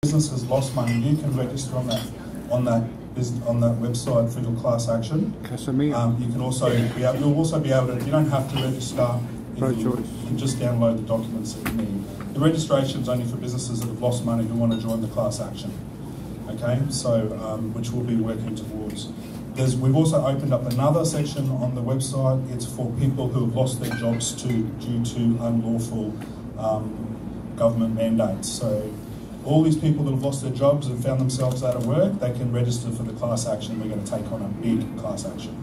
business has lost money, you can register on that website for your class action. You can also you'll also be able to. You don't have to register. You can just download the documents that you need. The registration is only for businesses that have lost money who want to join the class action. Okay, so which we'll be working towards. We've also opened up another section on the website. It's for people who have lost their jobs due to unlawful government mandates. So all these people that have lost their jobs and found themselves out of work, they can register for the class action. We're going to take on a big class action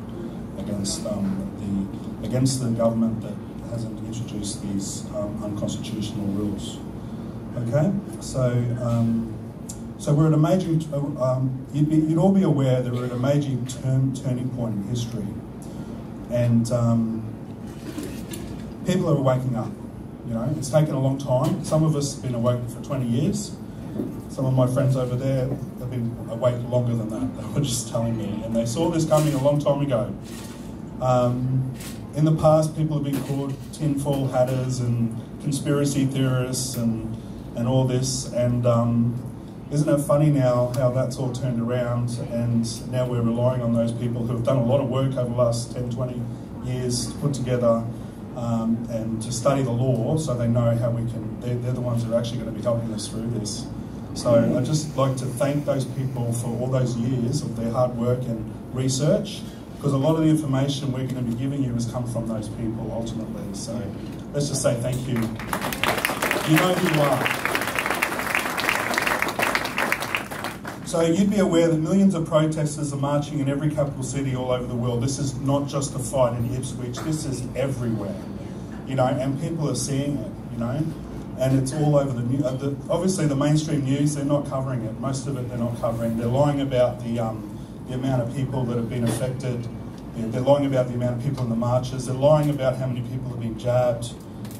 against the government that hasn't introduced these unconstitutional rules. Okay, so we're at a major. You'd all be aware that we're at a major turning point in history, and people are waking up. You know, it's taken a long time. Some of us have been awake for 20 years. Some of my friends over there have been awake longer than that. They were just telling me, and they saw this coming a long time ago. In the past, people have been called tinfoil hatters and conspiracy theorists and all this, and isn't it funny now how that's all turned around, and now we're relying on those people who have done a lot of work over the last 10, 20 years to put together and to study the law so they know how we can, they're the ones that are actually going to be helping us through this. So I'd just like to thank those people for all those years of their hard work and research, because a lot of the information we're going to be giving you has come from those people ultimately. So let's just say thank you. You know who you are. So you'd be aware that millions of protesters are marching in every capital city all over the world. This is not just a fight in Ipswich, this is everywhere, you know, and people are seeing it, you know, and it's all over the news. Obviously the mainstream news, they're not covering it. Most of it they're not covering. They're lying about the amount of people that have been affected. They're lying about the amount of people in the marches. They're lying about how many people have been jabbed.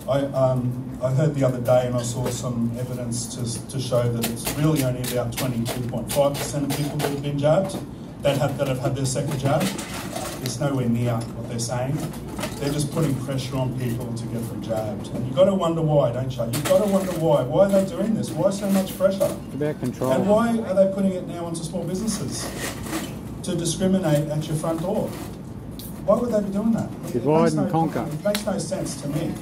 I heard the other day, and I saw some evidence to show that it's really only about 22.5% of people that have been jabbed that have had their second jab. It's nowhere near what they're saying. They're just putting pressure on people to get them jabbed. And you've got to wonder why, don't you? You've got to wonder why. Why are they doing this? Why so much pressure? About control. And why are they putting it now onto small businesses to discriminate at your front door? Why would they be doing that? Divide and conquer. It makes no sense to me.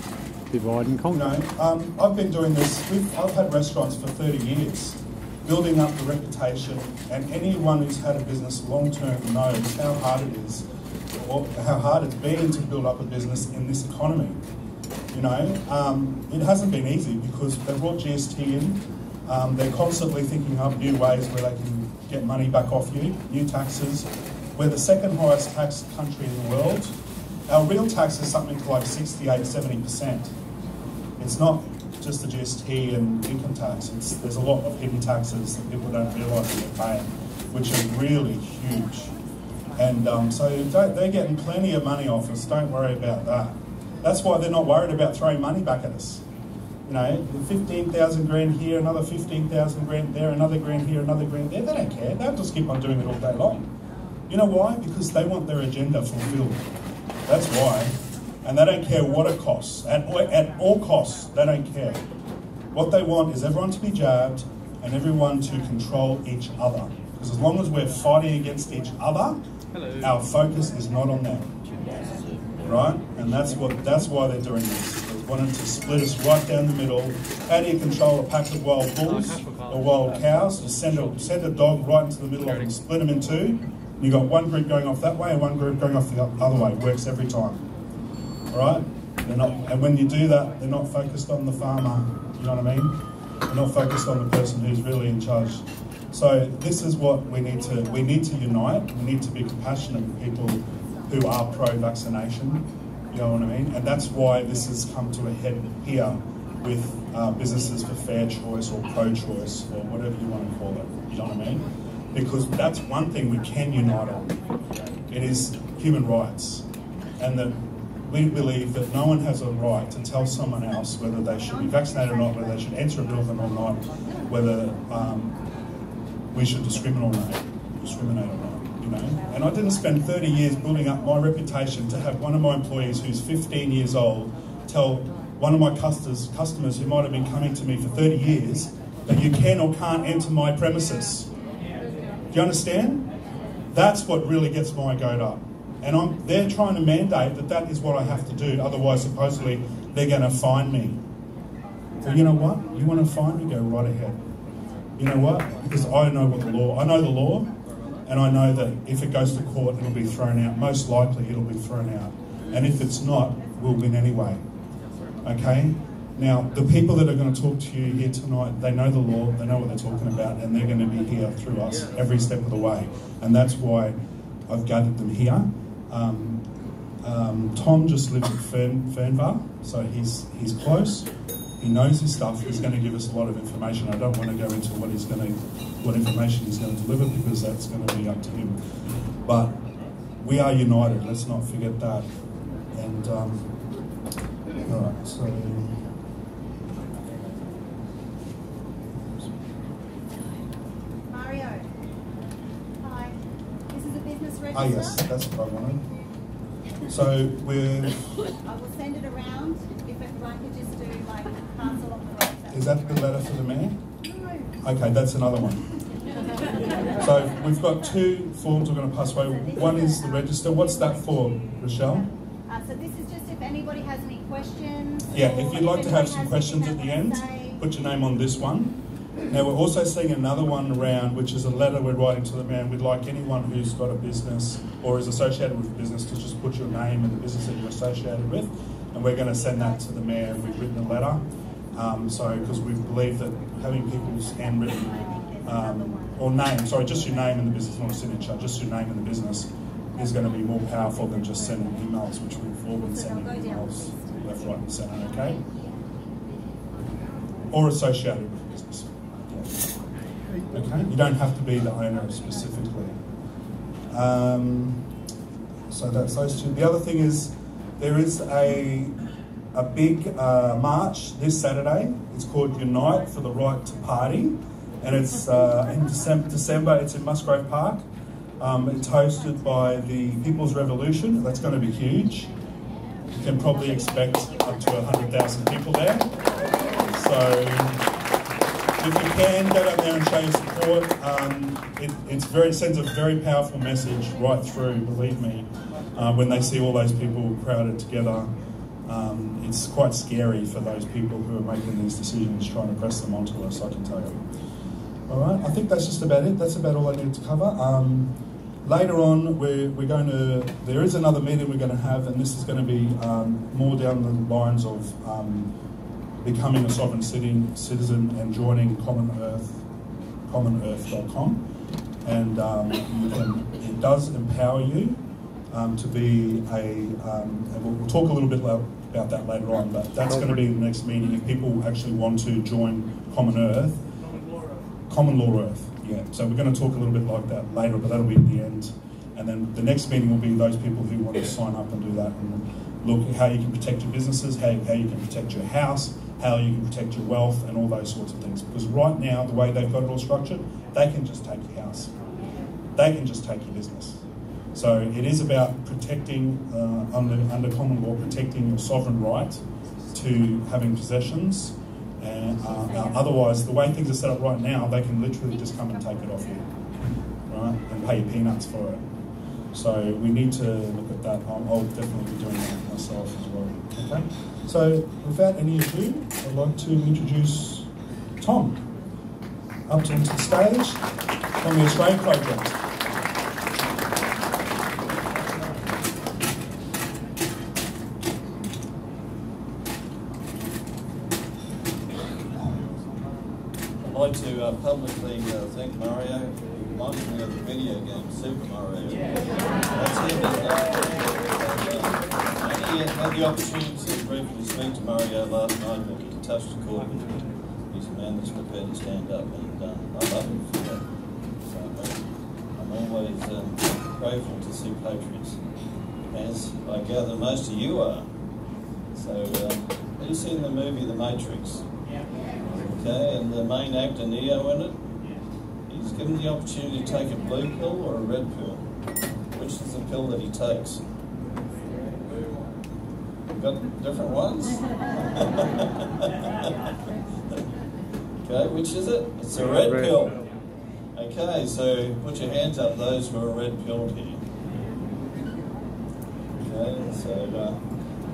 Divide and conquer. You know, I've been doing this. I've had restaurants for 30 years, building up the reputation, and anyone who's had a business long term knows how hard it is, or how hard it's been to build up a business in this economy. You know, it hasn't been easy because they brought GST in. They're constantly thinking up new ways where they can get money back off you, new taxes. We're the second highest taxed country in the world. Our real tax is something like 68–70%. It's not just the GST and income tax. There's a lot of hidden taxes that people don't realise that they're paying, which are really huge. And so they're getting plenty of money off us. Don't worry about that. That's why they're not worried about throwing money back at us. You know, 15,000 grand here, another 15,000 grand there, another grand here, another grand there. They don't care. They'll just keep on doing it all day long. You know why? Because they want their agenda fulfilled. That's why. And they don't care what it costs. At all costs, they don't care. What they want is everyone to be jabbed and everyone to control each other. Because as long as we're fighting against each other, our focus is not on them. Right? And that's why they're doing this. They're wanting to split us right down the middle. How do you control a pack of wild bulls or wild cows? You send a dog right into the middle of them, split them in two. You've got one group going off that way and one group going off the other way. It works every time. All right? And when you do that, they're not focused on the farmer. You know what I mean? They're not focused on the person who's really in charge. So this is what we need to unite. We need to be compassionate with people who are pro-vaccination. You know what I mean? And that's why this has come to a head here with businesses for fair choice or pro-choice or whatever you want to call it. You know what I mean? Because that's one thing we can unite on. It is human rights. And that we believe that no one has a right to tell someone else whether they should be vaccinated or not, whether they should enter a building or not, whether we should discriminate or not, you know. And I didn't spend 30 years building up my reputation to have one of my employees who's 15 years old tell one of my customers who might have been coming to me for 30 years that you can or can't enter my premises. Do you understand? That's what really gets my goat up. And they're trying to mandate that that is what I have to do, otherwise supposedly they're going to fine me. Well, you know what? You want to fine me? Go right ahead. You know what? Because I know the law, and I know that if it goes to court, it'll be thrown out. Most likely it'll be thrown out. And if it's not, we'll win anyway. Okay? Now, the people that are going to talk to you here tonight, they know the law, they know what they're talking about, and they're going to be here through us every step of the way. And that's why I've gathered them here. Tom just lives at Fernvar, so he's close. He knows his stuff. He's going to give us a lot of information. I don't want to go into what information he's going to deliver, because that's going to be up to him. But we are united. Let's not forget that. And all right, so. Mario. Hi. This is a business register. Ah, yes, that's what I wanted. So I will send it around. If everyone could just do like pass along the letter. Is that the letter for the mayor? No. Okay, that's another one. So we've got two forms we're going to pass away. One is the register. What's that for, Rochelle? So this is just if anybody has any questions. Yeah, if you'd like to have some questions at the end, put your name on this one. Now we're also seeing another one around, which is a letter we're writing to the mayor. We'd like anyone who's got a business or is associated with a business to just put your name and the business that you're associated with, and we're going to send that to the mayor. And we've written a letter, because we believe that having people's handwritten or name, sorry, just your name in the business, not a signature, just your name in the business, is going to be more powerful than just sending emails, which we've all been sending emails left, right, and centre. Okay, or associated with business. Okay, you don't have to be the owner specifically. So that's those two. The other thing is there is a big march this Saturday. It's called Unite for the Right to Party, and it's in December. It's in Musgrave Park. It's hosted by the People's Revolution. That's going to be huge. You can probably expect up to 100,000 people there. So if you can, go down there and show your support. It sends a very powerful message right through, believe me, when they see all those people crowded together. It's quite scary for those people who are making these decisions, trying to press them onto us, I can tell you. All right, I think that's just about it. That's about all I needed to cover. Later on, there is another meeting we're going to have, and this is going to be more down the lines of becoming a sovereign citizen and joining commonearth.com. And it does empower you to be and we'll talk a little bit about that later on, but that's going to be the next meeting if people actually want to join Common Law Earth. Yeah, so we're going to talk a little bit like that later, but that'll be at the end. And then the next meeting will be those people who want to sign up and do that and look at how you can protect your businesses, how you can protect your house, how you can protect your wealth, and all those sorts of things. Because right now, the way they've got it all structured, they can just take your house. They can just take your business. So it is about protecting, under common law, protecting your sovereign right to having possessions. And otherwise, the way things are set up right now, they can literally just come and take it off you, right? And pay you peanuts for it. So we need to look at that. I'll definitely be doing that myself as well. Okay. So without any ado, I'd like to introduce Tom up to the stage from the Australian Project. I'd like to publicly thank Mario for reminding me of the video game Super Mario. That's him, isn't it? I only had the opportunity to briefly speak to Mario last night, but he touched a chord with me. He's a man that's prepared to stand up, and I love him for that. So I'm always grateful to see patriots, as I gather most of you are. So have you seen the movie The Matrix? Okay, and the main actor Neo in it, he's given the opportunity to take a blue pill or a red pill. Which is the pill that he takes? Got different ones? Okay, which is it? It's a red pill. Okay, so put your hands up, those who are red-pilled here. Okay, so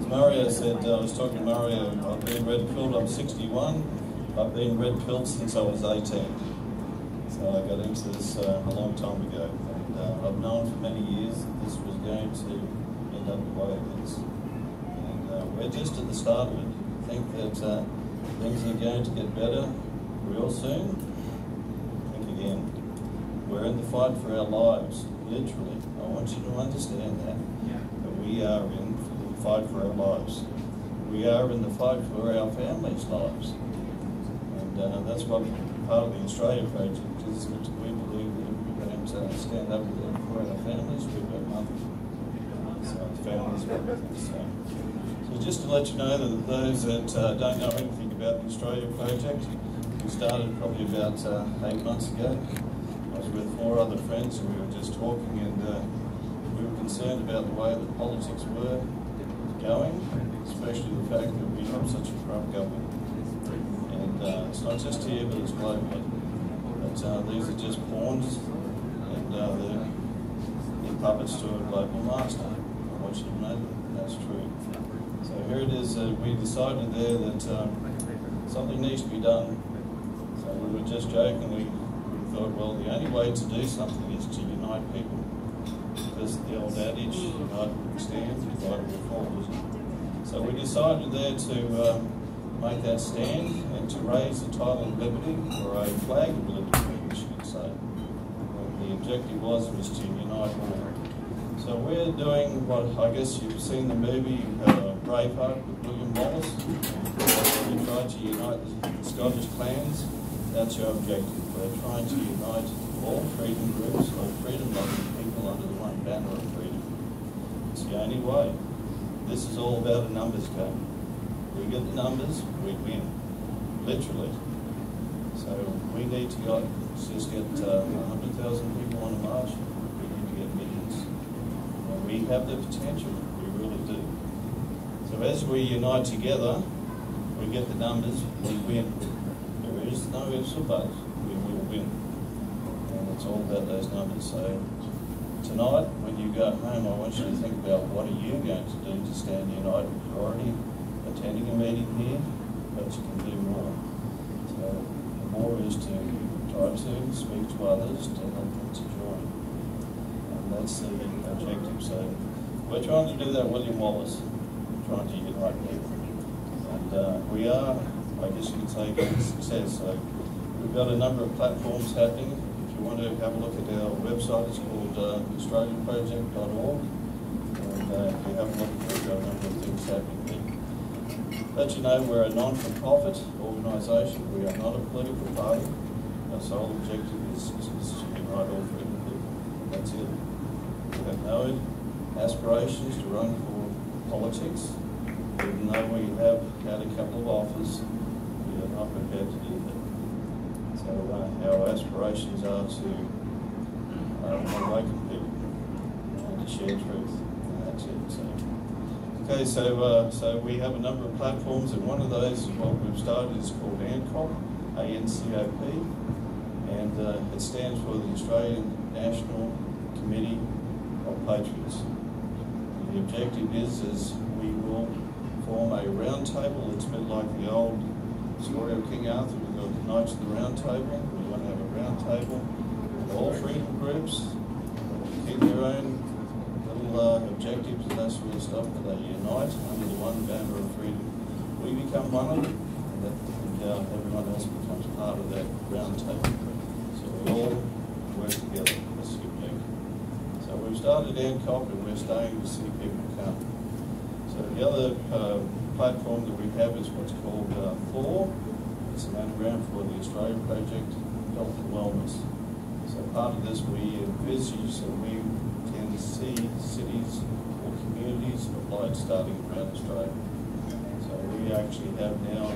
as Mario said, I was talking to Mario, I've been red-pilled, I'm 61. I've been red-pilled since I was 18. So I got into this a long time ago. And I've known for many years that this was going to end up the way it is. And we're just at the start of it. I think that things are going to get better real soon. Think again. We're in the fight for our lives, literally. I want you to understand that. That we are in the fight for our lives. We are in the fight for our families' lives. And that's what part of the Australia project is, that we believe that we're going to stand up for our families. We've got nothing. So families have everything. So just to let you know that those that don't know anything about the Australia project, we started probably about 8 months ago. I was with 4 other friends and we were just talking, and we were concerned about the way that politics were going, especially the fact that we have such a corrupt government. And it's not just here, but it's globally. But these are just pawns, and they're puppets to a global master. I want you to know that that's true. So here it is, we decided there that something needs to be done. So we were just joking, we thought, well, the only way to do something is to unite people. Because the old adage, united we stand, divided we fall, isn't it? So we decided there to make that stand and to raise the title of liberty, or a flag of liberty, we should say. And the objective was to unite all. So we're doing what I guess you've seen the movie Braveheart with William Wallace. We tried to unite the Scottish clans. That's our objective. We're trying to unite all freedom groups, all freedom-loving people under the one banner of freedom. It's the only way. This is all about a numbers game. We get the numbers, we win, literally. So we need to just get 100,000 people on a march. We need to get millions. And we have the potential, we really do. So as we unite together, we get the numbers, we win. There is no ifs or buts, we will win. And it's all about those numbers. So tonight, when you go home, I want you to think about what are you going to do to stand united. You're already attending a meeting here, but you can do more. So the more is to try to speak to others to help them to join. And that's the objective. So we're trying to do that, William Wallace, trying to unite people. And we are, I guess you could say, getting success. So we've got a number of platforms happening. If you want to have a look at our website, it's called australianproject.org. And if you have a look, we've got a number of things happening there. Let you know we're a non-for-profit organisation. We are not a political party. Our sole objective is to unite all freedom people. That's it. We have no aspirations to run for politics. Even though we have had a couple of offers, we are not prepared to do that. So our aspirations are to awaken people and to share truth. And that's it. Okay, so we have a number of platforms, and one of those, what we've started, is called ANCOP, A-N-C-O-P, and it stands for the Australian National Committee of Patriots. And the objective is we will form a round table. It's a bit like the old story of King Arthur with the Knights of the Round Table. We want to have a round table with all freedom groups, keep their own objectives and that sort of stuff, but they unite under the one banner of freedom. We become one of them, and everyone else becomes part of that round table. So we all work together. That's the objective. So we've started ANCOP, and we're starting to see people come. So the other platform that we have is what's called FOR. It's an anagram for the Australia Project, Health and Wellness. So part of this we envisage, and we tend to see cities or communities of light starting around Australia. So we actually have now,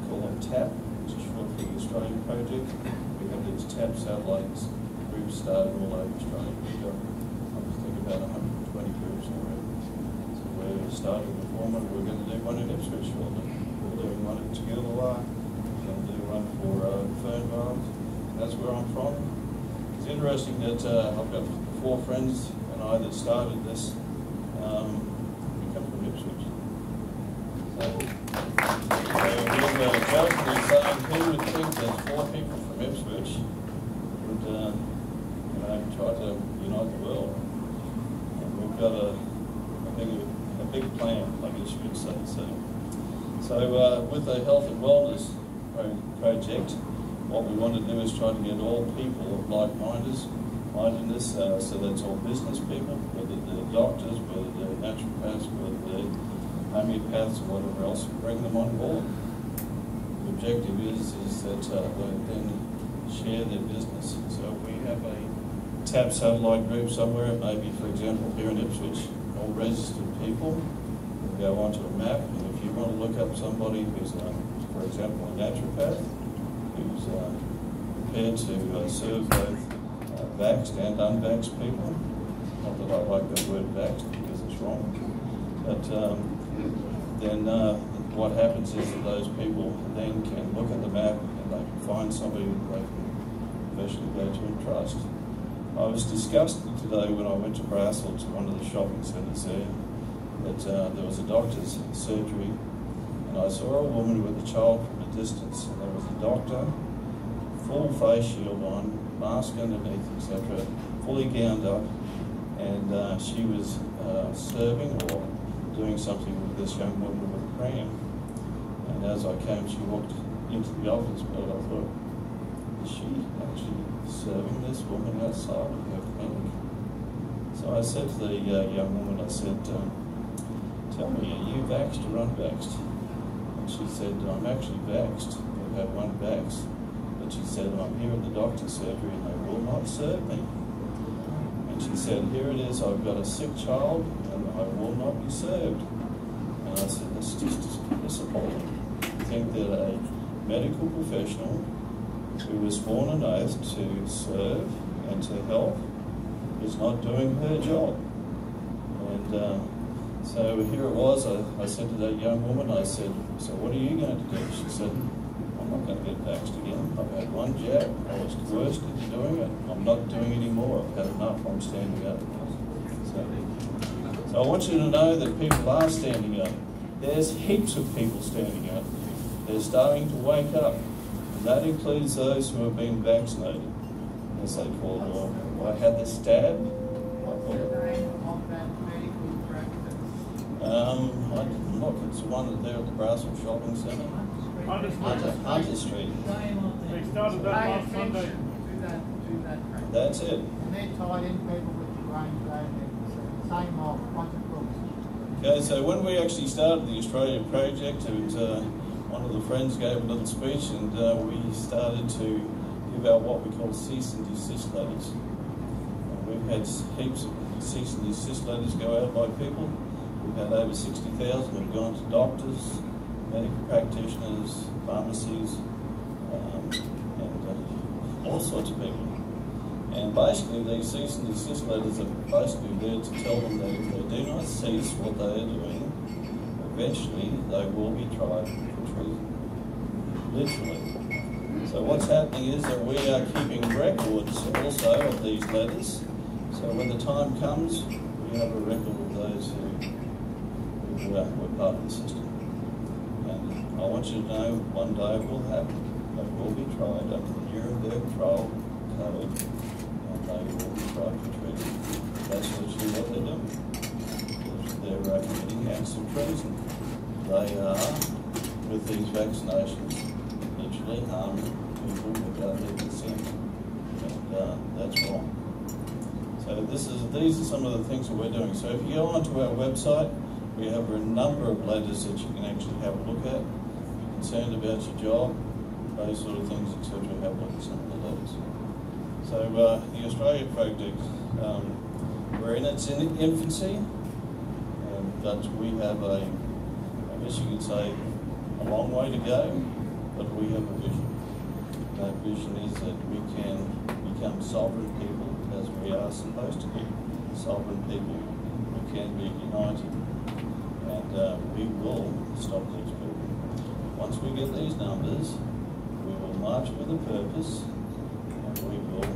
call them TAP, which is short for the Australian Project. We have these TAP satellites groups started all over Australia. We've got, I think, about 120 groups already. So we're starting to form one. We're going to do one in Ipswich shortly. We're doing one in Tigila. We're going to do run for Fernvale. That's where I'm from. It's interesting that I've got 4 friends and I that started this. We come from Ipswich. So we've jokingly saying, who would think that 4 people from Ipswich would try to unite the world? And we've got a big plan, I guess you could say. So with the health and wellness project, what we want to do is try to get all people of like-mindedness, so that's all business people, whether they're doctors, whether they're naturopaths, whether they're homeopaths, or whatever else, bring them on board. The objective is that they then share their business. So we have a TAP satellite group somewhere, maybe for example here in Ipswich, all registered people will go onto a map, and if you want to look up somebody who's, for example, a naturopath, who's prepared to serve both vaxxed and unvaxxed people. Not that I like the word vaxxed because it's wrong. But then what happens is that those people then can look at the map and they can find somebody that they can professionally go to and trust. I was disgusted today when I went to Brassel to one of the shopping centres there that there was a doctor's surgery, and I saw a woman with a child from a distance, and there was a doctor, full face shield on, mask underneath, etc., fully gowned up, and she was serving or doing something with this young woman with a pram. And as I came, she walked into the office, but I thought, is she actually serving this woman outside of her clinic? So I said to the young woman, I said, tell me, are you vaxxed or unvaxxed? And she said, I'm actually vaxxed. I've had 1 vax. But she said, I'm here at the doctor's surgery and they will not serve me. And she said, here it is, I've got a sick child and I will not be served. And I said, that's just appalling. I think that a medical professional who was sworn an oath to serve and to help is not doing her job. And so here it was, I said to that young woman, I said, so what are you going to do? She said, I'm not going to get vaxxed again. I've had 1 jab. I was coerced into doing it. I'm not doing any more. I've had enough. I'm standing up. So I want you to know that people are standing up. There's heaps of people standing up. They're starting to wake up. And that includes those who have been vaccinated, as they call it. Or I had the stab. I didn't look. It's the one there at the Brassel Shopping Centre. Hunter Street. They started that last Monday. That's it. And they're tied in people with the range over there. Same old bunch of crooks. Okay, so when we actually started the Australia project, one of the friends gave a little speech, and we started to give out what we call cease and desist letters. And we've had heaps of cease and desist letters go out by people. We've had over 60,000 have gone to doctors, medical practitioners, pharmacies, and all sorts of people. And basically these cease and desist letters are basically there to tell them that if they do not cease what they are doing, eventually they will be tried for treason. Literally. So what's happening is that we are keeping records also of these letters. So when the time comes, we have a record of those who were part of the system. I want you to know one day it will happen. They will be tried under the Nuremberg trial code, and they will be tried for treason. That's literally what they're doing. They're committing acts of treason. They are, with these vaccinations, literally harming people without their consent. And that's wrong. So these are some of the things that we're doing. So if you go onto our website, we have a number of letters that you can actually have a look at. Concerned about your job, those sort of things, etc. Have a look at some of the letters. So the Australia project, we're in its infancy, but we have I guess you could say, a long way to go, but we have a vision. That vision is that we can become sovereign people as we are supposed to be. Sovereign people who can be united, and we will stop these people. Once we get these numbers, we will march with a purpose, and we will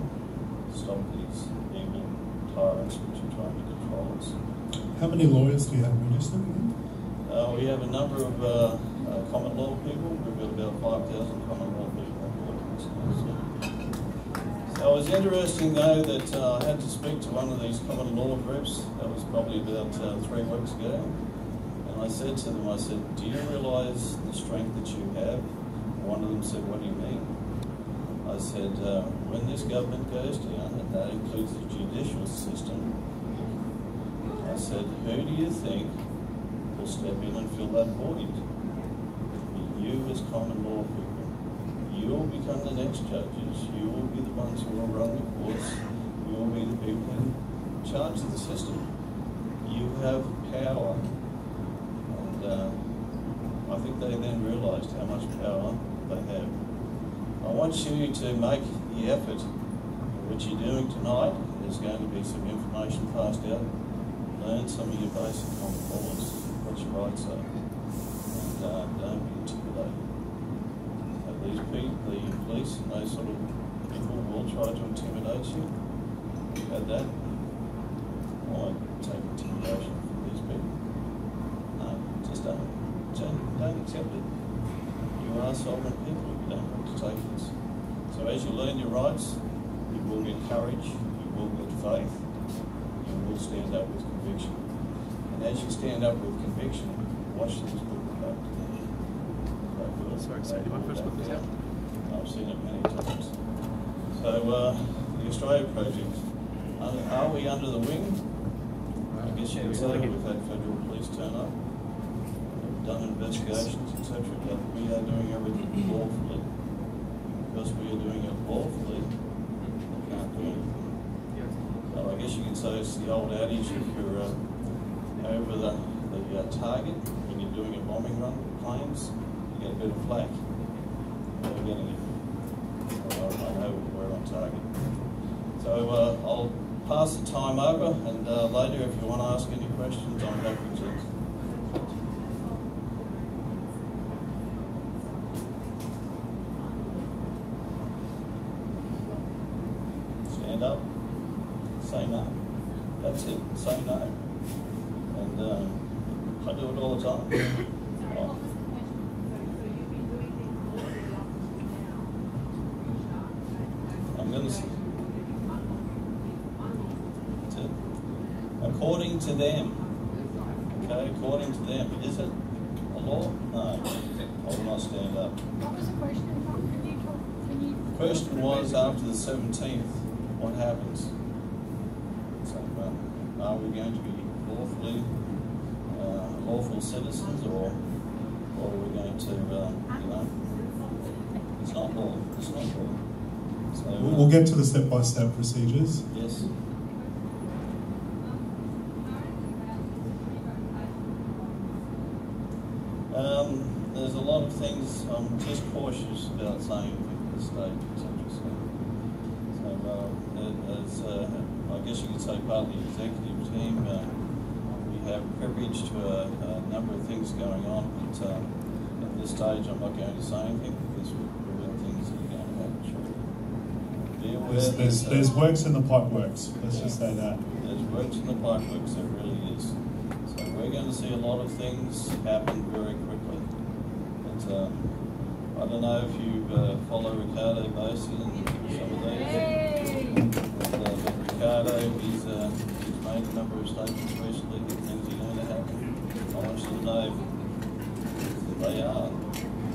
stop these evil tyrants which are trying to control us. How many lawyers do you have registered? We have a number of common law people. We've got about 5,000 common law people working this now. So it was interesting though that I had to speak to one of these common law groups. That was probably about 3 weeks ago. And I said to them, I said, do you realise the strength that you have? One of them said, what do you mean? I said, when this government goes down, and that includes the judicial system, I said, who do you think will step in and fill that void? You as common law people. You will become the next judges. You will be the ones who will run the courts. You will be the people in charge of the system. You have power. And I think they then realised how much power they have. I want you to make the effort, which you're doing tonight. There's going to be some information passed out. Learn some of your basic common laws, what your rights are, and don't be intimidated. These people, the police and those sort of people will try to intimidate you. You've had that. I won't take intimidation from these people. No, just don't accept it. You are sovereign people. You don't want to take this. So as you learn your rights, you will get courage, you will get faith, you will stand up with conviction. And as you stand up with conviction, watch this book go. Sorry, do you mind first put this out? I've seen it many times. So, the Australia Project, are we under the wing? I guess you can say we've had federal police turn up, we've done investigations, etc. But we are doing everything lawfully. Because we are doing it lawfully, we can't do anything. So I guess you can say it's the old adage, if you're over the target, when you're doing a bombing run with planes, you get a bit of flak. We're getting it. I know we're on target. So I'll pass the time over, and later if you want to ask any questions, I'm happy to. Stand up, say no. That's it, say no. And I do it all the time. I'm going to say, that's it. According to them. Okay, according to them. Is it a law? No. I will not stand up. What was the question? The question was, after the 17th, what happens? So, are we going to be lawfully lawful citizens, or are we going to, it's not law. It's not law. So, We'll get to the step-by-step procedures. Yes. There's a lot of things I'm just cautious about saying at this stage, etc. So, I guess you could say part of the executive team, we have privilege to a number of things going on, but at this stage I'm not going to say anything because we're in things that are going to happen shortly. There's works in the pipe works, let's just say that. There's works in the pipe works, there really is. So we're going to see a lot of things happen very quickly. But I don't know if you follow Ricardo Bosi and some of these. But Ricardo, he's made a number of statements recently that things are going to happen. I want you to know that they are.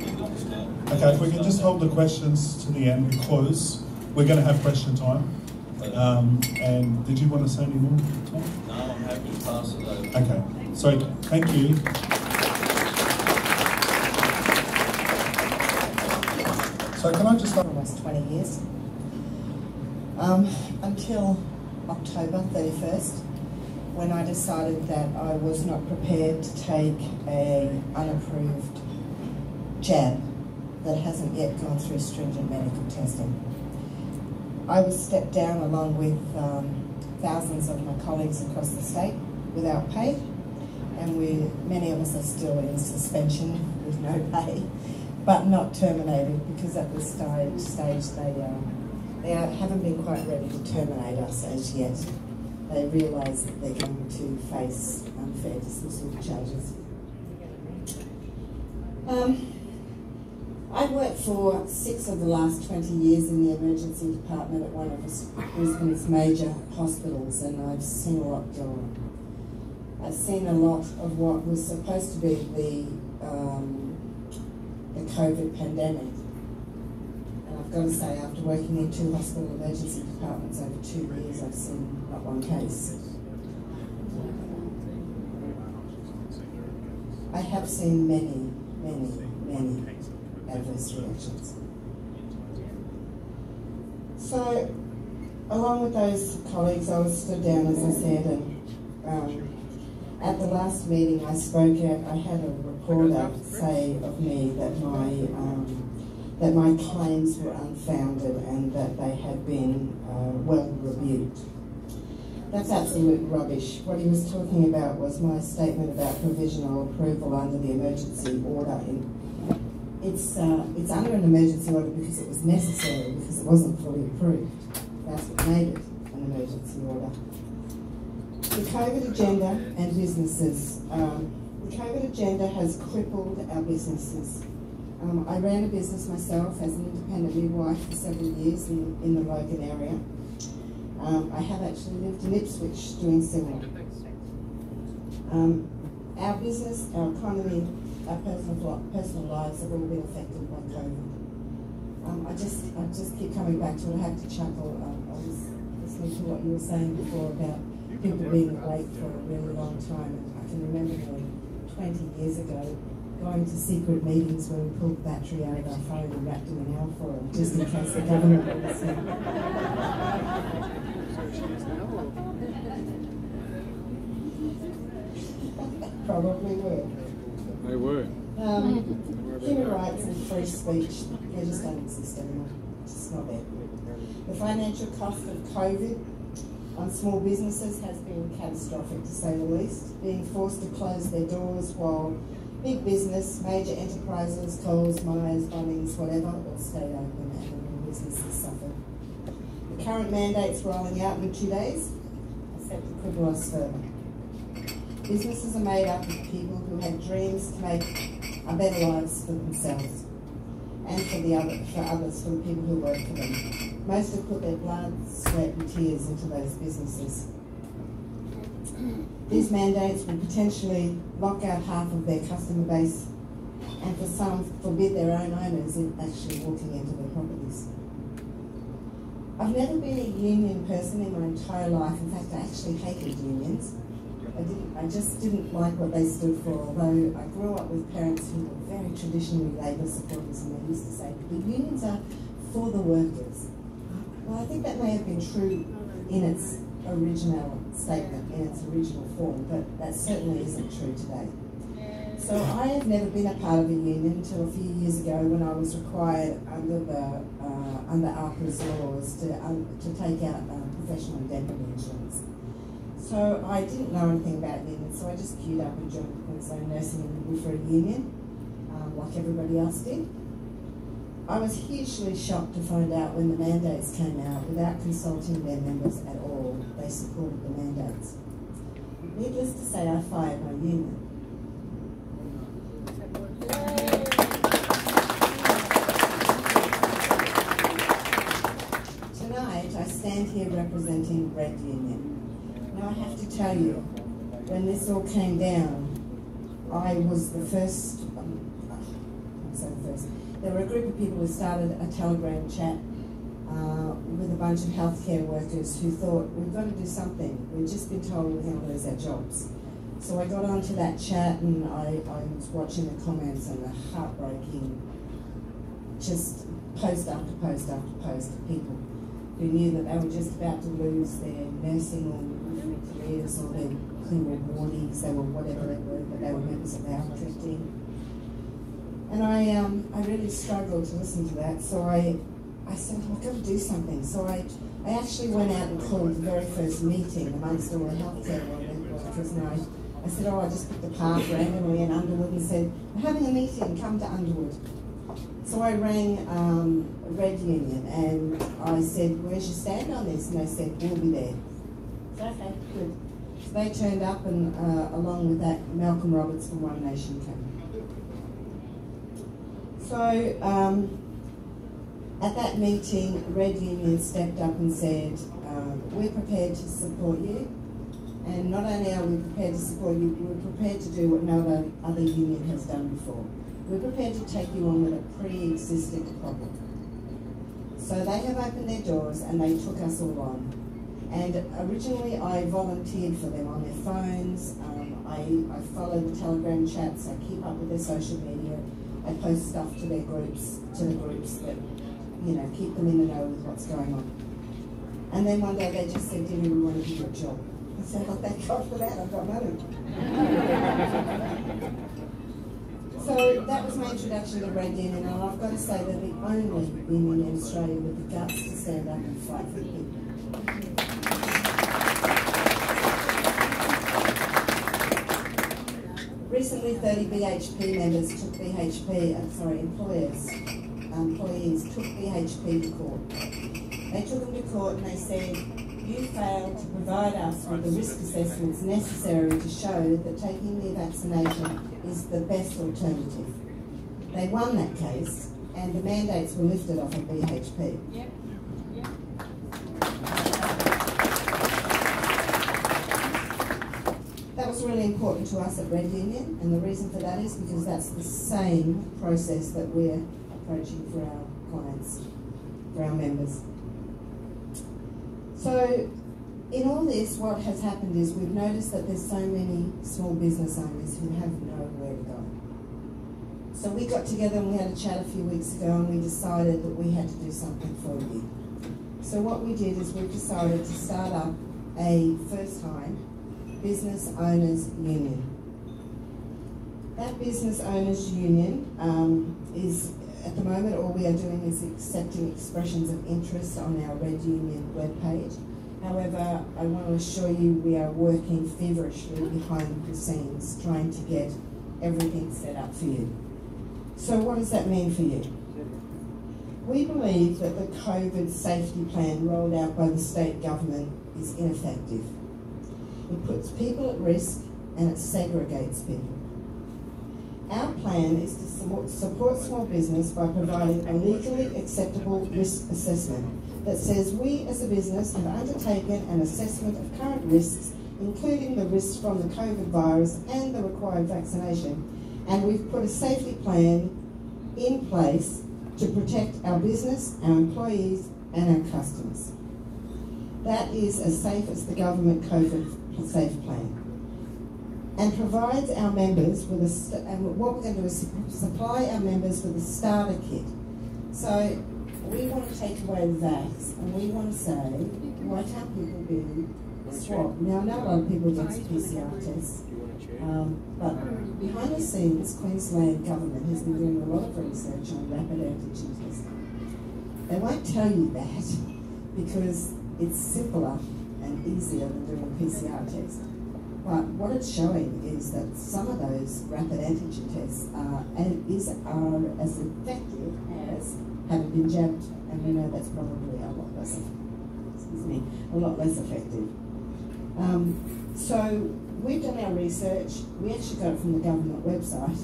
You understand? Okay, if we can just hold the questions to the end because we're going to have question time. And did you want to say any more, Tom? No, I'm happy to pass it over. Okay, so thank you. So can I just... Almost 20 years. Until October 31st, when I decided that I was not prepared to take an unapproved jab that hasn't yet gone through stringent medical testing. I was stepped down along with thousands of my colleagues across the state without pay, and many of us are still in suspension with no pay. but not terminated, because at this stage they haven't been quite ready to terminate us as yet. They realise that they're going to face unfair dismissal charges. I've worked for 6 of the last 20 years in the emergency department at one of Brisbane's major hospitals, and I've seen a lot go on. I've seen a lot of what was supposed to be the COVID pandemic. And I've got to say, after working in 2 hospital emergency departments over 2 years, I've seen not one case. I have seen many adverse reactions. So, along with those colleagues, I was stood down, as I said, and at the last meeting I spoke at, I had a reporter say of me that my claims were unfounded and that they had been well rebuked. That's absolute rubbish. What he was talking about was my statement about provisional approval under the emergency order. It's under an emergency order because it was necessary, because it wasn't fully approved. That's what made it an emergency order. The COVID agenda and businesses. The COVID agenda has crippled our businesses. I ran a business myself as an independent midwife for several years in the Logan area. I have actually lived in Ipswich doing similar. Our business, our economy, our personal lives have all been affected by COVID. I just keep coming back to it. I have to chuckle. I was listening to what you were saying before about people being awake for a really long time. And I can remember 20 years ago going to secret meetings where we pulled the battery out of our phone and wrapped it in alfoil, just in case the government would listen. Probably were. They were. Human rights and free speech, they just don't exist anymore. It's just not there. The financial cost of COVID on small businesses has been catastrophic, to say the least, being forced to close their doors while big business, major enterprises, Coles, Myers, Bunnings, whatever, all stayed open and the businesses suffered. The current mandates rolling out in 2 days are set to cripple us further. Businesses are made up of people who had dreams to make a better lives for themselves and for others, for the people who work for them. Most have put their blood, sweat and tears into those businesses. These mandates will potentially lock out half of their customer base and for some forbid their own owners in actually walking into their properties. I've never been a union person in my entire life. In fact, I actually hated unions. I just didn't like what they stood for, although I grew up with parents who were very traditionally Labour supporters, and they used to say, the unions are for the workers. Well, I think that may have been true in its original statement, in its original form, but that certainly isn't true today. So I have never been a part of a union until a few years ago when I was required under ARPA's laws to take out professional indemnity insurance. So I didn't know anything about unions, so I just queued up and joined the Queensland Nursing and Midwifery Union, like everybody else did. I was hugely shocked to find out when the mandates came out, without consulting their members at all, they supported the mandates. Needless to say, I fired my union. Tonight, I stand here representing Red Union. Now I have to tell you, when this all came down, I was the first, there were a group of people who started a Telegram chat with a bunch of healthcare workers who thought, we've got to do something. We've just been told we're going to lose our jobs. So I got onto that chat and I was watching the comments and the heartbreaking, just post after post after post of people who knew that they were just about to lose their nursing or midwifery careers, or who were wardies, they were whatever they were, but they were members of the healthcare team. And I really struggled to listen to that, so I said, I've got to do something. So I actually went out and called the very first meeting amongst all the healthcare workers, and I said, I just picked a path randomly in Underwood and said, we're having a meeting, come to Underwood. So I rang Red Union and I said, where's your stand on this? And they said, we'll be there. So, okay, good. So they turned up and along with that, Malcolm Roberts from One Nation came. So at that meeting, Red Union stepped up and said, we're prepared to support you. And not only are we prepared to support you, we're prepared to do what no other union has done before. We're prepared to take you on with a pre-existing problem. So they have opened their doors and they took us all on. And originally I volunteered for them on their phones. I follow the Telegram chats, I keep up with their social media, I post stuff to their groups, to the groups that, you know, keep them in the know with what's going on. And then one day they just said, Debbie, we want to give you a job. I said, oh, thank God for that, I've got money. So that was my introduction to Red Union, and I've got to say they're the only union in Australia with the guts to stand up and fight for people. Recently, 30 BHP members took employees took BHP to court. They took them to court and they said, you failed to provide us with the risk assessments necessary to show that taking the vaccination is the best alternative. They won that case and the mandates were lifted off of BHP. Yep. Yep. That was really important to us at Red Union, and the reason for that is because that's the same process that we're approaching for our clients, for our members. So in all this, what has happened is we've noticed that there's so many small business owners who have nowhere to go. So we got together and we had a chat a few weeks ago and we decided that we had to do something for you. So what we did is we decided to start up a first-time Business Owners Union. That Business Owners Union is, at the moment, all we are doing is accepting expressions of interest on our Red Union webpage. However, I want to assure you we are working feverishly behind the scenes trying to get everything set up for you. So what does that mean for you? We believe that the COVID safety plan rolled out by the state government is ineffective. It puts people at risk and it segregates people. Our plan is to support small business by providing a legally acceptable risk assessment that says we as a business have undertaken an assessment of current risks, including the risks from the COVID virus and the required vaccination, and we've put a safety plan in place to protect our business, our employees and our customers. That is as safe as the government COVID safe plan, and provides our members with and what we're going to do is supply our members with a starter kit. So we want to take away the vax and we want to say, why can't people be swabbed? Now I know a lot of people against PCR tests, but behind the scenes Queensland government has been doing a lot of research on rapid antigen testing. They won't tell you that because it's simpler and easier than doing a PCR test. But what it's showing is that some of those rapid antigen tests are as effective as having been jabbed, and we know that's probably a lot less effective. So we've done our research, we actually got it from the government website,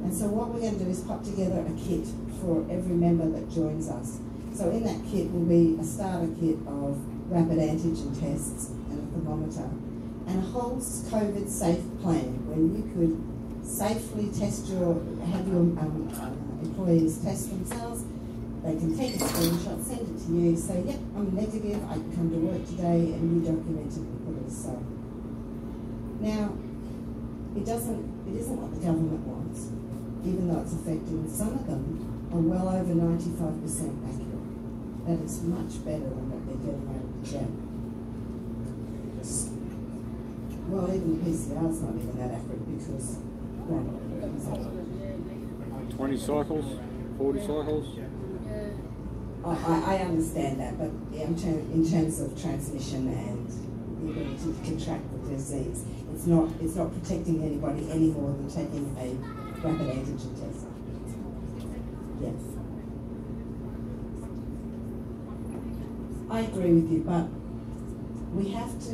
and so what we're going to do is put together a kit for every member that joins us. So in that kit will be a starter kit of rapid antigen tests and a thermometer, and a whole COVID safe plan where you could safely have your employees test themselves. They can take a screenshot, send it to you, say, yep, I'm negative, I can come to work today, and you document it and put it aside. Now, it isn't what the government wants, even though it's effective. Some of them are well over 95% accurate. That is much better than what they're getting out of the jab. Well, even the PCR is not even that accurate because, well, 20 cycles, 40 cycles. I understand that, but in terms of transmission and the ability to contract the disease, it's not protecting anybody any more than taking a rapid antigen test. Yes. I agree with you, but we have to,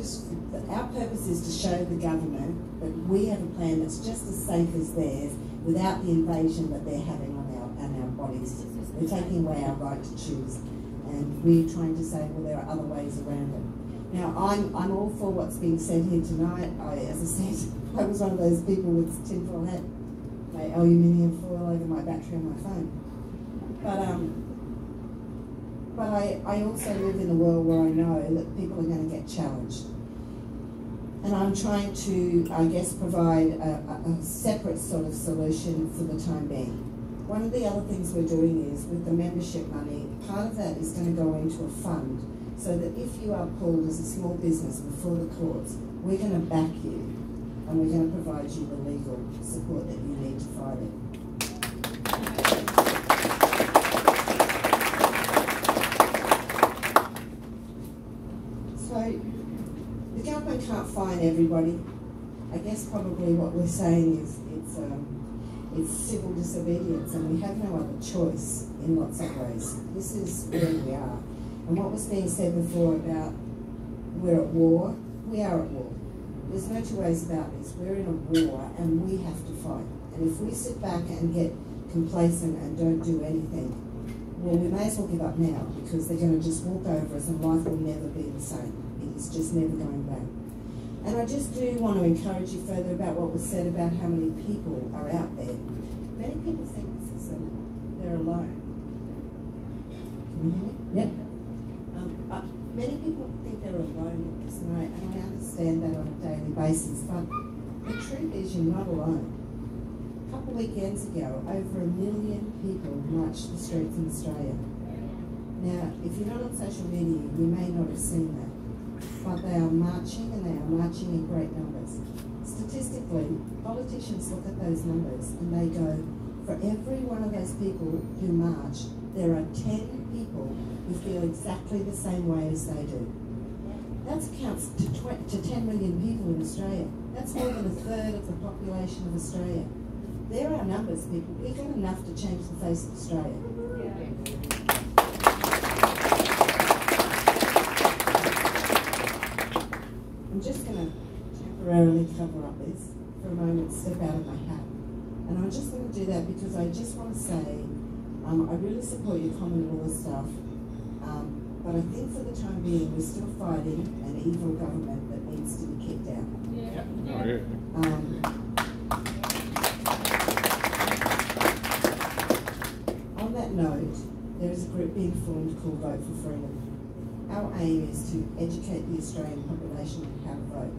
our purpose is to show the government that we have a plan that's just as safe as theirs without the invasion that they're having on our bodies. We're taking away our right to choose, and we're trying to say, well, there are other ways around it. Now, I'm all for what's being said here tonight. As I said, I was one of those people with tinfoil hat, my aluminium foil over my battery on my phone. But I also live in a world where I know that people are going to get challenged. And I'm trying to, I guess, provide a separate sort of solution for the time being. One of the other things we're doing is, with the membership money, part of that is going to go into a fund, so that if you are pulled as a small business before the courts, we're going to back you, and we're going to provide you the legal support that you need to fight it. So, the government can't fine everybody. I guess probably what we're saying is it's civil disobedience, and we have no other choice in lots of ways. This is where we are. And what was being said before about we're at war, we are at war. There's no two ways about this. We're in a war and we have to fight. And if we sit back and get complacent and don't do anything, well, we may as well give up now, because they're going to just walk over us and life will never be the same. It's just never going back. And I just do want to encourage you further about what was said about how many people are out there. Many people think this is they're alone. Can you hear me? Yep. Many people think they're alone in this, and I understand that on a daily basis, but the truth is you're not alone. A couple of weekends ago, over 1 million people marched the streets in Australia. Now, if you're not on social media, you may not have seen that, but they are marching, and they are marching in great numbers. Statistically, politicians look at those numbers and they go, for every one of those people who march, there are 10 people who feel exactly the same way as they do. That counts to 10 million people in Australia. That's more than a third of the population of Australia. There are numbers, people. We've got enough to change the face of Australia. I'm just going to temporarily cover up this for a moment, step out of my hat. And I'm just going to do that because I just want to say, I really support your common law stuff, but I think for the time being we're still fighting an evil government that needs to be kicked out. Yeah. On that note, there is a group being formed called Vote for Freedom. Our aim is to educate the Australian population on how to vote.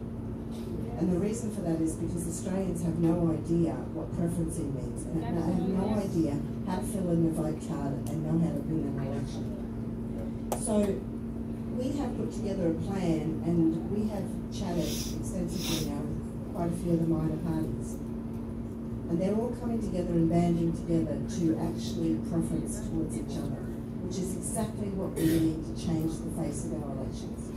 And the reason for that is because Australians have no idea what preferencing means, and have no idea how to fill in a vote card and know how to win an election. So we have put together a plan, and we have chatted extensively now with quite a few of the minor parties. And they're all coming together and banding together to actually preference towards each other, which is exactly what we need to change the face of our elections.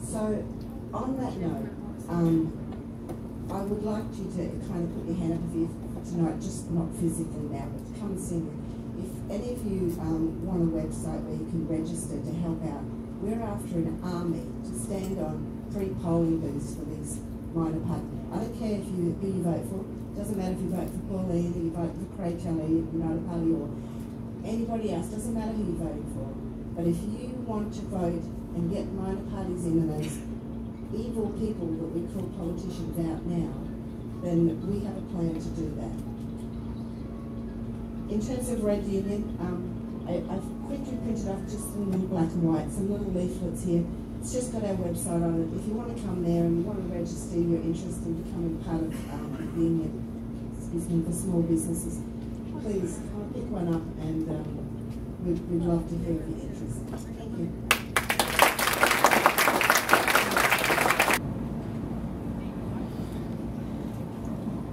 So on that note, I would like you to kind of put your hand up if you tonight, just not physically now, but to come and see me. If any of you want a website where you can register to help out, we're after an army to stand on pre-polling booths for these minor parties. I don't care who you vote for. It doesn't matter if you vote for Pauline, or you vote for Craig Kelly, United Party, or anybody else. Doesn't matter who you're voting for. But if you want to vote and get minor parties in and those evil people that we call politicians out now, then we have a plan to do that. In terms of Red Union, I've quickly printed off just in black and white some little leaflets here. It's just got our website on it. If you want to come there and you want to register your interest in becoming part of the union, for small businesses, please come and pick one up, and we'd love to hear of your interest. Thank you.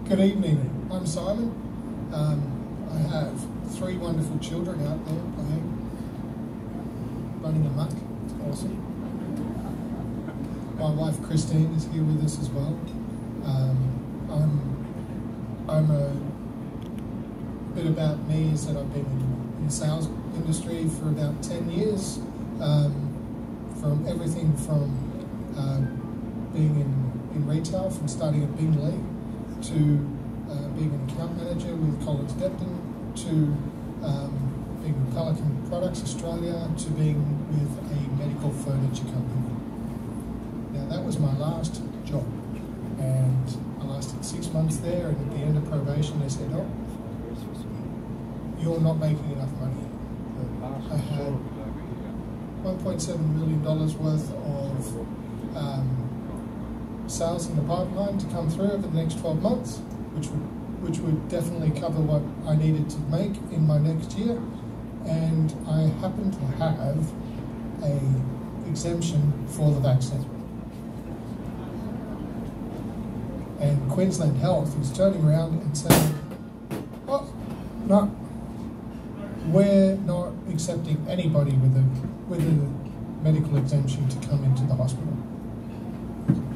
Good evening, I'm Simon. I have 3 wonderful children out there playing, running amok. It's awesome. My wife Christine is here with us as well. I'm a bit about me is that I've been in the sales industry for about 10 years, from everything from being in retail, from starting at Bingley, to being an account manager with Collins Depton, to being with Pelican Products Australia, to being with a medical furniture company. Now that was my last job, and I lasted 6 months there, and at the end of probation they said, oh, you're not making enough money. I had $1.7 million worth of sales in the pipeline to come through over the next 12 months, which would definitely cover what I needed to make in my next year. And I happen to have a exemption for the vaccine. And Queensland Health is turning around and saying, oh, no, we're not accepting anybody with a medical exemption to come into the hospital.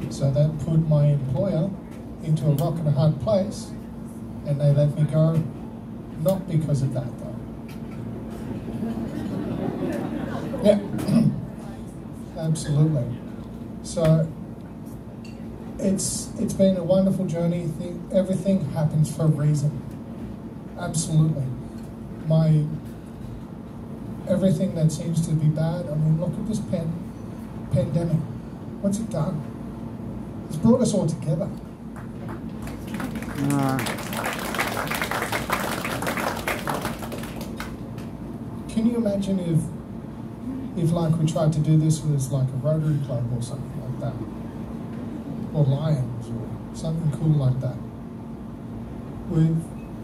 So that put my employer into a rock and a hard place, and they let me go, not because of that though. Yeah, absolutely. So it's been a wonderful journey. Everything happens for a reason. Absolutely. Everything that seems to be bad, I mean, look at this pandemic. What's it done? It's brought us all together. Can you imagine if like we tried to do this with like a Rotary Club or something like that? Or Lions or something cool like that?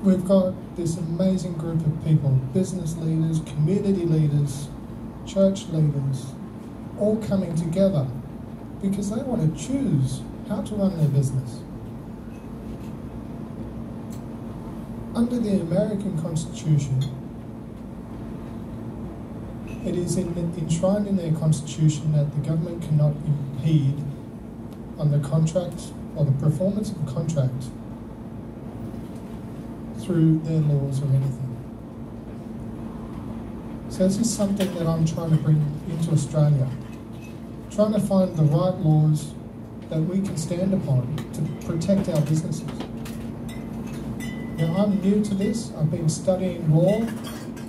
We've got this amazing group of people, business leaders, community leaders, church leaders, all coming together because they want to choose how to run their business. Under the American Constitution, it is enshrined in their Constitution that the government cannot impede on the contract or the performance of a contract through their laws or anything. So this is something that I'm trying to bring into Australia. Trying to find the right laws that we can stand upon to protect our businesses. Now I'm new to this. I've been studying law.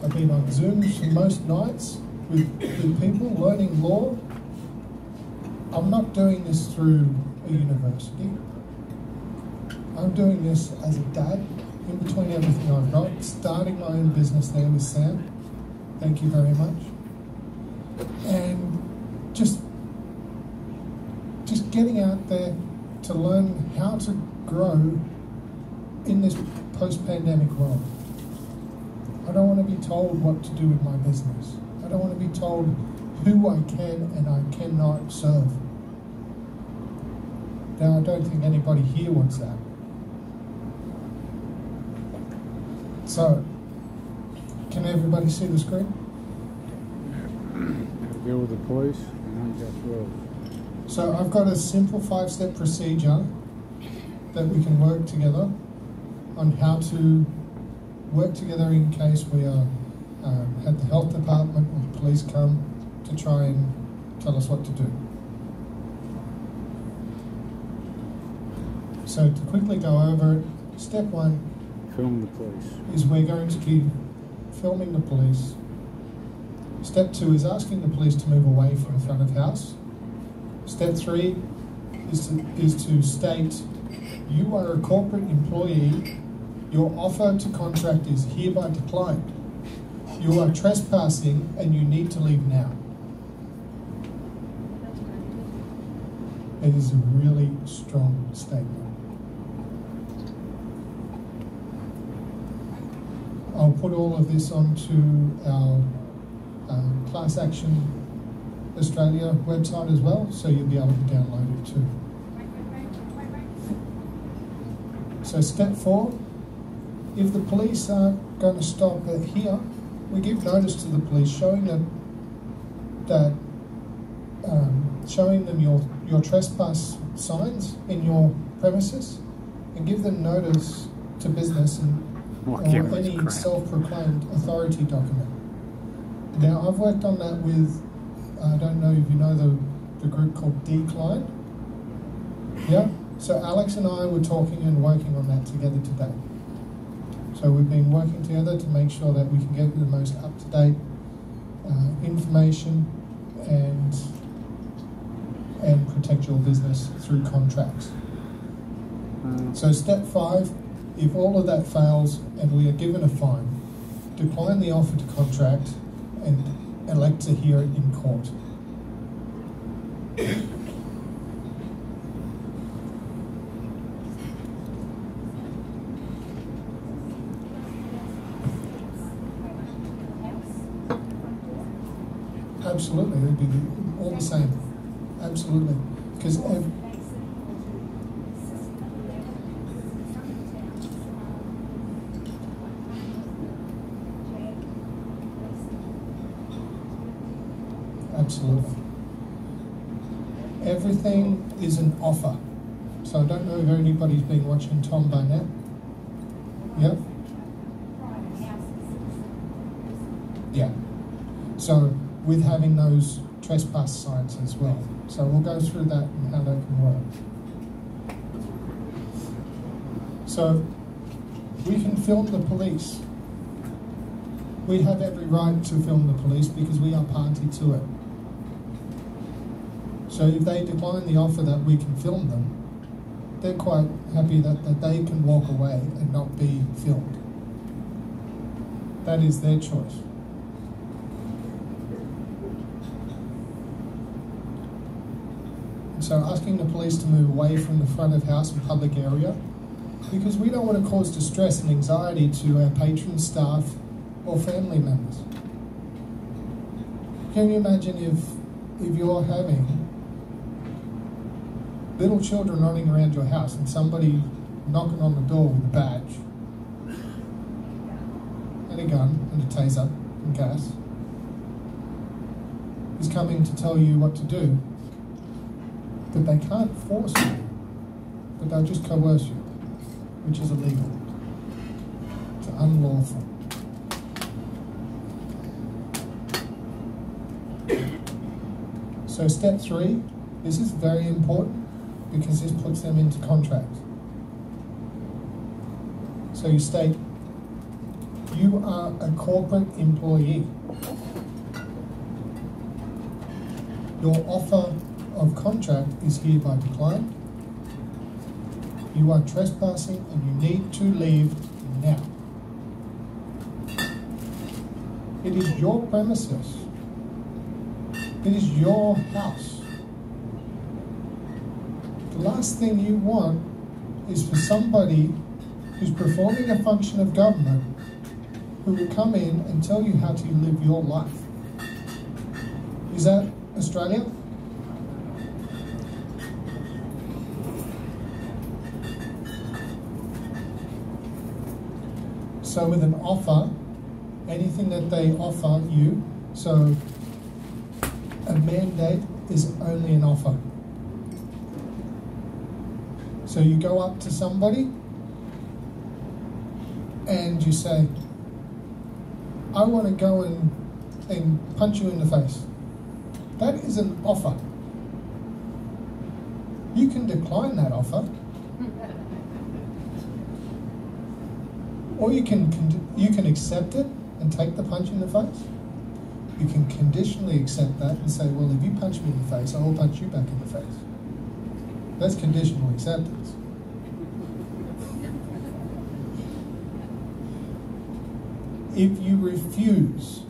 I've been on Zooms for most nights with people learning law. I'm not doing this through a university. I'm doing this as a dad, in between everything I've got, starting my own business there with Sam. Thank you very much. And just getting out there to learn how to grow in this post-pandemic world. I don't want to be told what to do with my business. I don't want to be told who I can and I cannot serve. Now, I don't think anybody here wants that. So, can everybody see the screen? Deal with the police and unjust rules. So I've got a simple 5-step procedure that we can work together on how to work together in case we are at the health department or the police come to try and tell us what to do. So to quickly go over it, step 1 Film the police. is we're going to be filming the police. Step 2 is asking the police to move away from the front of house. Step 3 is to state you are a corporate employee. Your offer to contract is hereby declined. You are trespassing and you need to leave now. It is a really strong statement. I'll put all of this onto our Class Action Australia website as well, so you'll be able to download it too. So step 4, if the police aren't going to stop it here, we give notice to the police showing them your trespass signs in your premises, and give them notice to business and My or camera's any crap. self-proclaimed authority document. Now, I've worked on that with, I don't know if you know the group called Decline. Yeah? So Alex and I were talking and working on that together today. So we've been working together to make sure that we can get the most up-to-date information and protect your business through contracts. So step 5, if all of that fails and we are given a fine, decline the offer to contract and elect to hear it in court. Absolutely, it would be all the same. Absolutely, because absolutely, everything is an offer. So I don't know if anybody's been watching Tom Barnett. Yep. Yeah. So with having those trespass signs as well. So we'll go through that and how that can work. So we can film the police. We have every right to film the police because we are party to it. So if they decline the offer that we can film them, they're quite happy that they can walk away and not be filmed. That is their choice. So asking the police to move away from the front of house and public area, because we don't want to cause distress and anxiety to our patrons, staff, or family members. Can you imagine if you're having little children running around your house and somebody knocking on the door with a badge and a gun and a taser and gas is coming to tell you what to do? But they can't force you, but they'll just coerce you, which is illegal. It's unlawful. So step 3, this is very important because this puts them into contract. So you state, you are a corporate employee. Your offer of contract is hereby declined. You are trespassing and you need to leave now. It is your premises. It is your house. The last thing you want is for somebody who's performing a function of government who will come in and tell you how to live your life. Is that Australia? So with an offer, anything that they offer you, so a mandate is only an offer. So you go up to somebody and you say, I want to go and punch you in the face. That is an offer. You can decline that offer. Or you can accept it and take the punch in the face. You can conditionally accept that and say, well, if you punch me in the face, I will punch you back in the face. That's conditional acceptance. If you refuse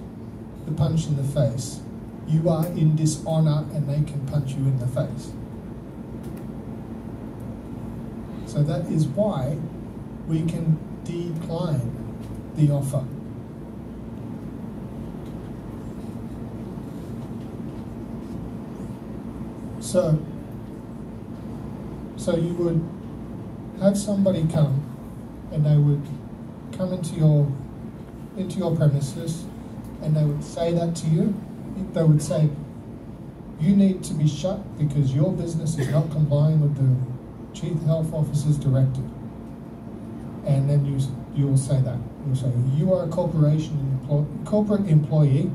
the punch in the face, you are in dishonor and they can punch you in the face. So that is why we can decline the offer. So you would have somebody come and they would come into your premises and they would say that to you. They would say, you need to be shut because your business is not complying with the Chief Health Officer's directive. and then you will say that. You'll say, you are a corporate employee,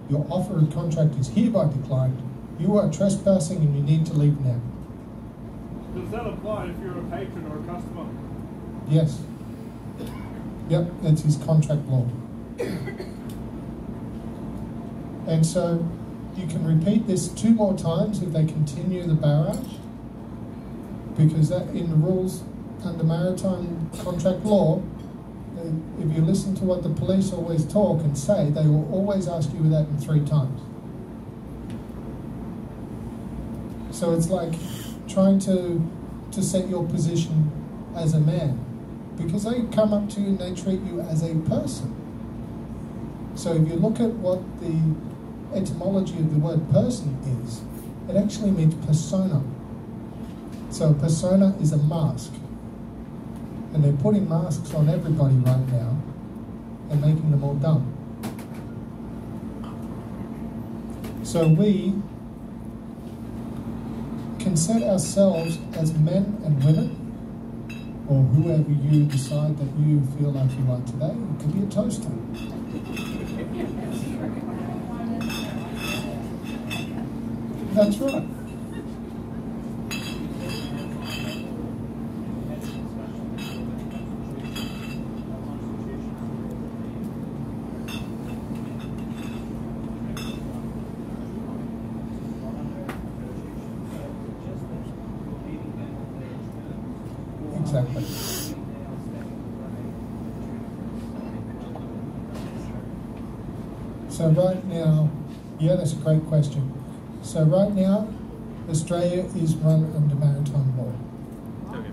your offer of contract is hereby declined, you are trespassing and you need to leave now. Does that apply if you're a patron or a customer? Yes. Yep, it's his contract law. And so you can repeat this 2 more times if they continue the barrage, because that in the rules under maritime contract law, if you listen to what the police always talk and say, they will always ask you that in 3 times. So it's like trying to set your position as a man, because they come up to you and they treat you as a person. So if you look at what the etymology of the word person is, it actually means persona. So persona is a mask. And they're putting masks on everybody right now and making them all dumb. So we can set ourselves as men and women, or whoever you decide that you feel like you are today. It could be a toaster. That's right. Exactly. So right now, yeah, that's a great question. So right now, Australia is run under maritime law. Okay.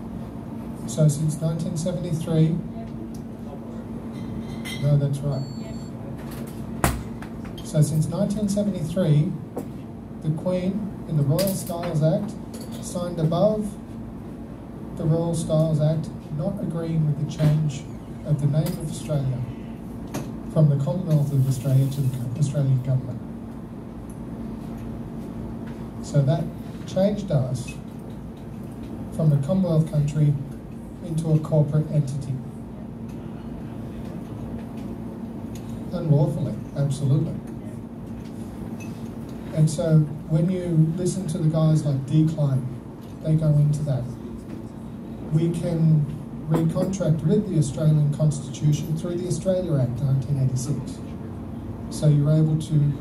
So since 1973, no, that's right. So since 1973, the Queen in the Royal Styles Act signed above the Royal Styles Act not agreeing with the change of the name of Australia from the Commonwealth of Australia to the Australian government. So that changed us from a Commonwealth country into a corporate entity. Unlawfully, absolutely. And so when you listen to the guys like Decline, they go into that. We can recontract with the Australian Constitution through the Australia Act 1986. So you're able to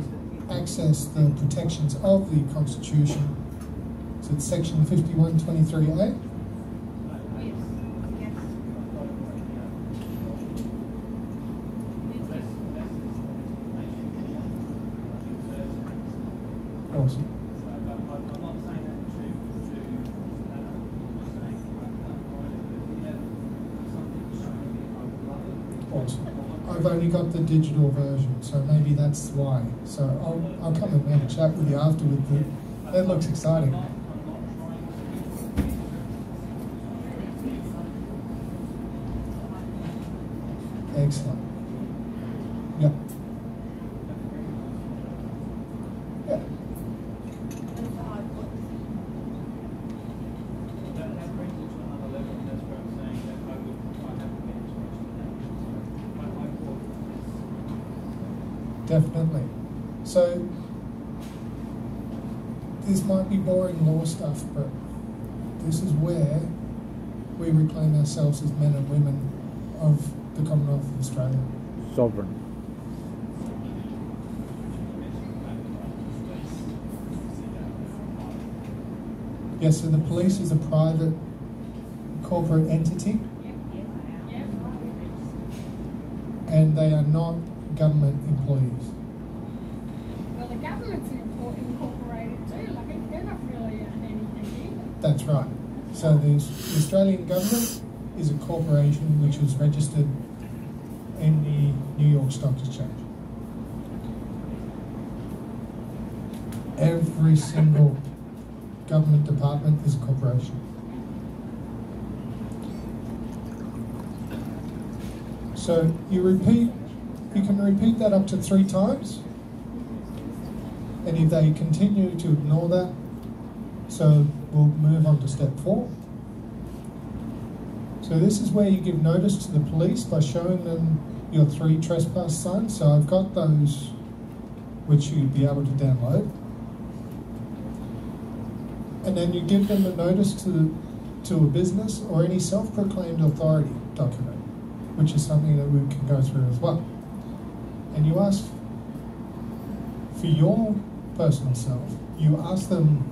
access the protections of the Constitution. So it's section 5123A. Awesome. I've only got the digital version, so maybe that's why. So I'll come and have a chat with you afterwards. That looks exciting. Excellent. Yeah. Yeah. Definitely. So this might be boring law stuff, but this is where we reclaim ourselves as men and women of the Commonwealth of Australia. Sovereign. Yes, so the police is a private corporate entity, and they are not government employees. Well, the government's incorporated too, like they're not really anything either. That's right. So the Australian government is a corporation which is registered in the New York Stock Exchange. Every single government department is a corporation. So you can repeat that up to 3 times, and if they continue to ignore that, so we'll move on to step 4. So this is where you give notice to the police by showing them your 3 trespass signs. So I've got those, which you'd be able to download. And then you give them a notice to a business or any self-proclaimed authority document, which is something that we can go through as well. And you ask for your personal self, you ask them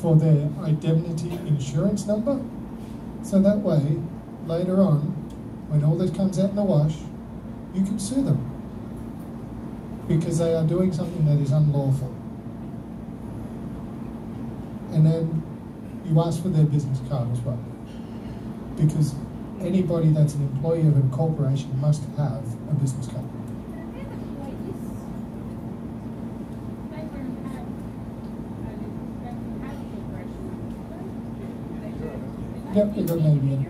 for their indemnity insurance number, so that way, later on, when all this comes out in the wash, you can sue them, because they are doing something that is unlawful. And then you ask for their business card as well, because anybody that's an employee of a corporation must have a business card. Yep, they got an ABN.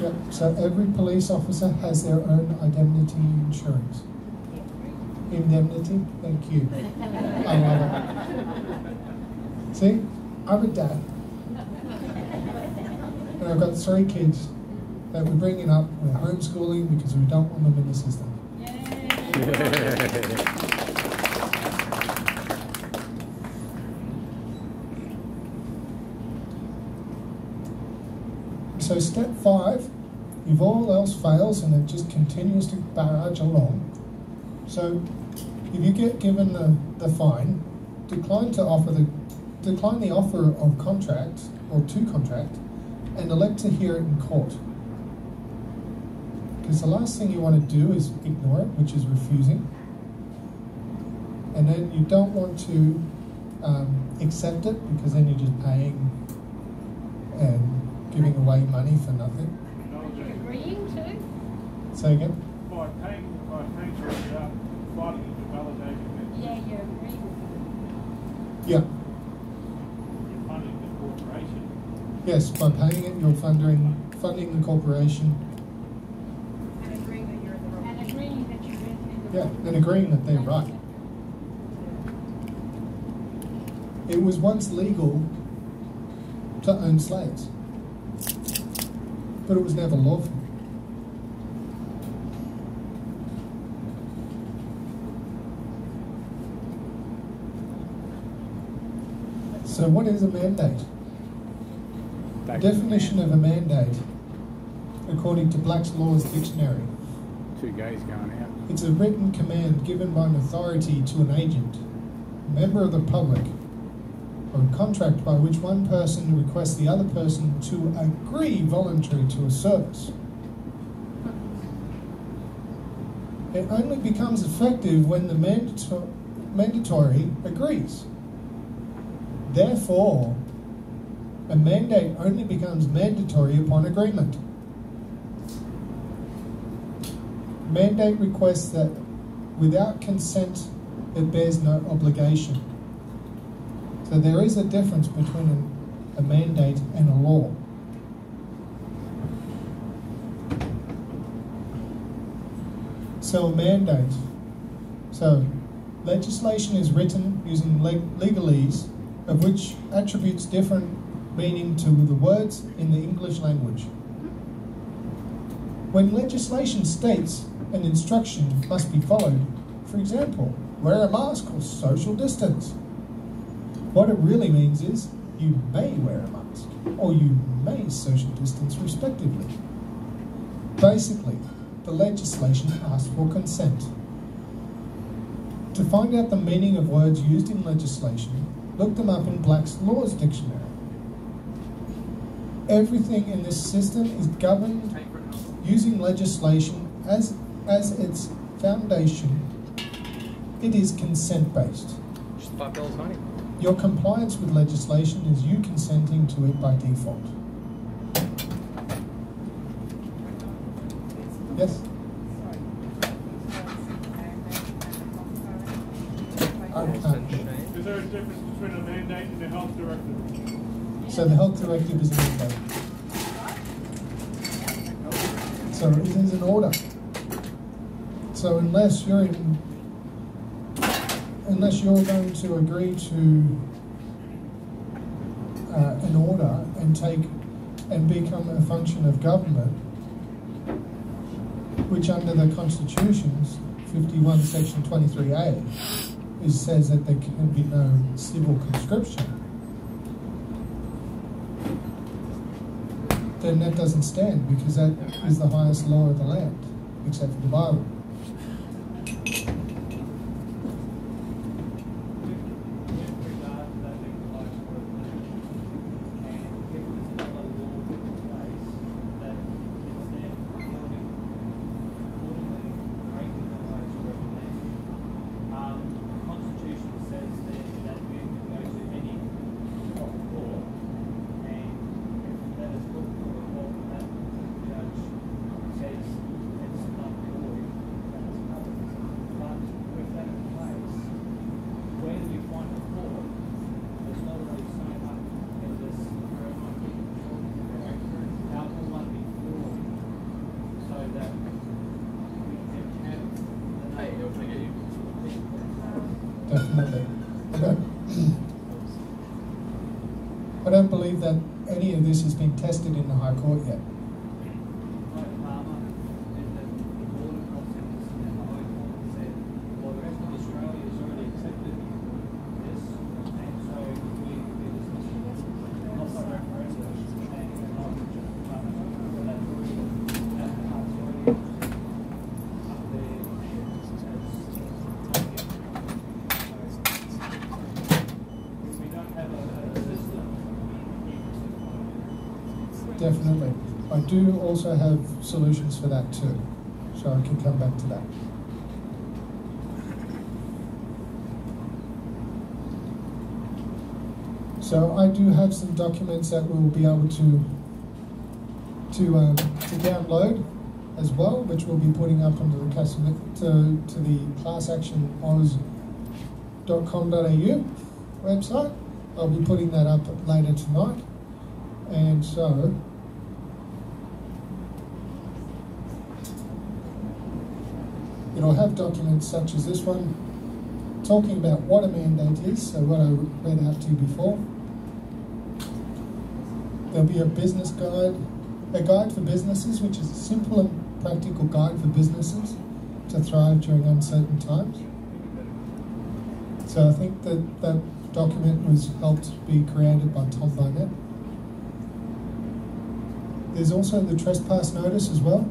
Yep, so every police officer has their own indemnity insurance. Indemnity, thank you. I love it. See, I'm a dad. And I've got 3 kids that we're bringing up, we're homeschooling because we don't want them in the system. So step 5, if all else fails and it just continues to barrage along, so if you get given the fine, decline the offer of contract or to contract and elect to hear it in court. Because the last thing you want to do is ignore it, which is refusing. And then you don't want to accept it, because then you're just paying and giving away money for nothing. You're agreeing to? Say again? By paying for it without fighting it to validating it. Yeah, you're agreeing. Yeah. You're funding the corporation. Yes, by paying it, you're funding the corporation. And agreeing that you're in the wrong. And agreeing that you're in the Yeah, and agreeing that they're right. It was once legal to own slaves, but it was never lawful. So what is a mandate? The definition of a mandate, according to Black's Law's Dictionary, 2 guys going out. it's a written command given by an authority to an agent, a member of the public, or a contract by which one person requests the other person to agree voluntarily to a service. It only becomes effective when the mandatory agrees. Therefore, a mandate only becomes mandatory upon agreement. Mandate requests that without consent it bears no obligation. So there is a difference between a mandate and a law. So a mandate. So legislation is written using legalese, of which attributes different meaning to the words in the English language. When legislation states an instruction must be followed, for example, wear a mask or social distance, what it really means is you may wear a mask or you may social distance respectively. Basically, the legislation asks for consent. To find out the meaning of words used in legislation, look them up in Black's Law's Dictionary. Everything in this system is governed using legislation as its foundation. It is consent-based. Just $5 money. Your compliance with legislation is you consenting to it by default. Yes? Is there a difference between a mandate and a health directive? So the health directive is an mandate. So it is an order. So unless you're in unless you're going to agree to an order and become a function of government, which under the Constitution's 51 section 23A says that there can be no civil conscription, then that doesn't stand, because that is the highest law of the land, except for the Bible. Definitely. I don't believe that any of this has been tested in the High Court yet. Definitely. I do also have solutions for that too, so I can come back to that. So I do have some documents that we'll be able to download as well, which we'll be putting up onto the customer to the classactionoz.com.au website. I'll be putting that up later tonight, and so it'll have documents such as this one talking about what a mandate is, so what I read out to you before. There'll be a business guide, a guide for businesses, which is a simple and practical guide for businesses to thrive during uncertain times. So I think that document was helped be created by Tom Barnett. There's also the trespass notice as well,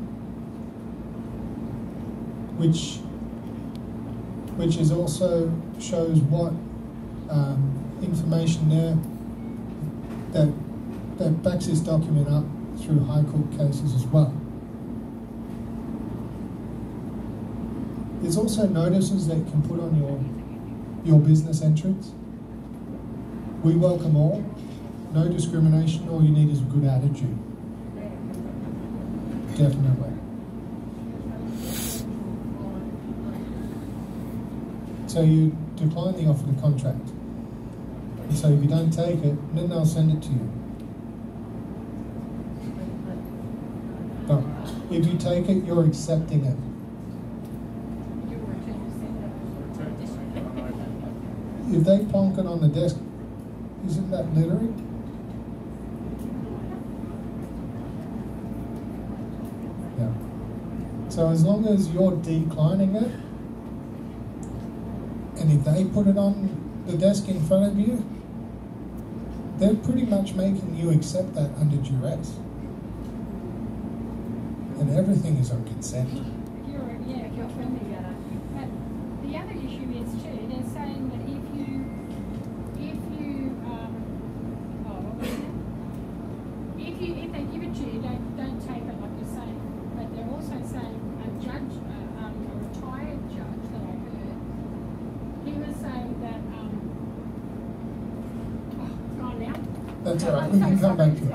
which is also shows what information there that backs this document up through High Court cases as well. There's also notices that you can put on your business entrance. We welcome all, no discrimination, all you need is a good attitude. Definitely. So you decline the offer to contract. And so if you don't take it, then they'll send it to you. But if you take it, you're accepting it. If they plonk it on the desk, isn't that littering? Yeah. So as long as you're declining it, and if they put it on the desk in front of you, they're pretty much making you accept that under duress. And everything is on consent. But the other issue is too, they're saying that if they give it to you, don't take it like you're saying. But they're also saying a judge, a retired judge that I heard, he was saying that it's gone now. That's all right, we can come back to it.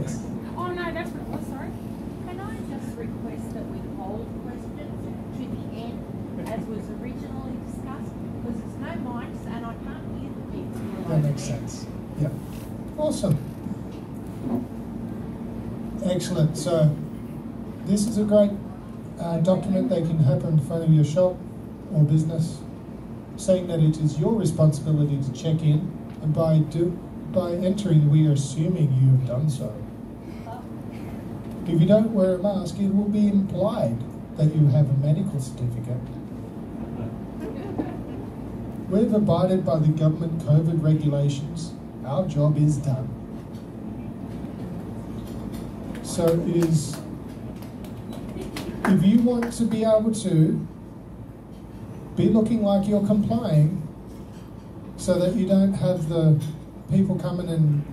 Yes. Oh no, that's what it was, sorry. Can I just request that we hold questions to the end as was originally discussed? Because there's no mics and I can't hear the people. That makes sense. Yeah. Awesome. Excellent. So this is a great document they can have in front of your shop or business saying that it is your responsibility to check in, and by entering we are assuming you have done so. If you don't wear a mask, it will be implied that you have a medical certificate. We've abided by the government COVID regulations. Our job is done. So it is, if you want to be able to be looking like you're complying, so that you don't have the people coming and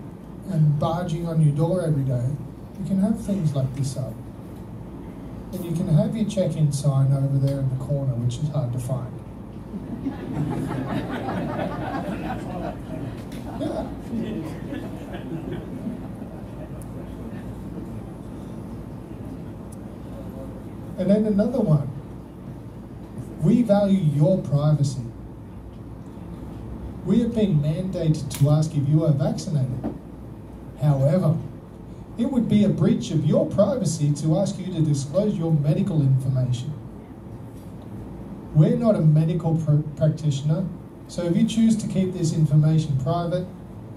barging on your door every day, you can have things like this up. And you can have your check-in sign over there in the corner, which is hard to find. Yeah. And then another one. We value your privacy. We have been mandated to ask if you are vaccinated. However, it would be a breach of your privacy to ask you to disclose your medical information. We're not a medical practitioner, so if you choose to keep this information private,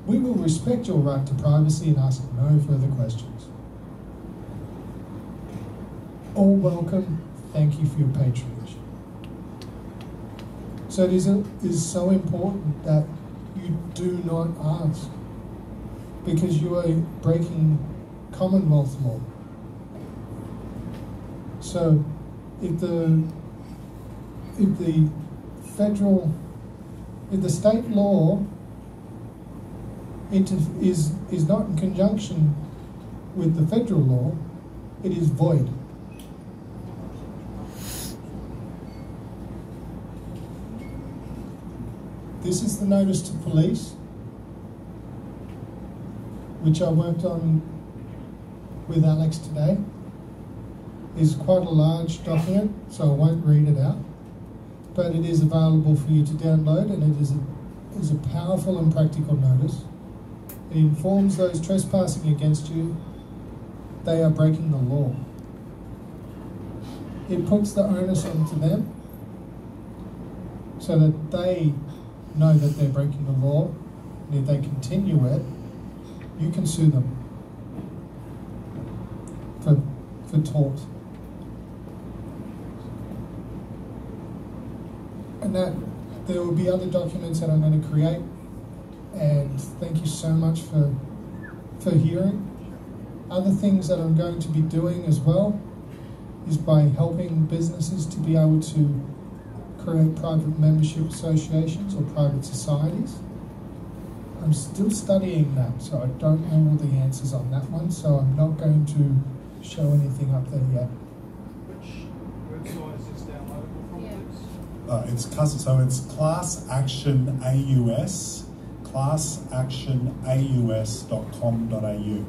we will respect your right to privacy and ask no further questions. All welcome. Thank you for your patronage. So it is so important that you do not ask, because you are breaking Commonwealth law. So if the state law is not in conjunction with the federal law, it is void. This is the notice to police, which I worked on with Alex today. It's quite a large document, so I won't read it out, but it is available for you to download, and it is a powerful and practical notice. It informs those trespassing against you they are breaking the law. It puts the onus onto them so that they know that they're breaking the law, and if they continue it, you can sue them for tort. And that there will be other documents that I'm going to create, and thank you so much for hearing. Other things that I'm going to be doing as well is by helping businesses to be able to create private membership associations or private societies. I'm still studying that, so I don't know all the answers on that one, so I'm not going to show anything up there yet. Which website is this downloadable from? Yeah. It's Class Action AUS, classactionaus.com.au.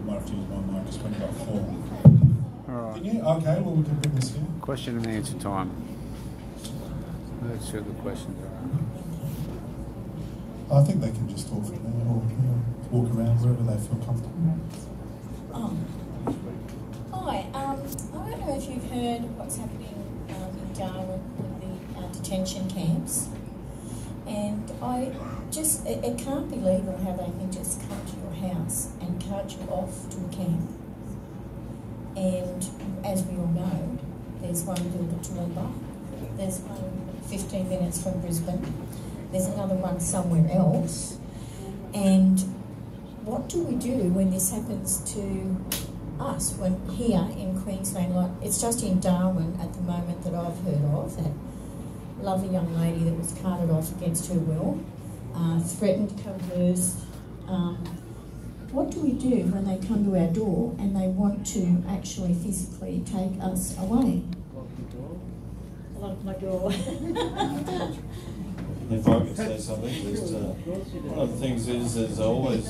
Might have to use my mic, it's 20.4. All Can right. you? Okay, well we can bring this here. Question and answer time. Let's see what the questions are. I think they can just talk from there, or walk around wherever they feel comfortable. Hi, I don't know if you've heard what's happening in Darwin with the detention camps, and it can't be legal how they can just come to your house and cart you off to a camp. And as we all know, there's one built at Toowoomba, there's one 15 minutes from Brisbane, there's another one somewhere else. And what do we do when this happens to us, when here in Queensland? Like, it's just in Darwin at the moment that I've heard of, that lovely young lady that was carted off against her will, threatened, coerced. What do we do when they come to our door and they want to actually physically take us away? Lock my door. If I could say something, just, one of the things is always...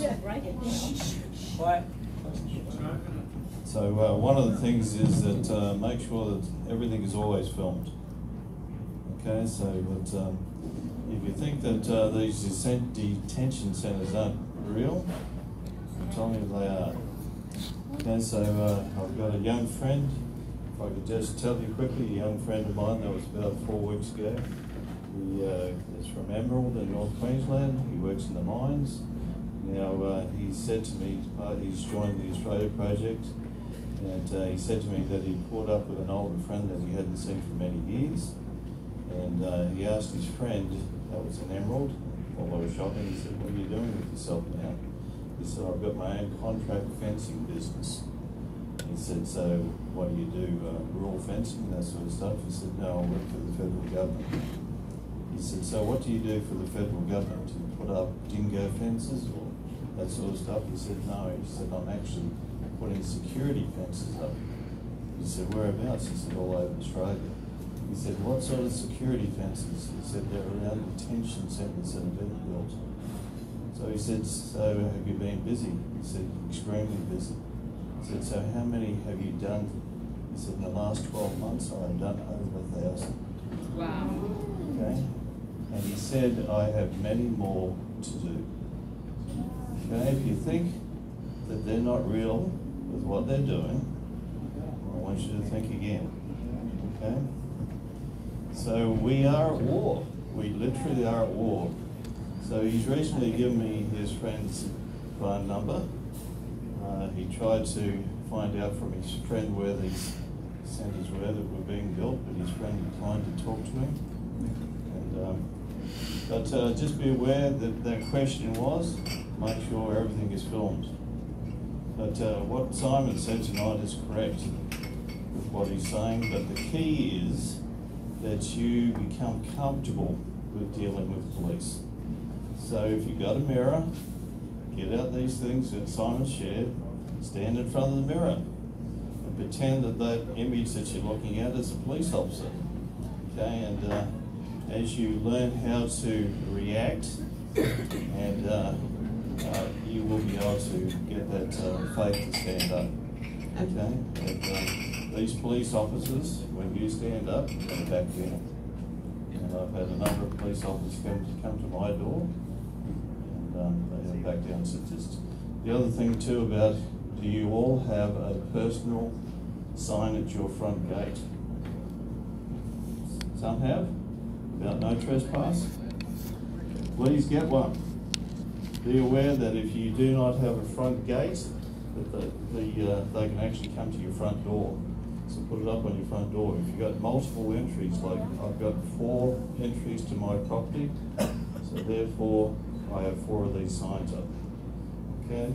So one of the things is that make sure that everything is always filmed. Okay, so but if you think that these detention centres aren't real, tell me if they are. Okay, so I've got a young friend if I could just tell you quickly, a young friend of mine that was about 4 weeks ago. He is from Emerald in North Queensland. He works in the mines. Now, he said to me, he's joined the Australia Project, and he said to me that he caught up with an older friend that he hadn't seen for many years. And he asked his friend, that was in Emerald, while they were shopping, he said, "What are you doing with yourself now?" He said, "I've got my own contract fencing business." He said, "So what do you do, rural fencing, that sort of stuff?" He said, "No, I work for the federal government." He said, "So what do you do for the federal government? Do you put up dingo fences or that sort of stuff?" He said, "No." He said, "I'm actually putting security fences up." He said, "Whereabouts?" He said, "All over Australia." He said, "What sort of security fences?" He said, "They're around detention centres that have been built." So he said, "So have you been busy?" He said, "Extremely busy." He said, "So how many have you done?" He said, "In the last 12 months, I've done over 1,000. Wow. Okay? And he said, "I have many more to do." Okay, if you think that they're not real with what they're doing, I want you to think again. Okay? So we are at war. We literally are at war. So he's recently given me his friend's phone number. He tried to find out from his friend where these centres were that were being built, but his friend declined to talk to him. But just be aware that that question was, make sure everything is filmed. But what Simon said tonight is correct with what he's saying, but the key is that you become comfortable with dealing with police. So if you've got a mirror, get out these things that Simon shared, stand in front of the mirror and pretend that that image that you're looking at is a police officer. Okay, and as you learn how to react, and you will be able to get that faith to stand up. Okay, and these police officers, when you stand up, you're going to back down. And I've had a number of police officers come to my door, and they have back down. So just the other thing too about, do you all have a personal sign at your front gate? Some have, about no trespass. Please get one. Be aware that if you do not have a front gate, that they can actually come to your front door. So put it up on your front door. If you've got multiple entries, like I've got 4 entries to my property, so therefore I have 4 of these signs up. Okay?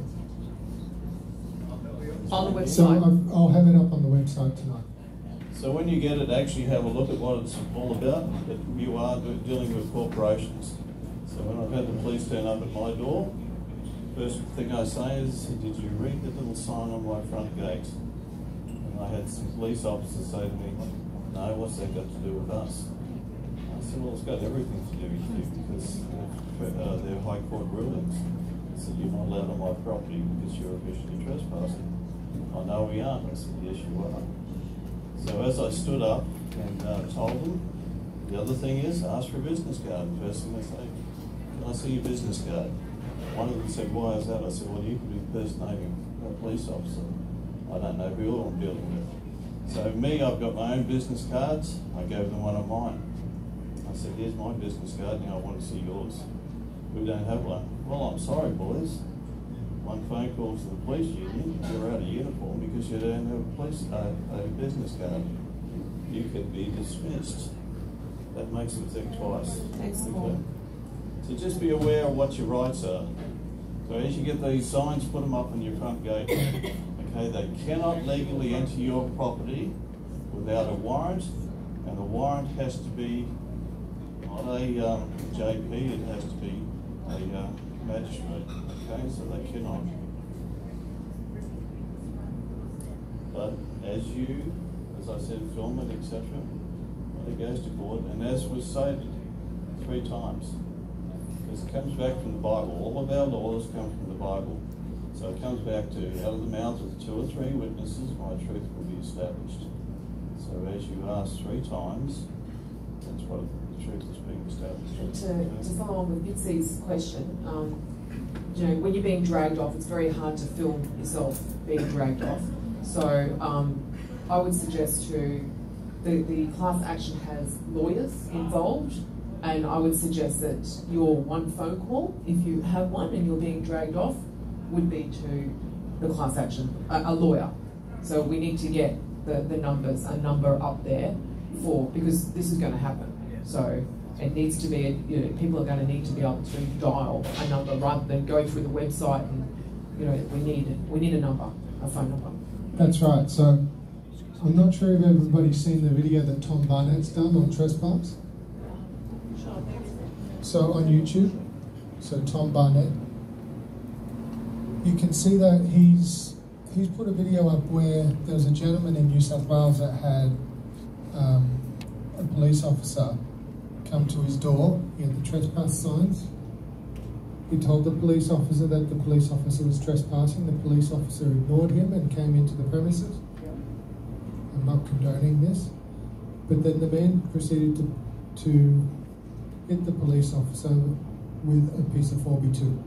On the website. So I'll have it up on the website tonight. So when you get it, actually have a look at what it's all about. That you are dealing with corporations. So when I've had the police turn up at my door, first thing I say is, "Did you read the little sign on my front gate?" And I had some police officers say to me, "No, what's that got to do with us?" I said, "Well, it's got everything to do with you, because they're high court rulings. So you're not allowed on my property because you're officially trespassing." "Oh, no, we aren't." I said, "Yes, you are." So as I stood up and told them, the other thing is, ask for a business card. The first thing they say, "Can I see your business card?" One of them said, "Why is that?" I said, "Well, you could be impersonating a police officer. I don't know who I'm dealing with." So me, I've got my own business cards. I gave them one of mine. I said, "Here's my business card, now I want to see yours." "We don't have one." "Well, I'm sorry, boys. One phone call to the police union, you're out of uniform because you don't have a business card. You could be dismissed." That makes them think twice. Okay. So just be aware of what your rights are. So as you get these signs, put them up on your front gate. Okay, they cannot legally enter your property without a warrant, and the warrant has to be not a JP, it has to be a magistrate. Okay, so they cannot. But as you, as I said, film it, etc., when it goes to court, and as was stated 3 times, because it comes back from the Bible. All of our laws come from the Bible. So it comes back to, out of the mouths of 2 or 3 witnesses, my truth will be established. So as you ask 3 times, that's what the truth is being established. And to follow on with Bitsy's question, you know, when you're being dragged off, it's very hard to film yourself being dragged off. So I would suggest to the class action has lawyers involved, and I would suggest that your one phone call, if you have one and you're being dragged off, would be to the class action, a lawyer. So we need to get the numbers, a number up there because this is going to happen. So it needs to be, people are going to need to be able to dial a number rather than go through the website and, we need a number, a phone number. That's right. So I'm not sure if everybody's seen the video that Tom Barnett's done on trespass. So on YouTube, so Tom Barnett, you can see that he's put a video up where there was a gentleman in New South Wales that had a police officer come to his door. He had the trespass signs. He told the police officer that the police officer was trespassing. The police officer ignored him and came into the premises. I'm not condoning this. But then the man proceeded to hit the police officer with a piece of 4x2.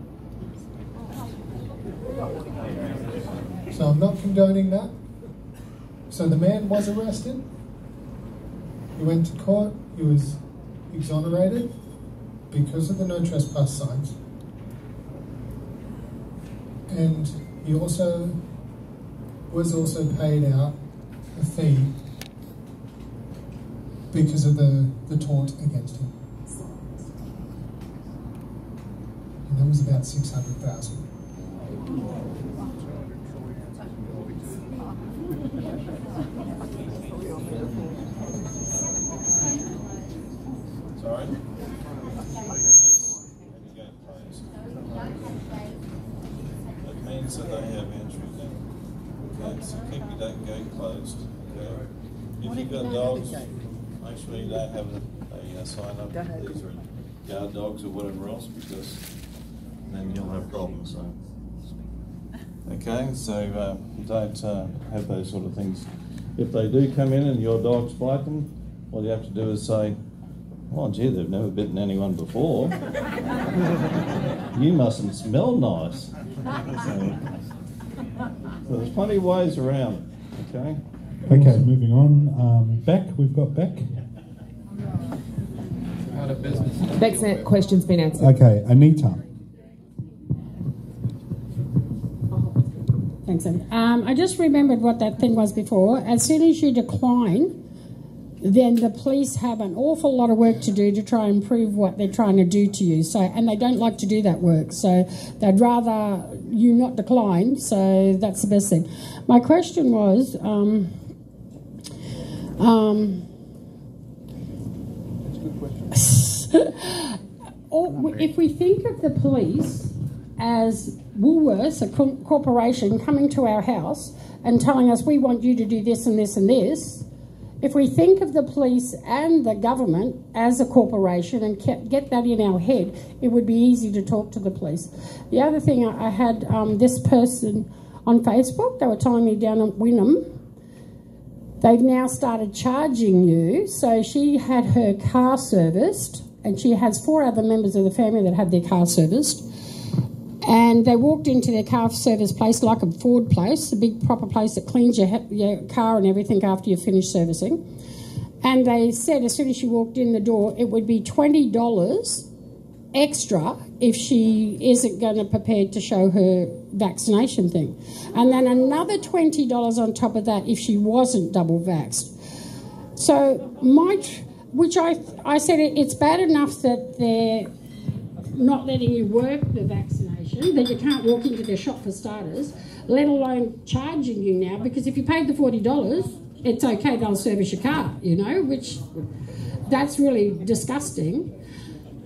So I'm not condoning that. So the man was arrested. He went to court. He was exonerated because of the no trespass signs. And he was also paid out a fee because of the taunt against him. And that was about 600,000. Sorry? Yes. That means that they have entry then. Okay, so keep your gate closed. Okay. If you've got dogs, make sure you don't have a sign up. These are guard dogs or whatever else, because then you'll have problems. So. Okay, so you don't have those sort of things. If they do come in and your dogs bite them, all you have to do is say, "Oh, gee, they've never bitten anyone before. You mustn't smell nice." So there's plenty of ways around it, okay? Okay, moving on. Beck, we've got Beck. Beck's question's been answered. Okay, Anita. Thanks, Em. I just remembered what that thing was before. As soon as you decline, then the police have an awful lot of work to do to try and prove what they're trying to do to you. So, and they don't like to do that work. So they'd rather you not decline. So that's the best thing. My question was, if we think of the police as Woolworths, a corporation, coming to our house and telling us we want you to do this and this and this, if we think of the police and the government as a corporation and get that in our head, it would be easy to talk to the police. The other thing, I had this person on Facebook, they were telling me down at Wynnum, they've now started charging you. So she had her car serviced, and she has 4 other members of the family that had their car serviced. And they walked into their car service place, like a Ford place, a big proper place that cleans your car and everything after you finish servicing. And they said as soon as she walked in the door, it would be $20 extra if she isn't going to prepare to show her vaccination thing. And then another $20 on top of that if she wasn't double vaxxed. So I said it's bad enough that they're not letting you work the vaccination, that you can't walk into their shop for starters, let alone charging you now, because if you paid the $40, it's okay, they'll service your car, which that's really disgusting.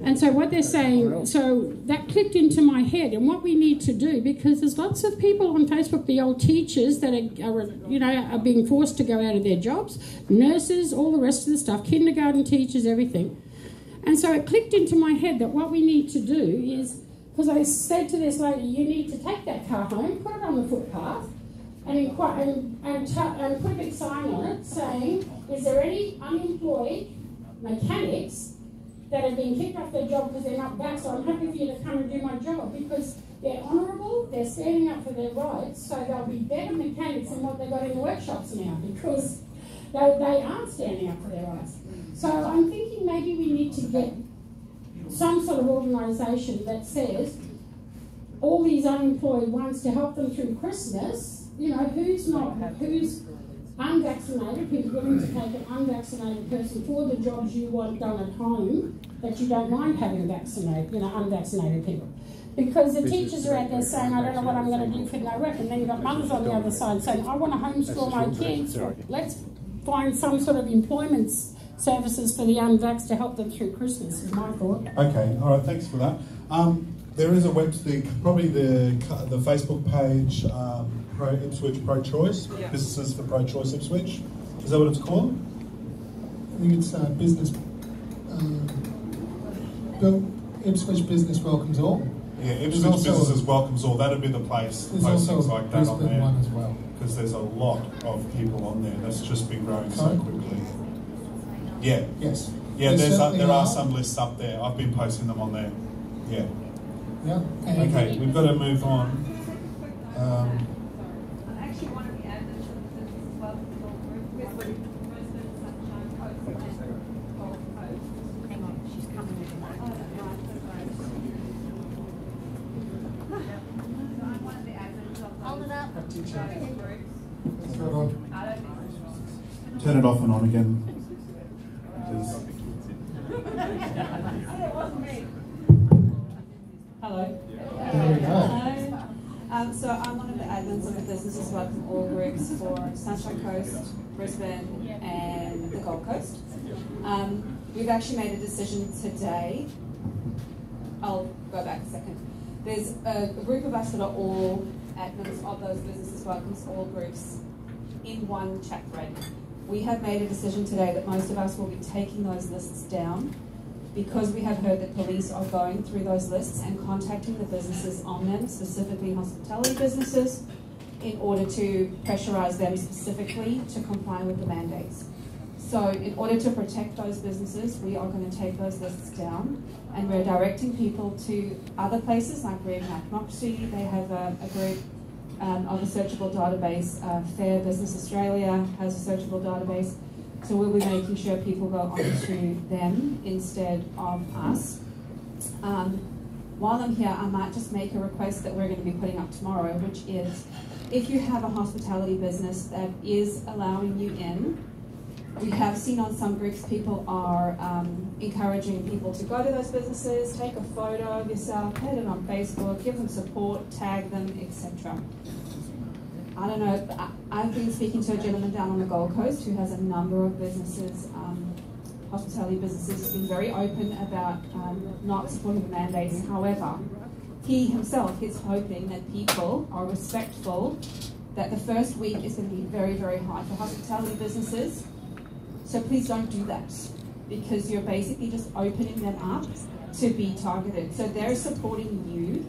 And so what they're saying, so that clicked into my head, and what we need to do, because there's lots of people on Facebook, the old teachers that are being forced to go out of their jobs, nurses, all the rest of the stuff, kindergarten teachers, everything. And so it clicked into my head that what we need to do is, because I said to this lady, you need to take that car home, put it on the footpath, and put a big sign on it saying, is there any unemployed mechanics that have been kicked off their job because they're not vaxxed, so I'm happy for you to come and do my job, because they're honourable, they're standing up for their rights, so they'll be better mechanics than what they've got in the workshops now, because they aren't standing up for their rights. So I'm thinking maybe we need to get some sort of organisation that says all these unemployed ones to help them through Christmas, you know, who's unvaccinated, who's willing to take an unvaccinated person for the jobs you want done at home, that you don't mind having vaccinated, you know, unvaccinated people. Because the teachers are out there saying, I don't know what I'm going to do for no work, and then you've got mothers on the other side saying, I want to homeschool my kids. Let's find some sort of employment services for the unvaxxed to help them through Christmas, is my thought. Okay, all right, thanks for that. There is a website, probably the Facebook page, Ipswich Pro-Choice, Businesses for Pro-Choice Ipswich. Is that what it's called? I think it's Ipswich Business Welcomes All. Yeah, Ipswich Businesses Welcomes All. That'd be the place. There's post also things like that on there. one as well. Because there's a lot of people on there. That's just been growing so quickly. Yeah. Yes. Yeah, there are some lists up there. I've been posting them on there. Yeah. Yeah. Okay, we've got to move on. Actually, one of the admins of the business as well, Brisbane Sunshine Coast and Gold Coast. Hang on, she's coming with the mic. Oh, right, so I'm one of the admins of Hold it up. groups. Turn it off and on again, please. It wasn't me. Hello. There we go. So I'm one of the admins of the Businesses Welcome All groups for Sunshine Coast, Brisbane and the Gold Coast. We've actually made a decision today. I'll go back a second. There's a group of us that are all admins of those Businesses Welcomes All groups in one chat thread. We have made a decision today that most of us will be taking those lists down, because we have heard that police are going through those lists and contacting the businesses on them, specifically hospitality businesses, in order to pressurise them specifically to comply with the mandates. So in order to protect those businesses, we are going to take those lists down, and we're directing people to other places like Reignite Democracy. They have a group of a searchable database. Fair Business Australia has a searchable database. So we'll be making sure people go onto them instead of us. While I'm here, I might just make a request that we're going to be putting up tomorrow, which is if you have a hospitality business that is allowing you in, we have seen on some groups people are encouraging people to go to those businesses, take a photo of yourself, put it on Facebook, give them support, tag them, etc. I don't know, I've been speaking to a gentleman down on the Gold Coast who has a number of businesses, hospitality businesses, has been very open about not supporting the mandates. However, he himself is hoping that people are respectful, that the first week is going to be very, very hard for hospitality businesses. So please don't do that, because you're basically just opening them up to be targeted. So they're supporting you.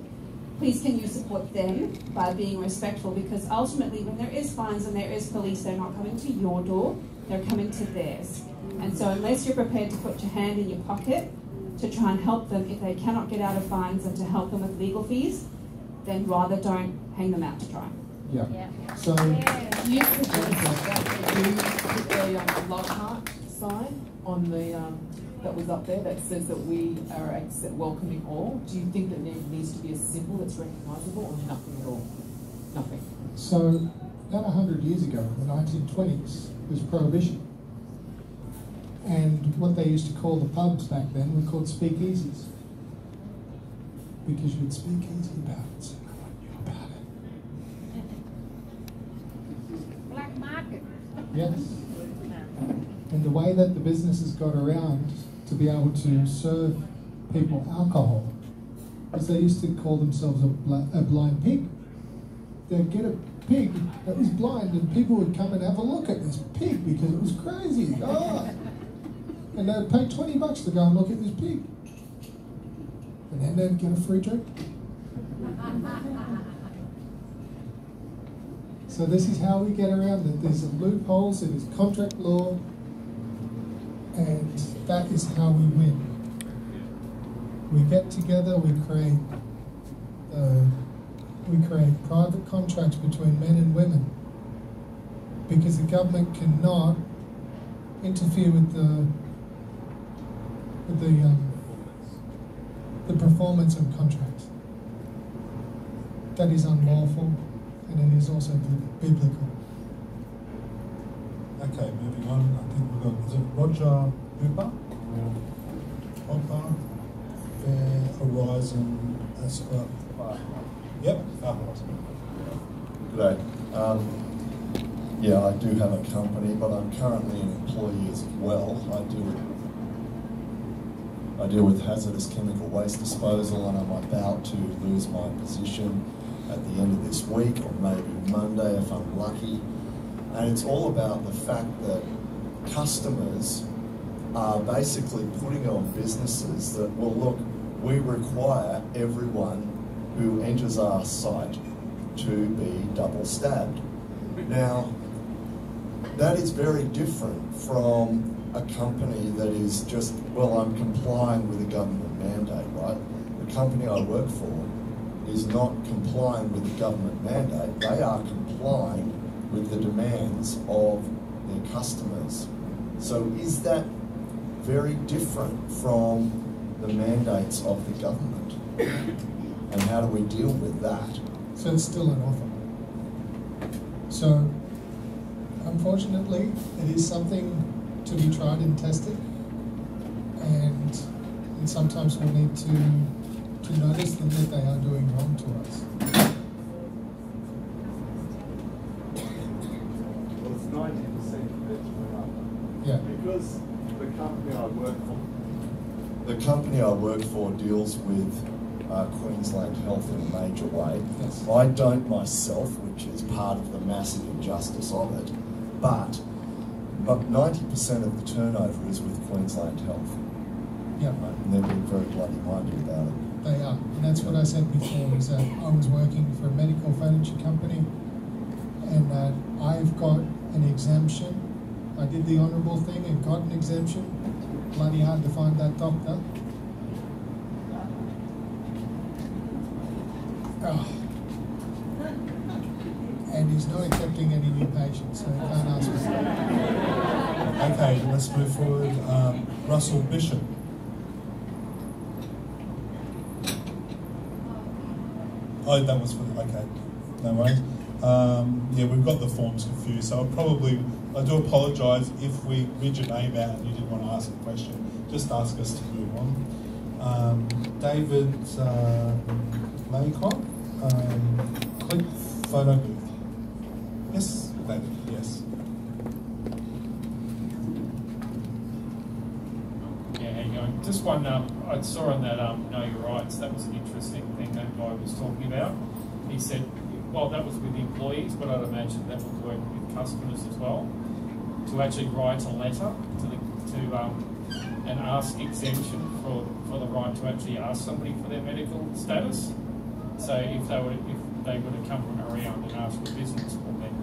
Please can you support them by being respectful, because ultimately when there is fines and there is police, they're not coming to your door, they're coming to theirs. And so unless you're prepared to put your hand in your pocket to try and help them if they cannot get out of fines and to help them with legal fees, then rather don't hang them out to dry. Yeah. So You suggested that you put the Lockhart sign on the that was up there that says that we are welcoming all. Do you think that there needs to be a symbol that's recognisable, or nothing at all? Nothing. So about 100 years ago, in the 1920s, was prohibition. And what they used to call the pubs back then were called speakeasies, because you would speak easy about it, so no one knew about it. Black market. Yes. And the way that the businesses got around to be able to serve people alcohol is they used to call themselves a blind pig. They'd get a pig that was blind, and people would come and have a look at this pig because it was crazy. Oh. And they'd pay $20 to go and look at this pig. And then they'd get a free drink. So this is how we get around it. There's loopholes, it is contract law, and that is how we win. We get together, we create we create private contracts between men and women, because the government cannot interfere with the performance of contracts. That is unlawful, and it is also biblical. Okay, moving on. I think we've got, is it Roger Hooper? Hooper, Fair Horizon, yep, Far Horizon. G'day. Yeah, I do have a company, but I'm currently an employee as well. I deal with hazardous chemical waste disposal, and I'm about to lose my position at the end of this week, or maybe Monday if I'm lucky. And it's all about the fact that customers are basically putting on businesses that, well, look, we require everyone who enters our site to be double stabbed. Now, that is very different from a company that is just, well, I'm complying with a government mandate, right? The company I work for is not complying with the government mandate. They are complying with the demands of their customers. So is that very different from the mandates of the government? And how do we deal with that? So it's still an offer. So, unfortunately, it is something to be tried and tested, and sometimes we need to notice them that they are doing wrong to us. Well, it's 90% that's went up. Yeah. Because the company I work for. The company I work for deals with Queensland Health in a major way. Yes. I don't myself, which is part of the massive injustice of it, but 90% of the turnover is with Queensland Health. Yeah. And they've been very bloody minded about it. They are, and that's what I said before, is that I was working for a medical furniture company, and that I've got an exemption. I did the honourable thing and got an exemption. Bloody hard to find that doctor. Oh. And he's not accepting any new patients, so he can't ask for that. Okay, let's move forward. Russell Bishop. Oh, that was for the, okay, no worries. Yeah, we've got the forms confused, so I do apologise if we read your name out and you didn't want to ask a question. Just ask us to move on. David Laycock, click photo booth. Yes, David, yes. Yeah, how you going? Just one, I saw on that Know Your Rights, that was an interesting thing that guy was talking about. He said, well, that was with the employees, but I'd imagine that would work with customers as well, to actually write a letter and ask exemption for the right to actually ask somebody for their medical status. So if they were to come around and ask for business, well, then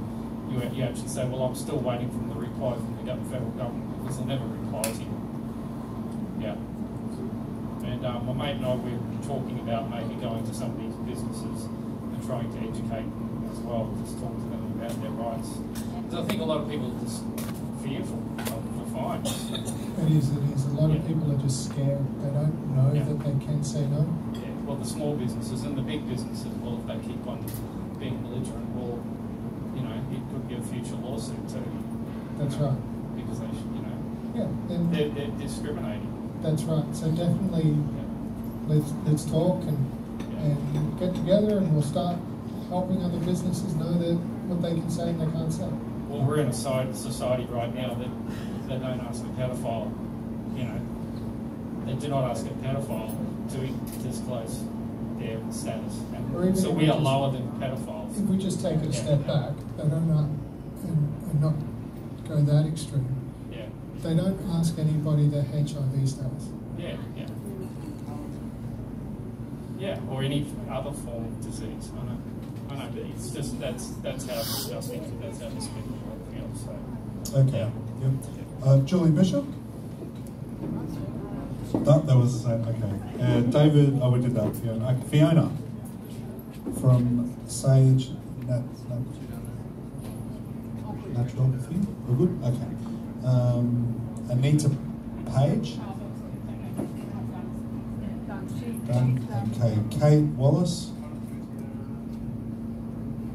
you actually say, well, I'm still waiting for the reply from the federal government, because they'll never reply to you. Yeah. And my mate and I were talking about maybe going to some of these businesses and trying to educate them as well, just talk to them about their rights. Because I think a lot of people are just fearful of the fines. It is. A lot of people are just scared. They don't know that they can say no. Yeah, well, the small businesses and the big businesses, well, if they keep on being belligerent, well, you know, it could be a future lawsuit too. That's right. Because they, they're discriminating. That's right. So definitely, let's talk and get together, and we'll start helping other businesses know that what they can say and they can't say. Well, we're in a society right now that they don't ask a pedophile, they do not ask a pedophile to disclose their status. And so we are lower than pedophiles. If we just take it a step back, they don't and not go that extreme. Yeah. They don't ask anybody their HIV status. Yeah, yeah. Yeah, or any other form of disease. I know, but it's just that's how disgusting. That's how despicable it feels. So. Okay. Yeah. Julie Bishop. That was the same. Okay. David. Oh, we did that. Yeah. Fiona. from Sage Naturography. We're good? Okay. Anita Page. Done. Okay. Kate Wallace.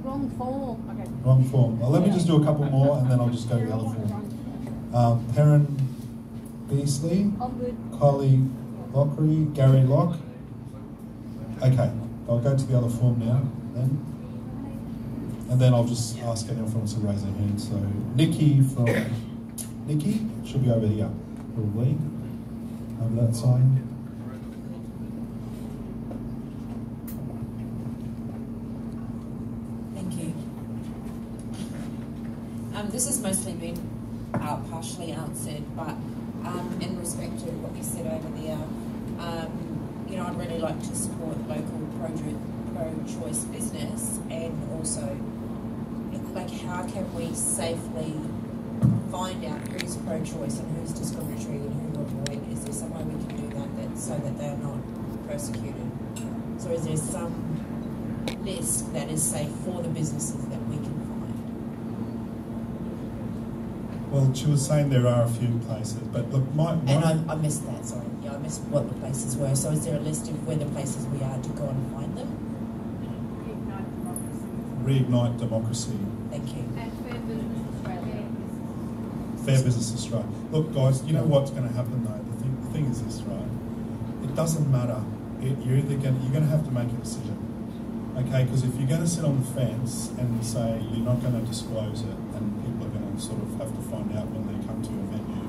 Wrong form. Okay. Wrong form. Well, let me just do a couple more and then I'll just go to the other form. Perrin Beasley. I'm good. Kylie Lockery. Gary Locke. Okay. I'll go to the other form now then. And then I'll just ask anyone from to raise their hand. So Nikki from Nikki should be over here, probably. Over that side. Thank you. This has mostly been partially answered, but in respect to what you said over there, you know, I'd really like to support local pro-choice business, and also, like, how can we safely find out who's pro-choice and who's discriminatory and who will avoid? Is there some way we can do that so that they're not persecuted? So is there some list that is safe for the businesses that we can find? Well, she was saying there are a few places, but look, And I missed that, sorry. Yeah, I missed what the places were. So is there a list of where the places we are to go and find them? Reignite Democracy. Thank you. And Fair Business Australia. Fair Business Australia. Look, guys, you know what's going to happen though? The thing is this, right? It doesn't matter. You're going to have to make a decision, okay? Because if you're going to sit on the fence and say you're not going to disclose it, and people are going to sort of have to find out when they come to a venue,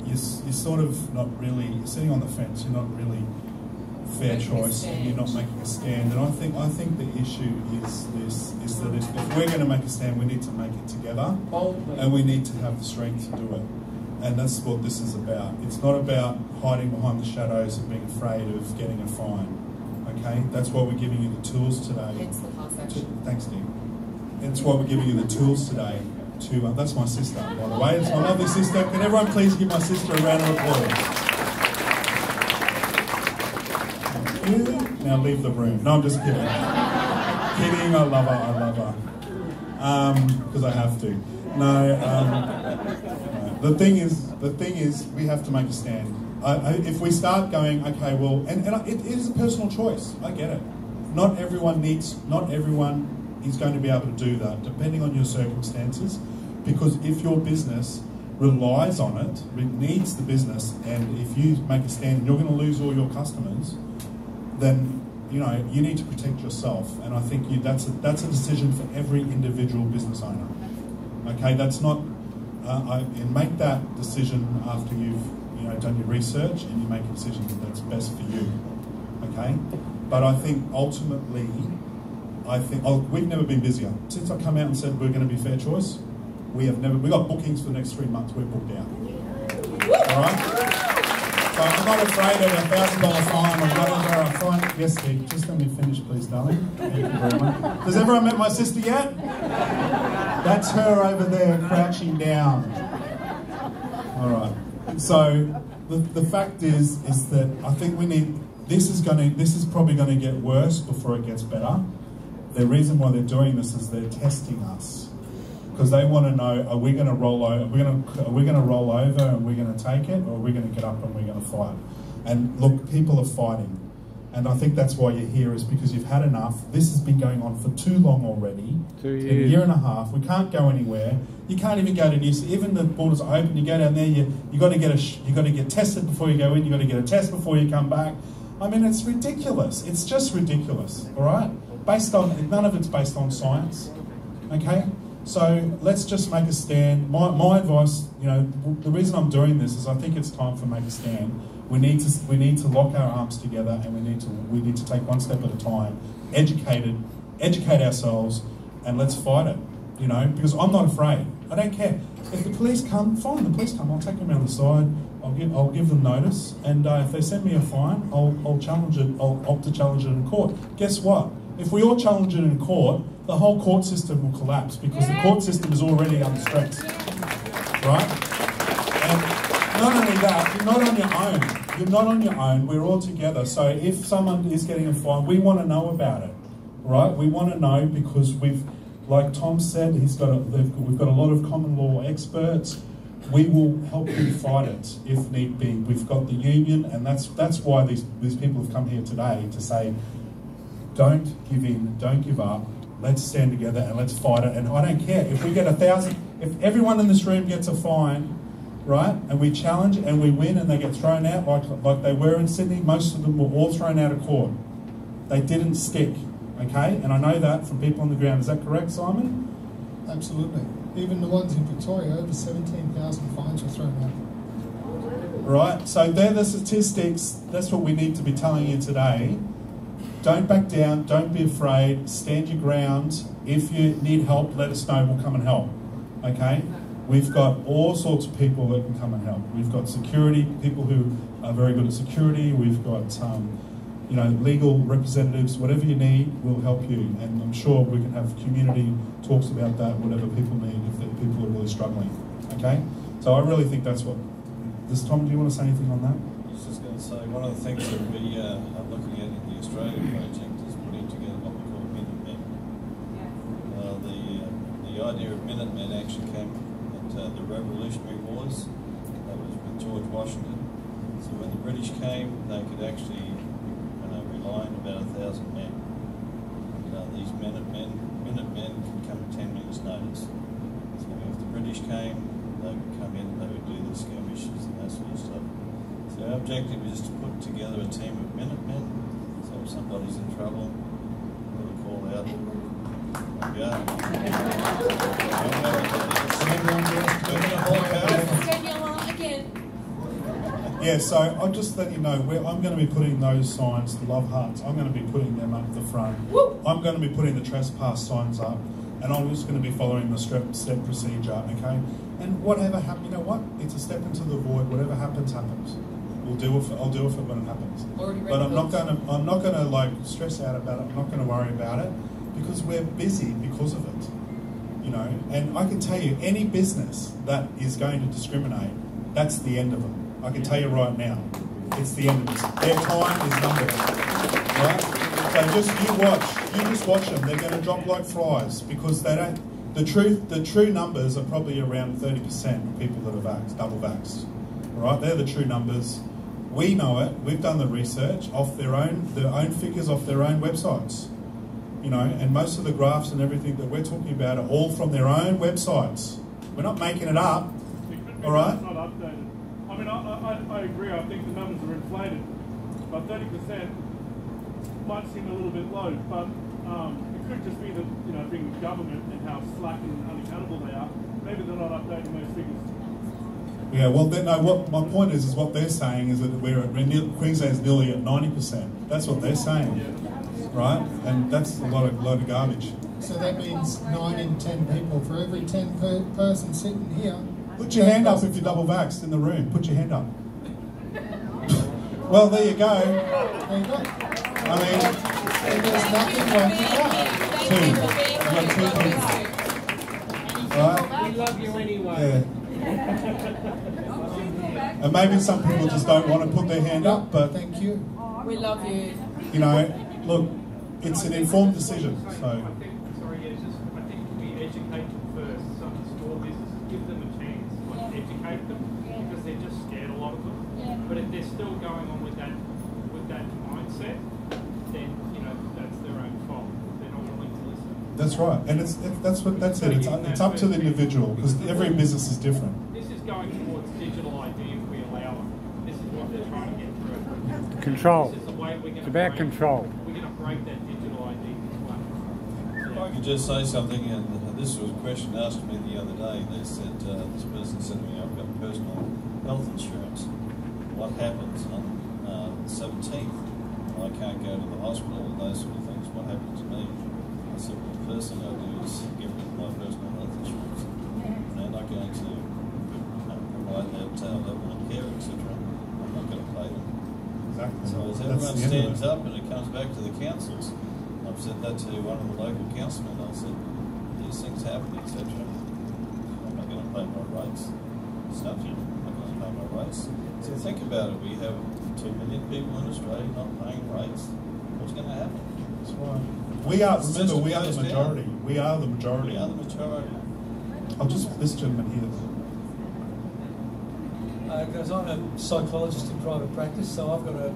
you're sort of not really, you're sitting on the fence. You're not really fair choice, and you're not making a stand. And I think the issue is that if we're going to make a stand, we need to make it together, and we need to have the strength to do it. And that's what this is about. It's not about hiding behind the shadows and being afraid of getting a fine. Okay, that's why we're giving you the tools today. Hence the class action. Thanks, Nick. That's why we're giving you the tools today. That's my sister, by the way. It's my lovely sister. Can everyone please give my sister a round of applause? Now leave the room. No, I'm just kidding. Kidding, I love her. Because I have to. No, the thing is, we have to make a stand. If we start going, okay, well, and it is a personal choice. I get it. Not everyone is going to be able to do that, depending on your circumstances. Because if your business relies on it needs the business, and if you make a stand and you're going to lose all your customers, then you need to protect yourself. And I think that's a decision for every individual business owner. Okay, that's not. And make that decision after you've done your research and you make a decision that's best for you. Okay, but I think ultimately, we've never been busier since I come out and said we're going to be fair choice. We got bookings for the next 3 months. We're booked out. All right. So I'm not afraid of $1,000 fine or whatever I fine. Yes, Steve. Just let me finish, please, darling. Thank you very much. Has everyone met my sister yet? That's her over there crouching down. All right. So the fact is that I think we need. This is probably going to get worse before it gets better. The reason why they're doing this is they're testing us, because they want to know: are we going to roll over? Are we going to roll over and we're going to take it, or are we going to get up and we're going to fight? And look, people are fighting, and I think that's why you're here, is because you've had enough. This has been going on for too long already. 2 years. A year and a half. We can't go anywhere. You can't even go to New Zealand. Even the borders are open. You go down there. You got to get tested before you go in. You got to get a test before you come back. I mean, it's ridiculous. It's just ridiculous. All right. None of it's based on science. Okay. So let's just make a stand. My advice, the reason I'm doing this is I think it's time for make a stand. We need to lock our arms together, and we need to take one step at a time. Educate ourselves, and let's fight it. Because I'm not afraid. I don't care if the police come. Fine, the police come. I'll take them around the side. I'll give them notice, and if they send me a fine, I'll challenge it. I'll opt to challenge it in court. Guess what? If we all challenge it in court, the whole court system will collapse, because the court system is already under stress, right? And not only that, you're not on your own. you're not on your own. We're all together. So if someone is getting a fine, we want to know about it, right? We want to know because like Tom said, we've got a lot of common law experts. We will help you fight it if need be. We've got the union, and that's why these people have come here today to say, don't give in, don't give up. Let's stand together and let's fight it. And I don't care if we get 1,000. If everyone in this room gets a fine, right, and we challenge and we win, and they get thrown out like they were in Sydney. Most of them were all thrown out of court. They didn't stick. Okay, and I know that from people on the ground. Is that correct, Simon? Absolutely. Even the ones in Victoria, over 17,000 fines were thrown out. Right, so they're the statistics. That's what we need to be telling you today. Don't back down, don't be afraid, stand your ground. If you need help, let us know, we'll come and help. Okay? We've got all sorts of people that can come and help. We've got security, people who are very good at security. We've got legal representatives. Whatever you need, we'll help you. And I'm sure we can have community talks about that, whatever people need, if people are really struggling. Okay? So I really think that's what... Tom, do you want to say anything on that? I was just going to say, one of the things that we are looking at in the Australia project is putting together what we call Minutemen. The idea of Minutemen actually came at the Revolutionary Wars. That was with George Washington. So when the British came, they could actually rely on about 1,000 men. These Minutemen could come at 10 minutes' notice. So if the British came, they would come in, they would do the skirmishes and that sort of stuff. So our objective is to put together a team of Minutemen. So if somebody's in trouble, we'll call out. There we go. Yeah, so I'll just let you know, I'm going to be putting those signs, the love hearts, I'm going to be putting them up the front. I'm going to be putting the trespass signs up, and I'm just going to be following the step procedure, okay? And whatever happens, you know what? It's a step into the void. Whatever happens, happens. I'll deal with it when it happens. But I'm not going to like stress out about it. I'm not going to worry about it because we're busy because of it, you know. And I can tell you, any business that is going to discriminate, that's the end of it. I can tell you right now, it's the end of it. Their time is numbered, right? So you just watch them. They're going to drop like flies because they don't. The true numbers are probably around 30% of people that are vaxxed, double vaxxed, right? They're the true numbers. We know it. We've done the research off their own figures off their own websites, you know. And most of the graphs and everything that we're talking about are all from their own websites. We're not making it up, all right? It's not updated. I mean, I agree. I think the numbers are inflated, but 30% might seem a little bit low. But it could just be that, you know, being government and how slack and unaccountable they are. Maybe they're not updating those figures. Yeah, well, what my point is what they're saying is that Queensland's nearly at 90%. That's what they're saying, right? And that's a lot of garbage. So that means 9 in 10 people. For every 10 person sitting here. Put your hand up if you're double vaxxed in the room. Put your hand up. Well, there you go. There you go. I mean, there's nothing wrong with that. Two. We've got 2 people. Right? We love you anyway. Yeah. And maybe some people just don't want to put their hand up, but thank you. We love you. You know, look, it's an informed decision. So. I think we educate them first. Some store businesses, give them a chance, educate them because they're just scared, a lot of them. But if they're still going on with that mindset, then you know that's their own fault. They're not willing to listen. That's right, and that's it. It's up to the individual because every business is different. This is going towards digital ID if we allow it. This is what they're trying to get through. Control. This is the way we're it's about control. We're going to break that digital ID. If I could just say something, and this was a question asked me the other day. They said, this person said to me, I've got personal health insurance. What happens on the 17th? I can't go to the hospital and those sort of things. What happens to me? I said, well, the first thing I do is give them my personal health insurance. They're not going to provide that level of care, etc. I'm not going to pay them. Exactly. So as everyone stands up and it comes back to the councils, I've said that to one of the local councilmen. I said, these things happen, etc. I'm not going to pay my rates. Stuff you. I'm not going to pay my rates. So think about it. We have 2 million people in Australia not paying rates, what's going to happen? That's why. We are the majority. We are the majority. We are the majority. I'll just, this gentleman here. Because I'm a psychologist in private practice, so I've got a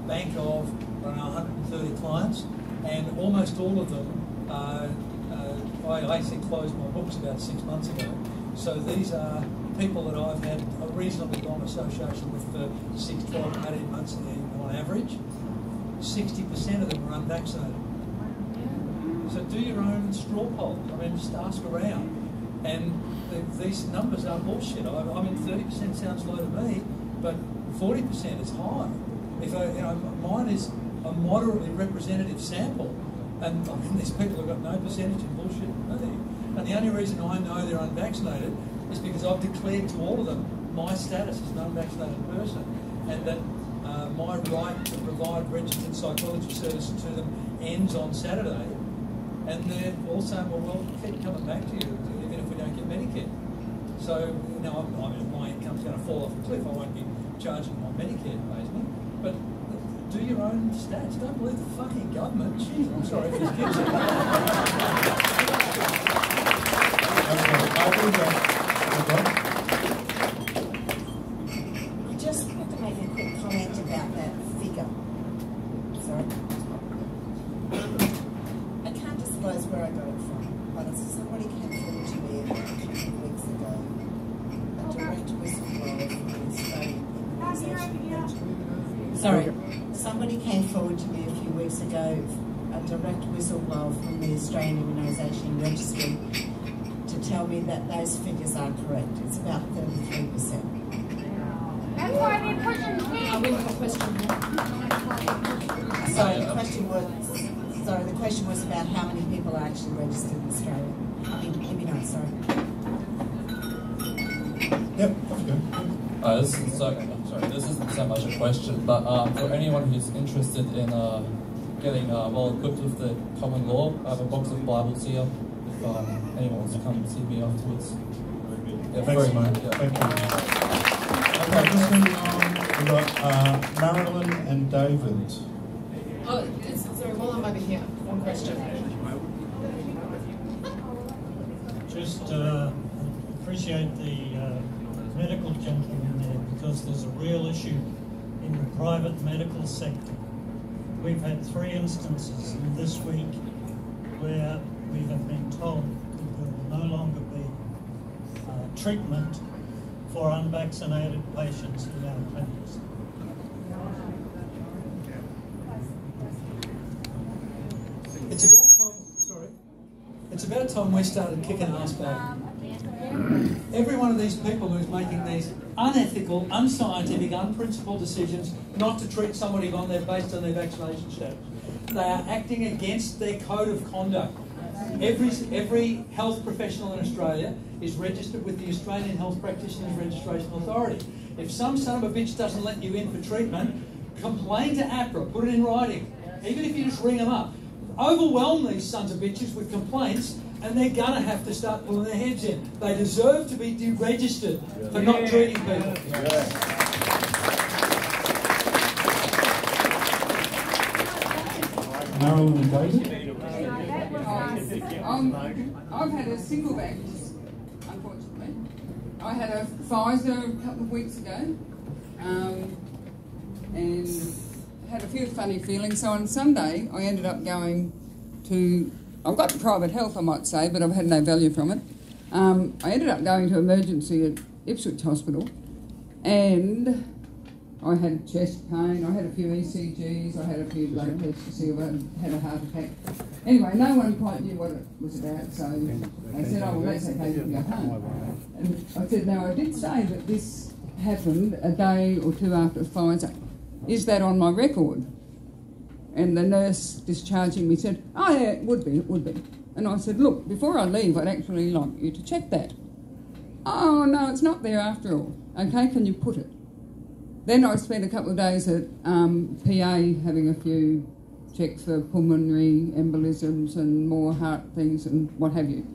bank of around 130 clients, and almost all of them, I actually closed my books about 6 months ago. So these are people that I've had a reasonably long association with for 6, 12, 18 months on average. 60% of them are unvaccinated. So do your own straw poll. I mean, just ask around. And these numbers are bullshit. I mean, 30% sounds low to me, but 40% is high. Mine is a moderately representative sample, and I mean, these people have got no percentage in bullshit me. And the only reason I know they're unvaccinated is because I've declared to all of them my status as an unvaccinated person, and that my right to provide registered psychology services to them ends on Saturday. And they're all saying, well, we'll keep coming back to you even if we don't get Medicare. So, my income's going to fall off a cliff. I won't be charging my Medicare pays me. But do your own stats. Don't believe the fucking government. Jeez, I'm sorry if this gives you. I just want to make a quick comment about that figure. Sorry. I can't disclose where I got it from, but somebody came forward to me a few weeks ago, a direct whistleblower from an Australian organisation. Sorry, somebody came forward to me a few weeks ago, a direct whistleblower from the Australian Immunisation Registry, to tell me that those figures are correct. It's about 33%. That's why they're pushing me. I will have a question. Sorry, the question was about how many people are actually registered in Australia. Sorry. Yep, that's good. This isn't so much a question, but for anyone who's interested in getting well equipped with the common law, I have a box of Bibles here. If anyone wants to come and see me afterwards. Yeah, very much. Yeah. Thank you. Okay, just moving on. We've got Marilyn and David. Sorry, while I'm over here, one question. Just appreciate the medical gentleman there, because there's a real issue in the private medical sector. We've had 3 instances in this week where we have been told that there will no longer be treatment for unvaccinated patients in our clinics. It's about time we started kicking ass back. Every one of these people who's making these unethical, unscientific, unprincipled decisions not to treat somebody based on their vaccination status, they are acting against their code of conduct. Every health professional in Australia is registered with the Australian Health Practitioners Registration Authority. If some son of a bitch doesn't let you in for treatment, complain to APRA, put it in writing, even if you just ring them up. Overwhelm these sons of bitches with complaints, and they're going to have to start pulling their heads in. They deserve to be deregistered for not treating people. Marilyn and David? I've had a single vax, unfortunately. I had a Pfizer a couple of weeks ago, and had a few funny feelings. So on Sunday, I ended up going to, I've got private health, I might say, but I've had no value from it. I ended up going to emergency at Ipswich Hospital, and I had chest pain, I had a few ECGs, I had a few blood tests to see if I had a heart attack. Anyway, no one quite knew what it was about, so they said, oh, well, that's okay, you can go home. And I said, no, I did say that this happened a day or two after Pfizer. Is that on my record? And the nurse discharging me said, oh, yeah, it would be. And I said, look, before I leave, I'd actually like you to check that. Oh, no, it's not there after all. Okay, can you put it? Then I spent a couple of days at PA having a few checks for pulmonary embolisms and more heart things and what have you.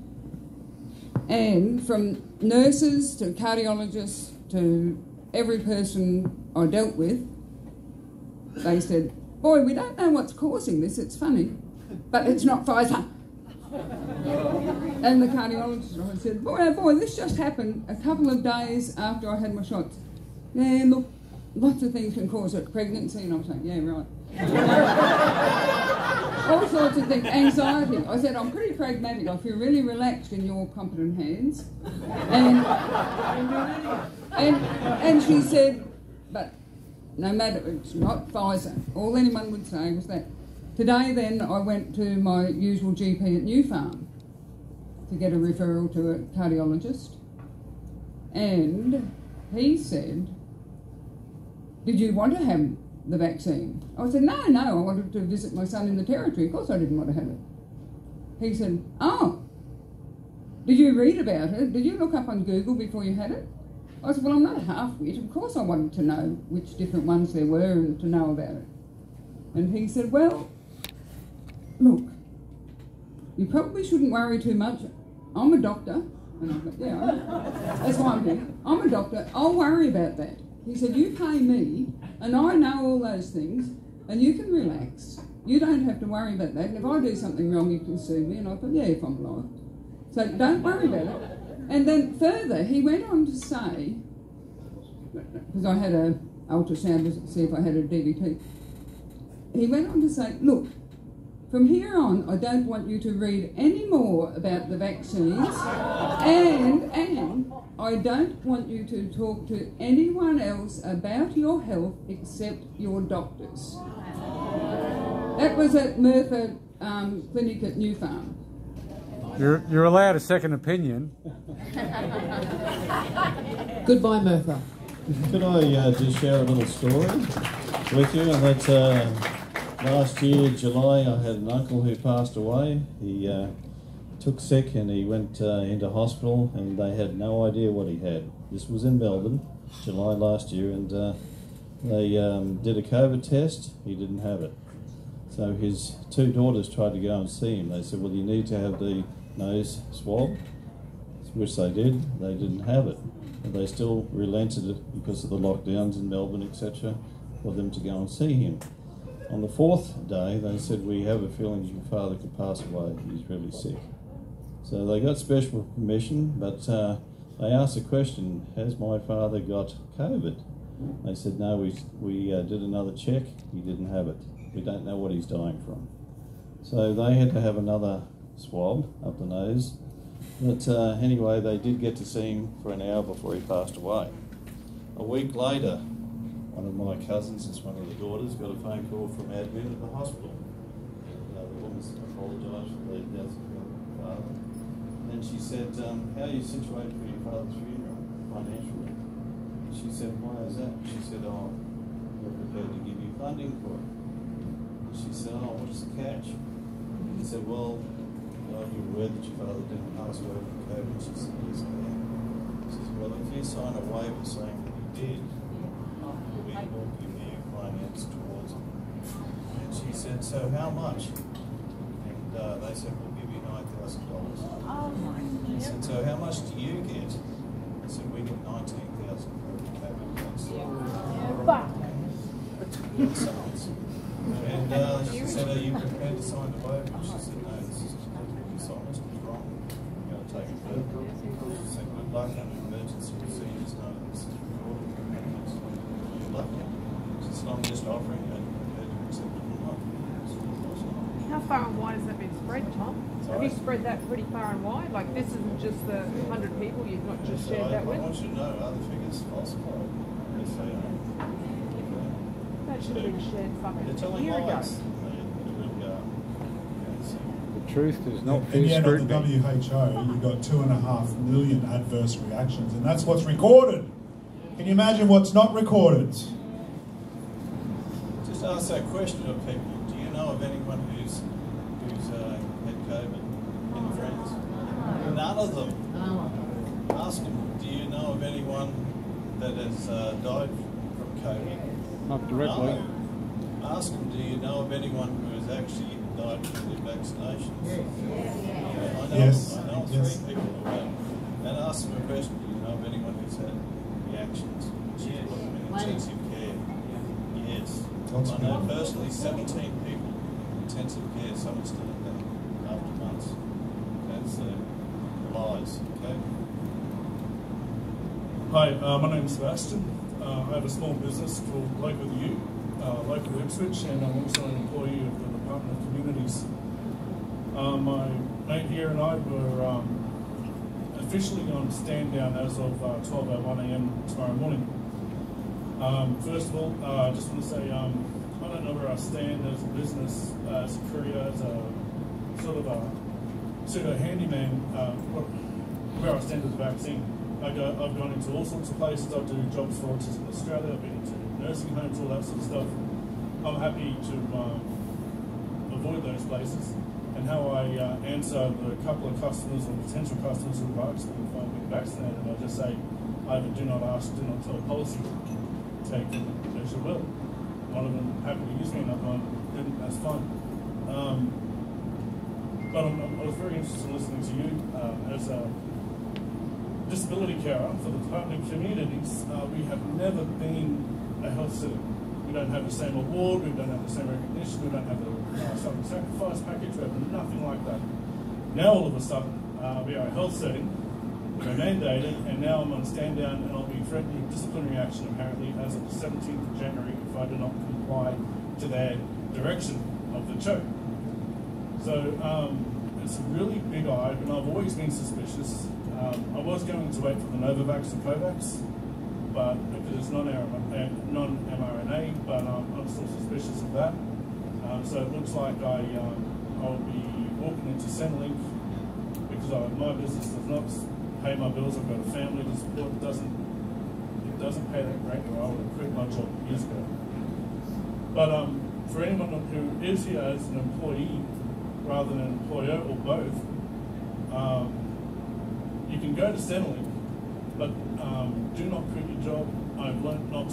And from nurses to cardiologists to every person I dealt with, they said, boy, we don't know what's causing this, it's funny, but it's not Pfizer. And the cardiologist said, boy, oh boy, this just happened a couple of days after I had my shots. Yeah, look, lots of things can cause it. Pregnancy, and I'm saying, yeah, right. All sorts of things. Anxiety. I said, I'm pretty pragmatic. I feel really relaxed in your competent hands. And she said, but no matter, it's not Pfizer. All anyone would say was that. Today then, I went to my usual GP at New Farm to get a referral to a cardiologist. And he said, did you want to have the vaccine? I said, no, I wanted to visit my son in the Territory. Of course I didn't want to have it. He said, oh, did you read about it? Did you look up on Google before you had it? I said, well, I'm not a half-wit. Of course I wanted to know which different ones there were and to know about it. And he said, well, look, you probably shouldn't worry too much. I'm a doctor. And I went, yeah, that's why I'm here. I'm a doctor. I'll worry about that. He said, you pay me, and I know all those things, and you can relax. You don't have to worry about that. And if I do something wrong, you can sue me. And I thought, yeah, if I'm alive. So don't worry about it. And then further, he went on to say, because I had an ultrasound to see if I had a DVT, he went on to say, look, from here on, I don't want you to read any more about the vaccines, and I don't want you to talk to anyone else about your health except your doctors. That was at Merthyr Clinic at New Farm. You're allowed a second opinion. Goodbye, Merthyr. Could I just share a little story with you? And that last year, July, I had an uncle who passed away. He took sick and he went into hospital, and they had no idea what he had. This was in Melbourne, July last year, and they did a COVID test. He didn't have it. So his two daughters tried to go and see him. They said, well, you need to have the nose swab, which they did. They didn't have it. But they still relented it because of the lockdowns in Melbourne, etc., for them to go and see him. On the fourth day, they said, we have a feeling your father could pass away. He's really sick. So they got special permission, but they asked the question, has my father got COVID? They said, no, we did another check. He didn't have it. We don't know what he's dying from. So they had to have another swab up the nose. But anyway, they did get to see him for an hour before he passed away. A week later, one of my cousins, it's one of the daughters, got a phone call from admin at the hospital. The woman's apologised for the death of her father. And she said, how are you situated for your father's funeral financially? She said, why is that? She said, oh, we're prepared to give you funding for it. And she said, oh, what's the catch? He said, well, you're aware that your father didn't pass away from COVID? She said, yes, I am. She said, well, if you sign a waiver saying that you did, we'll give you finance towards it. And she said, so how much? And they said, we'll give you $9,000. Oh my God. She said, so how much do you get? I said, we get $19,000 for the COVID vaccine. And she said, are you prepared to sign the waiver? She said, no, this is completely dishonest, it's wrong. I'm going to take it further. She said, good luck under emergency procedures, no, this is recorded. Good luck. She said, I'm just offering it, prepared to accept it or not. How far and wide has that been spread, Tom? Have you spread that pretty far and wide? Like, this isn't just the 100 people you've not just shared that with? I want you to know, other figures falsified. Yes, they are. That should have been shared fucking They're telling a year ago. lies. The truth does not And fear yet at the scrutiny. WHO, you've got 2.5 million adverse reactions, and that's what's recorded. Can you imagine what's not recorded? Just ask that question of people. Do you know of anyone who's had COVID? Any friends? None of them. Ask them, do you know of anyone that has died from COVID? Not directly. No. Ask them, do you know of anyone who has actually died from their vaccinations? Yeah, I know three people who have. And ask them a question, do you know of anyone who's had reactions? actually put them in intensive care. Yes. Lots I of know people. personally 17 people in intensive care, some are still in there after months. That's lies, okay? Hi, my name's Sebastian. I have a small business called Local U, Local Ipswich, and I'm also an employee of the Department of Communities. My mate here and I were officially on stand down as of 12:01 a.m. tomorrow morning. First of all, I just want to say I don't know where I stand as a business, as a courier, as a sort of a pseudo handyman, where I stand with the vaccine. I've gone into all sorts of places. I do jobs for Autism Australia. I've been into nursing homes, all that sort of stuff. I'm happy to avoid those places. And how I answer the couple of customers or potential customers who have asked me if I've been vaccinated, I just say, I have a do not ask, do not tell policy. Take them as you will. One of them happy to use me, another one didn't, that's fine. But I was very interested in listening to you as a disability carer for the Department of Communities. We have never been a health city. We don't have the same award, we don't have the same recognition, we don't have the Southern Sacrifice package, we have nothing like that. Now all of a sudden, we are a health setting, we're mandated, and now I'm on stand down and I'll be threatened with disciplinary action apparently as of the 17th of January if I do not comply to their direction of the choke. So it's a really big eye, and I've always been suspicious. I was going to wait for the Novavax and Covax, but because it's non-mRNA, but I'm still suspicious of that. So it looks like I'll be walking into Centrelink because my business does not pay my bills. I've got a family to support. It doesn't pay that great, or I would have quit my job years ago. But for anyone who is here as an employee rather than an employer or both, you can go to Centrelink, but do not quit your job. I've learned not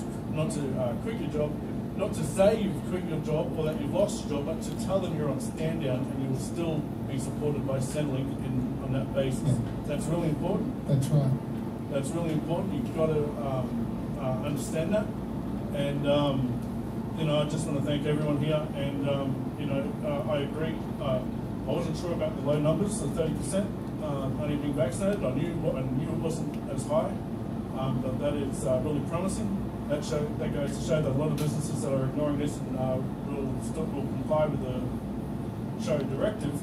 to quit your job, not to say you've quit your job or that you've lost your job, but to tell them you're on stand down and you will still be supported by Centrelink on that basis. Yeah. That's really important. That's right. That's really important. You've got to understand that. And I just want to thank everyone here. And I agree. I wasn't sure about the low numbers, the 30%. Only being vaccinated, I knew it wasn't as high, but that is really promising. That goes to show that a lot of businesses that are ignoring this and will comply with the show directive,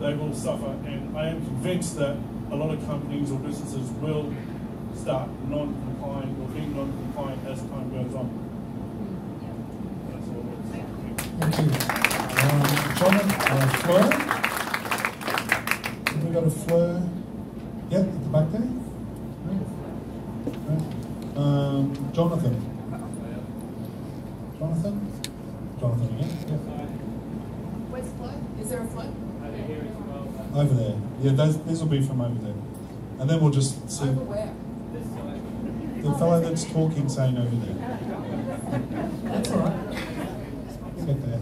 they will suffer. And I am convinced that a lot of companies or businesses will start non-compliant or being non-compliant as time goes on. That's all. Thank you. John, Fleur? Have we got a Fleur? Yep, at the back there. Right. Jonathan again? Yep. Where's Flo? Is there a Flo? Over there. Yeah, these will be from over there. And then we'll just see. Over where? The fellow that's talking saying over there. That's all right. Let's get there.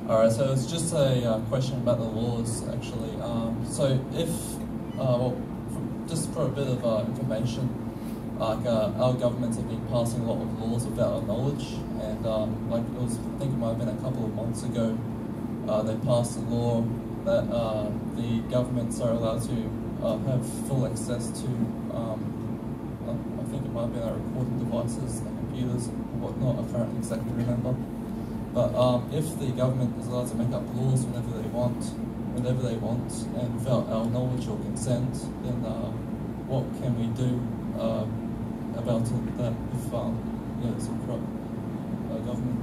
Alright, so it's just a question about the laws, actually. So if, just for a bit of information, like our governments have been passing a lot of laws without our knowledge, and I think it might have been a couple of months ago, they passed a law that the governments are allowed to have full access to, I think it might have been our recording devices, like computers, and whatnot. I can't exactly remember. But if the government is allowed to make up laws whenever they want, and without our knowledge or consent, then what can we do about it? That if it's a corrupt government?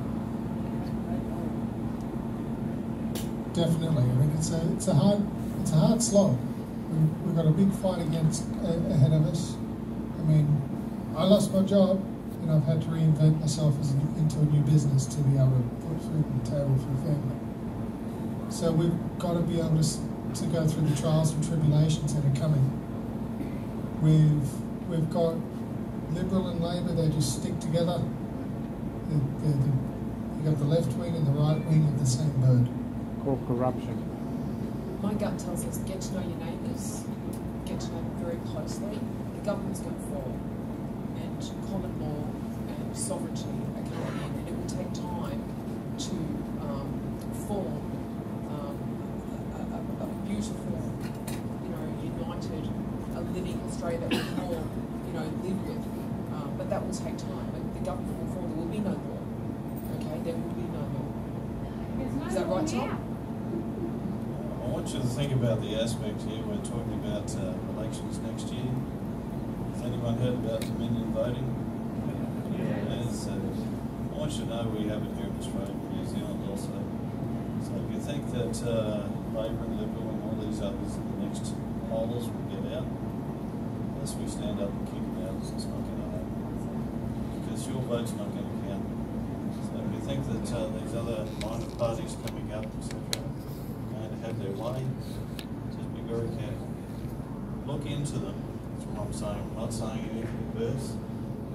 Definitely. I mean, it's a hard slog. We've got a big fight ahead of us. I mean, I lost my job. I've had to reinvent myself into a new business to be able to put food on the table for the family. So we've got to be able to go through the trials and tribulations that are coming. We've got Liberal and Labor, they just stick together. You've got the left wing and the right wing of the same bird. or corruption? My gut tells us get to know your neighbours, get to know them very closely. The government's going to fall, and common law and sovereignty are coming in, and it will take time to form a beautiful, united, a living Australia that we can all, live with. But that will take time. And the government will fall. There will be no law. Okay, there will be no law. Is that right, Tom? I want you to think about the aspect here. We're talking about elections next year. Has anyone heard about Dominion voting? Yes. I want you to know we have it here in Australia and New Zealand also. So if you think that Labor and Liberal and all these others in the next polls will get out, unless we stand up and kick them out, it's not going to happen. Because your vote's not going to count. So if you think that these other minor parties coming up, etc., have their way, just be very careful. Look into them, that's what I'm saying. I'm not saying anything adverse.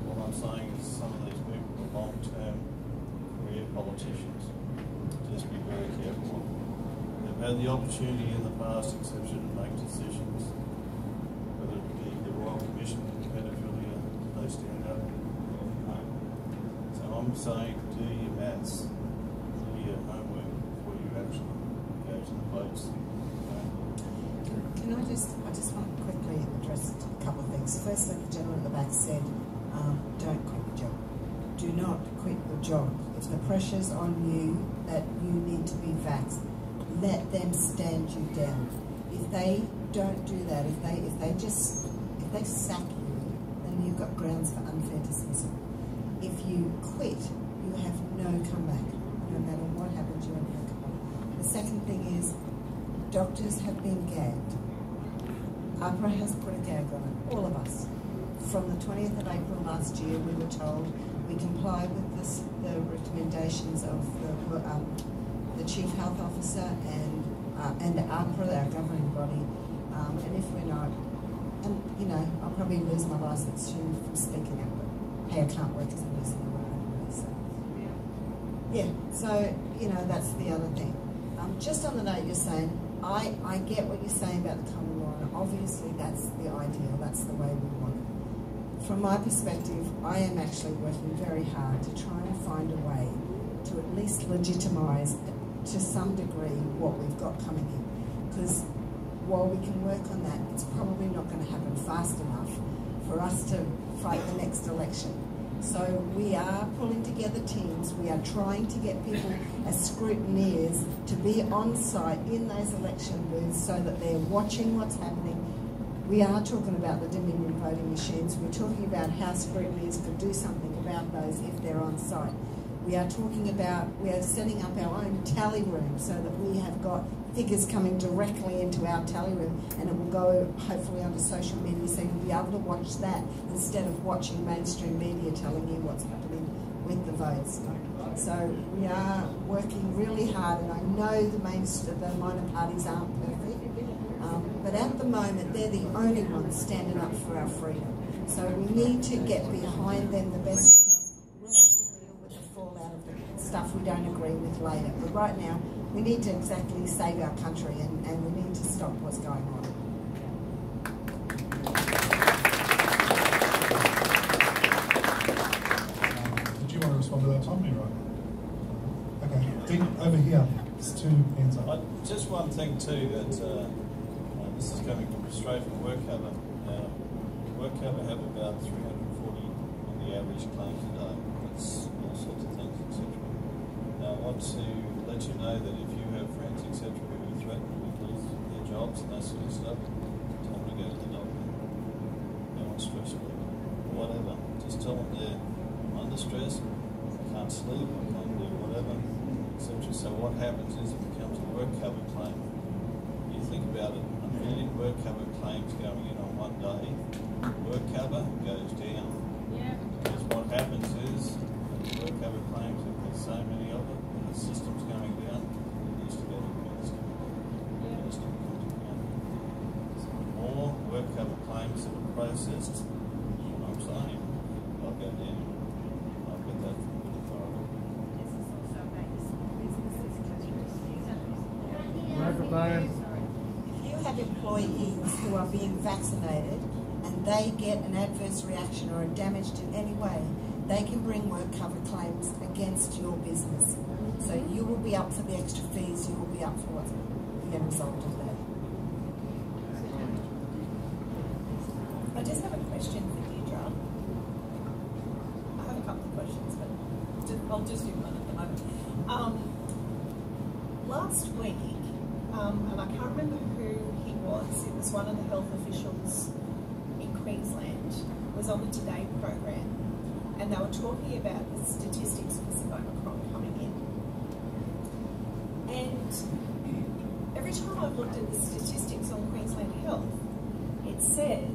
What I'm saying is some of these people are long-term career politicians. Just be very careful. They've had the opportunity in the past, etc., to make decisions, whether it be the Royal Commission, pedophilia, they stand up. So I'm saying do your maths, do your homework before you actually to the votes. Can I just want to quickly address a couple of things. Firstly, the gentleman at the back said, don't quit your job. Do not quit your job. If the pressure's on you that you need to be vaxxed, let them stand you down. If they don't do that, if they sack you, then you've got grounds for unfair dismissal. If you quit, you have no comeback. No matter what happens, you have no comeback. The second thing is, doctors have been gagged. APRA has put a gag on it, all of us. From the 20th of April last year, we were told we complied with the recommendations of the Chief Health Officer and APRA, our governing body. And if we're not, I'll probably lose my licence from speaking up, but hey, I can't work because I'm losing my right. So, yeah, so, that's the other thing. Just on the note you're saying, I get what you're saying about the common law, and obviously that's the ideal, that's the way we want it. From my perspective, I am actually working very hard to try and find a way to at least legitimise to some degree what we've got coming in. Because while we can work on that, it's probably not going to happen fast enough for us to fight the next election. So we are pulling together teams. We are trying to get people as scrutineers to be on site in those election booths so that they're watching what's happening. We are talking about the Dominion voting machines. We're talking about how scrutineers could do something about those if they're on site. We are setting up our own tally room so that we have got figures coming directly into our tally room, and it will go hopefully onto social media so you'll be able to watch that instead of watching mainstream media telling you what's happening with the votes. So we are working really hard, and I know the minor parties aren't perfect, but at the moment they're the only ones standing up for our freedom. So we need to get behind them the best we can. We'll have to deal with the fallout of the stuff we don't agree with later, but right now we need to exactly save our country, and we need to stop what's going on. Did you want to respond to that, Tom? You're right. Okay, Dick, over here. There's two hands up. Just one thing too, that this is coming straight from WorkCover. WorkCover have about 340 on the average claims a day. That's all sorts of things, etc. Now I want to let you know that if you have friends, etc., who are threatened with losing their jobs and that sort of stuff, tell them to go to the doctor. They want stress relief, whatever. Just tell them I'm under stress, I can't sleep, I can't do whatever, etc. So what happens is it becomes a WorkCover claim. You think about it, 1 million WorkCover claims going in on one day, WorkCover goes down. Yeah. Because what happens is, WorkCover claims, if there's so many of them, and the system's going down, it needs to get administered. Administered comes down. So the more WorkCover claims that are processed, what I'm saying, I'll go down. I'll get that from the authority. If you have employees who are being vaccinated and they get an adverse reaction or are damaged in any way, they can bring work cover claims against your business. So you will be up for the extra fees, you will be up for the end result of that. I just have a question for Deirdre. I have a couple of questions, but I'll just do one at the moment. Last week, and I can't remember who he was, it was one of the health officials in Queensland, was on the Today program, and they were talking about the statistics of Omicron coming in. And every time I've looked at the statistics on Queensland Health, it says,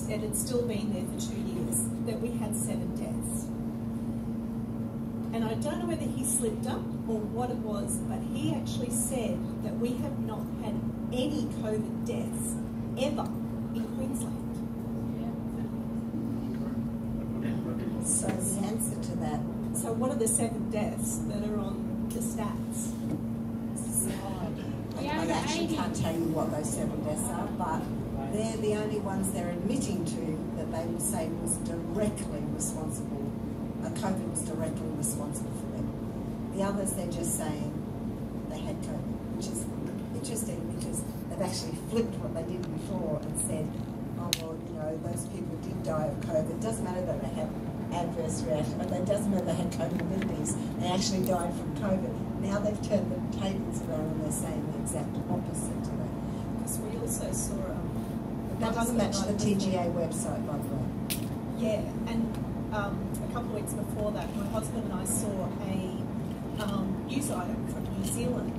and it's still been there for 2 years, that we had 7 deaths. And I don't know whether he slipped up or what it was, but he actually said that we have not had any COVID deaths ever in Queensland. So the answer to that. So what are the 7 deaths that are on the stats? I actually can't tell you what those 7 deaths are, but they're the only ones they're admitting to that they would say was directly responsible. COVID was directly responsible for them. The others, they're just saying they had COVID, which is interesting because they've actually flipped what they did before and said, oh, well, you know, those people did die of COVID. It doesn't matter that they have adverse reaction, but it doesn't matter they had comorbidities. They actually died from COVID. Now they've turned the tables around and they're saying the exact opposite to that. Because we also saw that doesn't match the TGA website, by the way. Yeah, and a couple of weeks before that, my husband and I saw a news item from New Zealand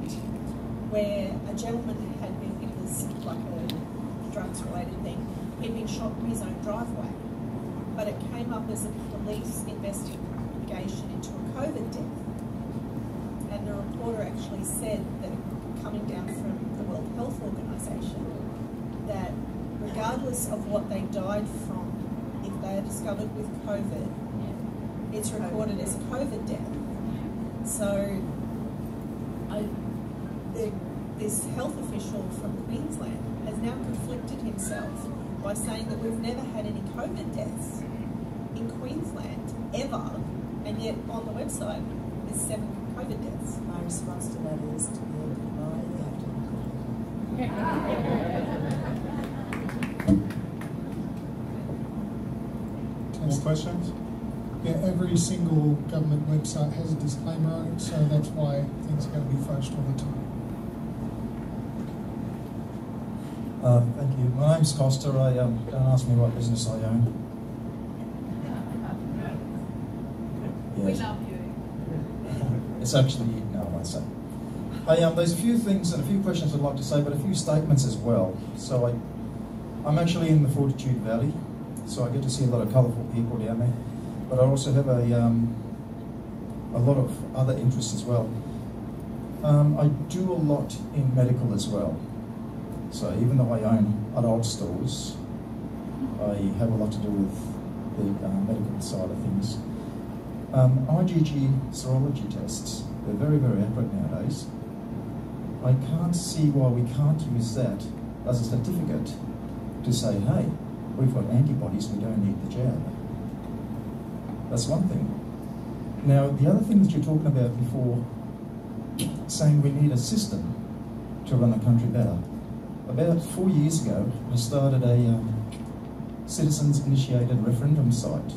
where a gentleman had been, it was like a drugs-related thing, he'd been shot in his own driveway, but it came up as a police investigation into a COVID death. And the reporter actually said that, coming down from the World Health Organization, that regardless of what they died from, if they are discovered with COVID, it's recorded as a COVID death. So this health official from Queensland has now conflicted himself by saying that we've never had any COVID deaths in Queensland ever, and yet on the website there's 7 COVID deaths. My response to that is to be able to lie, you have to. More questions? Yeah, every single government website has a disclaimer on it, so that's why things are going to be fudged all the time. Thank you. My name's Costa. Don't ask me what business I own. Yes. We love you. It's actually, no, I won't say. There's a few things and a few questions I'd like to say, but a few statements as well. So I'm actually in the Fortitude Valley, so I get to see a lot of colourful people down there. But I also have a lot of other interests as well. I do a lot in medical as well. So even though I own adult stores, I have a lot to do with the medical side of things. IgG serology tests, they're very, very accurate nowadays. I can't see why we can't use that as a certificate to say, hey, we've got antibodies, we don't need the jab. That's one thing. Now, the other thing that you're talking about before, saying we need a system to run the country better. About 4 years ago, I started a citizens-initiated referendum site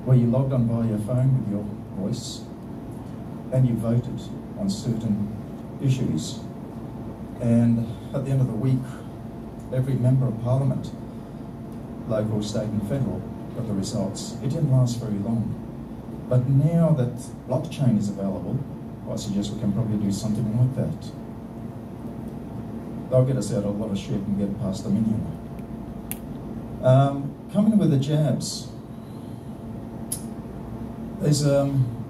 where you logged on via your phone with your voice and you voted on certain issues. And at the end of the week, every member of parliament, local, state and federal, got the results. It didn't last very long. But now that blockchain is available, I suggest we can probably do something like that. They'll get us out of a lot of shit and get past the minion. Coming with the jabs, there's a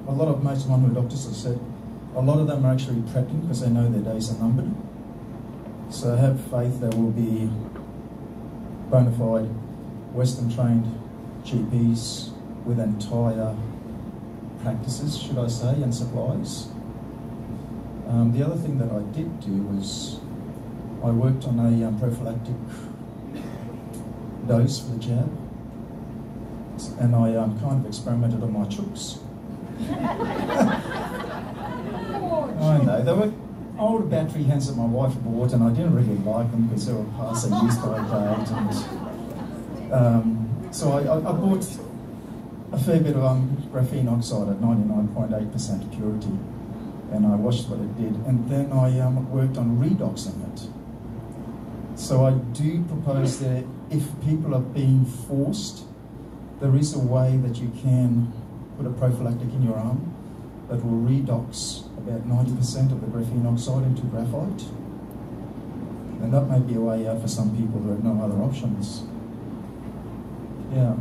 lot of mates of mine who are doctors have said, a lot of them are actually prepping because they know their days are numbered. So have faith there will be bona fide Western trained GPs with entire practices, should I say, and supplies. The other thing that I did do was I worked on a prophylactic dose for the jab, and I kind of experimented on my chooks. I know, they were older battery hens that my wife bought, and I didn't really like them because they were past their use-by date. And so I bought a fair bit of graphene oxide at 99.8% purity, and I watched what it did, and then I worked on redoxing it. So I do propose that if people are being forced, there is a way that you can put a prophylactic in your arm that will redox about 90% of the graphene oxide into graphite. And that may be a way out for some people who have no other options. Yeah.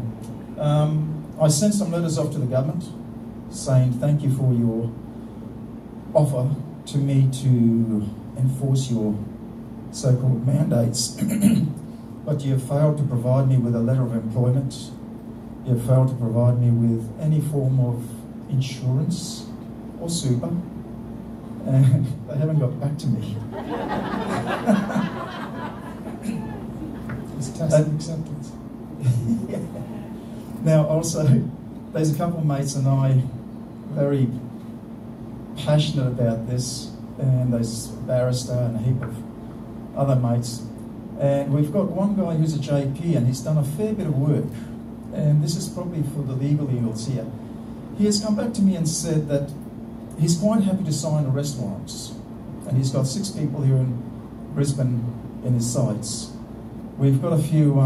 I sent some letters off to the government saying thank you for your offer to me to enforce your so-called mandates, but you have failed to provide me with a letter of employment. You have failed to provide me with any form of insurance or super, and they haven't got back to me. It's tacit acceptance. Yeah. Now, also, there's a couple of mates and I very passionate about this, and there's a barrister and a heap of other mates, and we've got one guy who's a JP, and he's done a fair bit of work, and this is probably for the legal eagles here. He has come back to me and said that he's quite happy to sign arrest warrants, and he's got 6 people here in Brisbane in his sights. We've got a few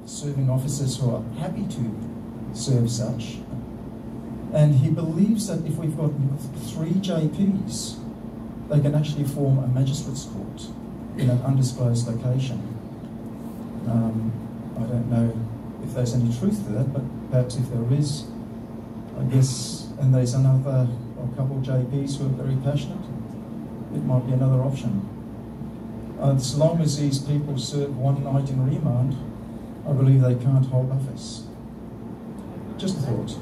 serving officers who are happy to serve such, and he believes that if we've got 3 JPs, they can actually form a magistrate's court in an undisclosed location. I don't know if there's any truth to that, but perhaps if there is, I guess, and there's a couple of JPs who are very passionate, it might be another option. As long as these people serve 1 night in remand, I believe they can't hold office. Just a thought.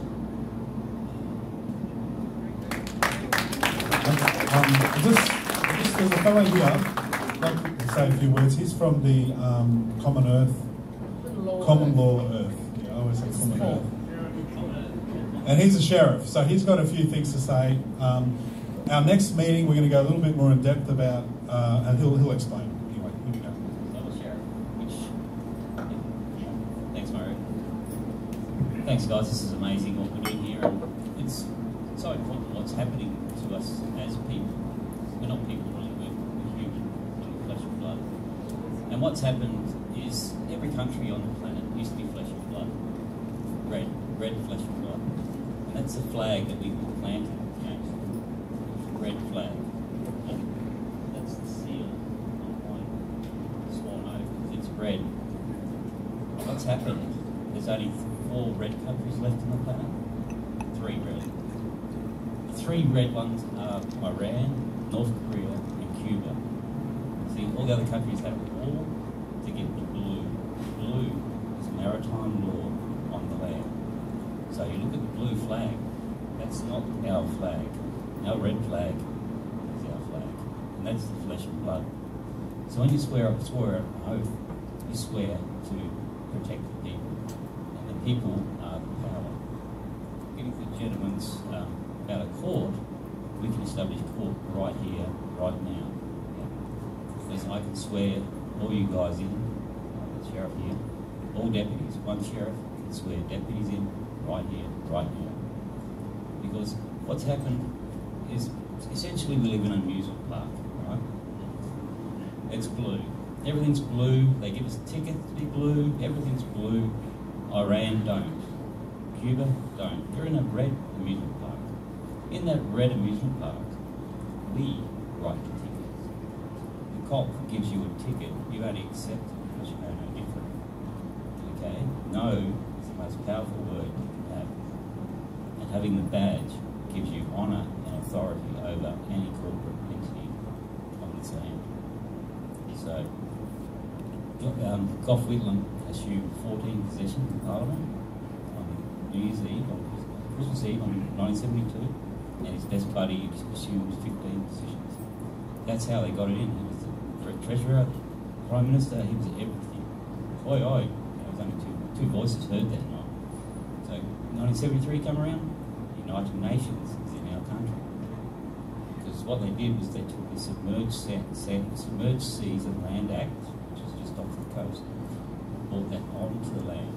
There's a fellow here, I'd like to say a few words. He's from the Common Law Earth. Yeah, I always say Common Earth. And he's a sheriff, so he's got a few things to say. Our next meeting, we're going to go a little bit more in depth about, and he'll explain. Anyway, here we go. I'm a sheriff, thanks, Mario. Thanks, guys. This is amazing what we're doing here, and it's so important what's happening to us as people. We're not people, really. We're human, we're flesh and blood. And what's happened is every country on the planet used to be flesh and blood, red flesh and blood. And that's the flag that we planted, red flag. That's the seal on one sworn oath. It's red. What's happened? There's only 4 red countries left on the planet. 3 really. The 3 red ones are Iran, North Korea, and Cuba. See, all the other countries have war to get the blue. Blue is maritime law on the land. So you look at the blue flag, that's not our flag. Our red flag is our flag, and that's the flesh and blood. So when you swear an oath, you swear to protect the people, and the people are the power. Getting the gentleman's about a court, we can establish court right here, right now. Because I can swear all you guys in, the sheriff here, all deputies, one sheriff can swear deputies in right here, right now. Because what's happened is essentially we live in an amusement park, right? It's blue. Everything's blue. They give us tickets to be blue. Everything's blue. Iran don't. Cuba don't. They're in a red amusement park. In that red amusement park, we write the tickets. The cop gives you a ticket. You only accept it because you know no different. Okay? No is the most powerful word you can have. And having the badge gives you honour and authority over any corporate entity on this land. So, Gough Whitlam assumed 14 possessions in Parliament on New Year's Eve, on Christmas Eve, on 1972. and his best buddy assumed 15 positions. That's how they got it in. He was the treasurer, prime minister, he was everything. Oi, oi. There was only two voices heard that night. So 1973 come around, the United Nations is in our country. Because what they did was they took the Submerged Seas and Land Act, which is just off the coast, and brought that onto the land.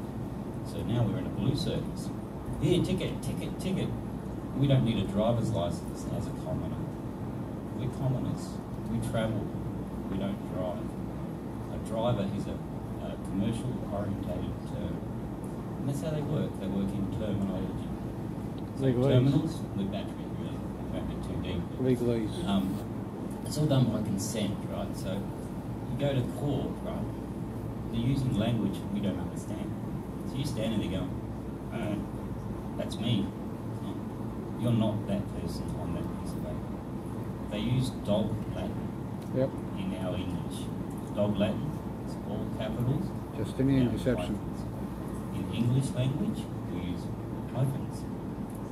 So now we're in a blue service. Here, ticket. We don't need a driver's license as a commoner. We're commoners. We travel. We don't drive. A driver is a commercial orientated term. And that's how they work. They work in terminology. So terminals with batteries, really. Don't get too deep. Legalese. It's all done by consent, right? So you go to court, right? They're using language we don't understand. So you're standing there going, that's me. You're not that person on that piece of paper. They use dog Latin in our English. Dog Latin is all capitals. Justinian deception. In English language, we use hyphens.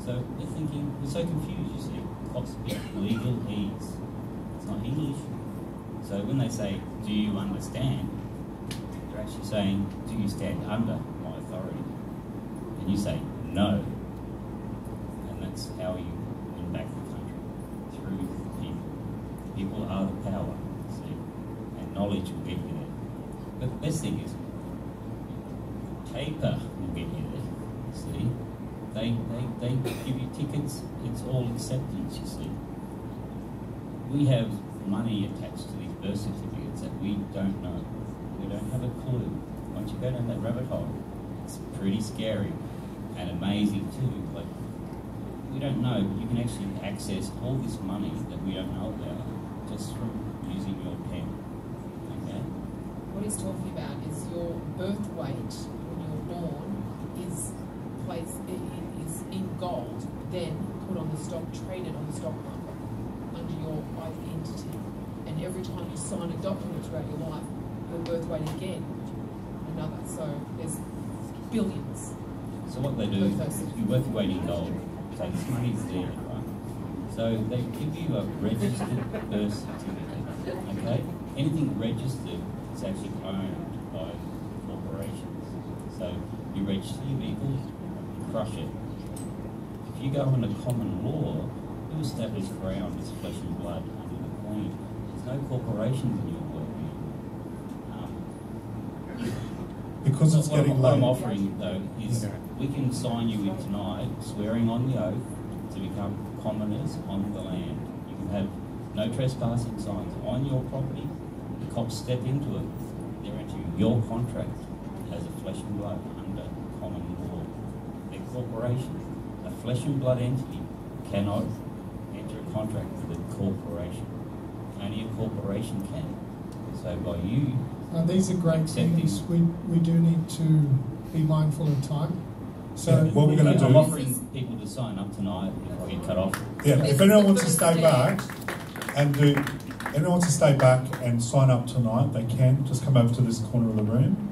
So we're thinking, we're so confused, you see. Cops speak legalese. It's not English. So when they say, do you understand? They're actually saying, do you stand under my authority? And you say, no. And that's how you win back the country, through people. People are the power, see, and knowledge will get you there. But the best thing is, paper will get you there, see. They give you tickets, it's all acceptance, you see. We have money attached to these birth certificates that we don't know. We don't have a clue. Once you go down that rabbit hole, it's pretty scary and amazing too. Like, we don't know, you can actually access all this money that we don't know about just from using your pen. Okay? What he's talking about is your birth weight when you're born is in gold, then put on the stock, traded on the stock market under your identity. And every time you sign a document throughout your life, your birth weight again, another. So there's billions. So what they do is you worth your weight in gold, so this money's there, right? So they give you a registered birth certificate, okay? Anything registered is actually owned by corporations. So you register your vehicle, you crush it. If you go under common law, you establish ground as flesh and blood under the Queen. There's no corporations in your world. Because it's getting what I'm late. offering, though, is we can sign you in tonight, swearing on the oath to become commoners on the land. You can have no trespassing signs on your property. The cops step into it. They're into your contract as a flesh and blood under common law. They're corporations. A flesh and blood entity cannot enter a contract with a corporation. Only a corporation can. So by you... these are great things. We do need to be mindful of time. So what we're going to do... I'm offering people to sign up tonight if I get cut off. Yeah, if anyone wants to stay back and sign up tonight, they can. Just come over to this corner of the room.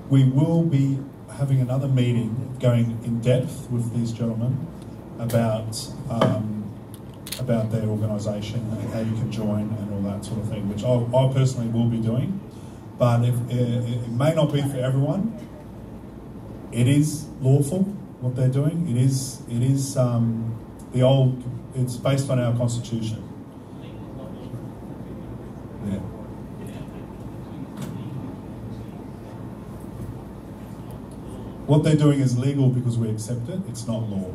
We will be having another meeting going in depth with these gentlemen about their organisation and how you can join and all that sort of thing, which I personally will be doing. But it may not be for everyone. It is lawful what they're doing. It is it's based on our constitution. Yeah. What they're doing is legal because we accept it. It's not law.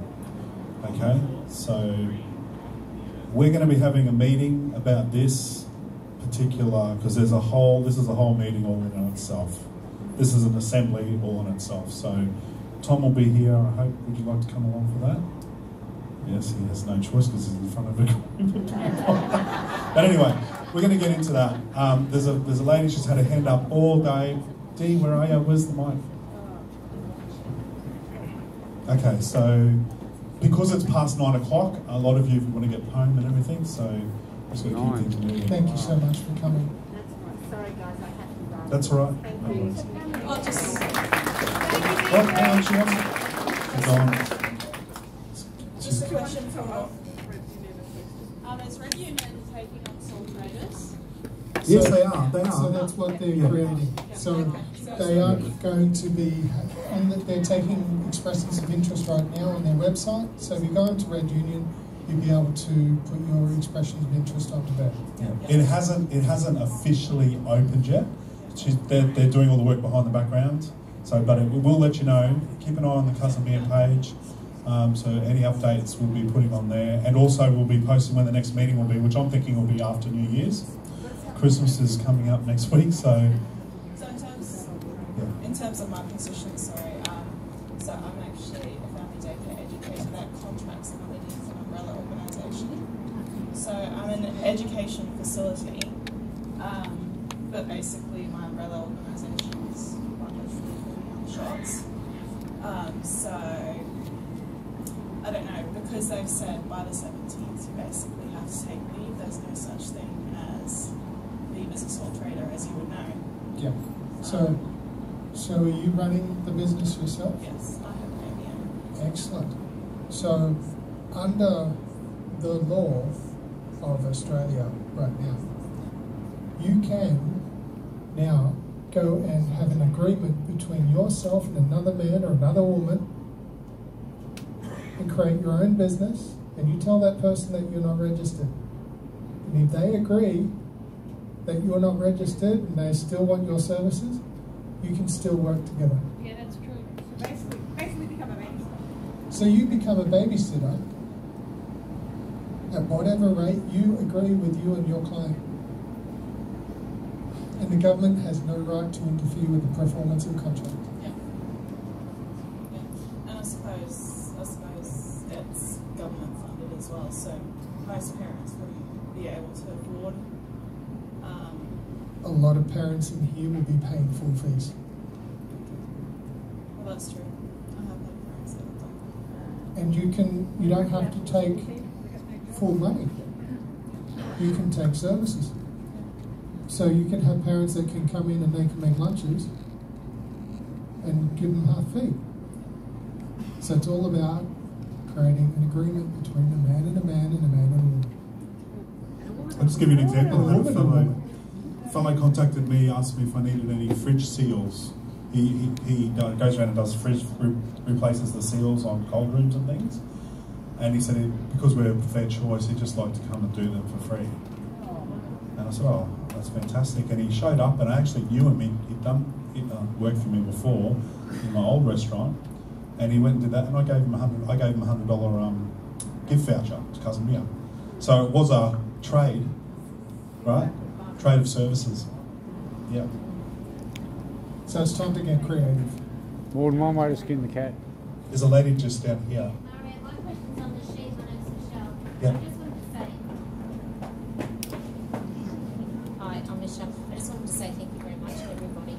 Okay? So we're going to be having a meeting about this particular, because this is a whole meeting all in itself. This is an assembly all in itself. So Tom will be here, I hope. Would you like to come along for that? Yes, he has no choice because he's in front of a group of people. But anyway, we're going to get into that. There's a lady, she's had her hand up all day. Dee, where are you? Where's the mic? Okay, so because it's past 9 o'clock, a lot of you want to get home and everything, so I'm just going to keep things moving. Thank you so much for coming. Sorry guys, I have to run. That's all right. Thank No you. worries. I'll just... Oh, hang on, she wants it. She's on. Just a question from Is Red Union taking on sole traders? Yes, they are. So that's what they're creating. So they are going to be, and they're taking expressions of interest right now on their website. So if you go into Red Union, you'll be able to put your expressions of interest onto that. Yeah. It hasn't officially opened yet. They're doing all the work behind the background. So, but it will let you know. Keep an eye on the Cousin Mia page. So any updates we'll be putting on there, and also we'll be posting when the next meeting will be, which I'm thinking will be after New Year's. Christmas is coming up next week, so. In terms of my position, sorry, so I'm actually a family daycare educator that contracts with an umbrella organisation. So I'm in an education facility, but basically my umbrella organisation is one of the shots. So I don't know, because they've said by the 17th you basically have to take leave. There's no such thing as leave as a sole trader, as you would know. Yeah. So are you running the business yourself? Yes, I have an ABN. Excellent. So under the law of Australia right now, you can now go and have an agreement between yourself and another man or another woman and create your own business, and you tell that person that you're not registered. And if they agree that you're not registered and they still want your services, you can still work together. Yeah, that's true. So basically become a babysitter. So you become a babysitter at whatever rate you agree with you and your client. And the government has no right to interfere with the performance of the contract. Yeah. And I suppose it's government funded as well, so most parents wouldn't be able to afford. A lot of parents in here will be paying full fees. Well, that's true. I have had parents that have done that. And you don't have to take full money. You can take services. So you can have parents that can come in and they can make lunches and give them half fee. So it's all about creating an agreement between a man and a man and a man and a woman. I'll just give you an example. A fellow contacted me, asked me if I needed any fridge seals. He goes around and does fridge, replaces the seals on cold rooms and things. And he said, because we're a fair choice, he'd just like to come and do them for free. And I said, oh, that's fantastic. And he showed up, and I actually knew him. He'd done work for me before in my old restaurant. And he went and did that, and I gave him $100 gift voucher to Cousin Mia. So it was a trade, right? Trade of services. Yeah. So it's time to get creative. More than one way to skin the cat. There's a lady just down here. Maria, my question's on the sheet. My name's Michelle. Yeah. I just wanted to say. Hi, I'm Michelle. I just wanted to say thank you very much to everybody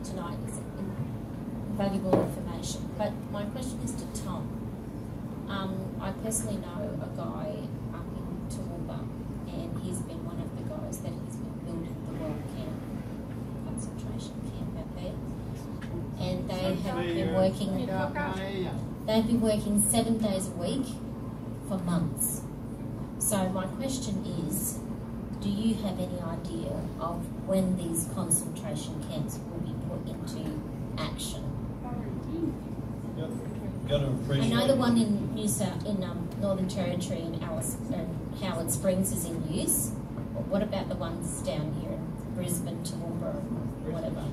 tonight. It's valuable information. But my question is to Tom. I personally know a guy up in Toowoomba, and he's been one of the guys that has been building the World Camp, concentration camp out there. And they have been working. They've been working 7 days a week for months. So my question is, do you have any idea of when these concentration camps will be put into action? Got to appreciate. I know the one in Northern Territory and Howard Springs is in use. What about the ones down here in Brisbane, Toowoomba, whatever?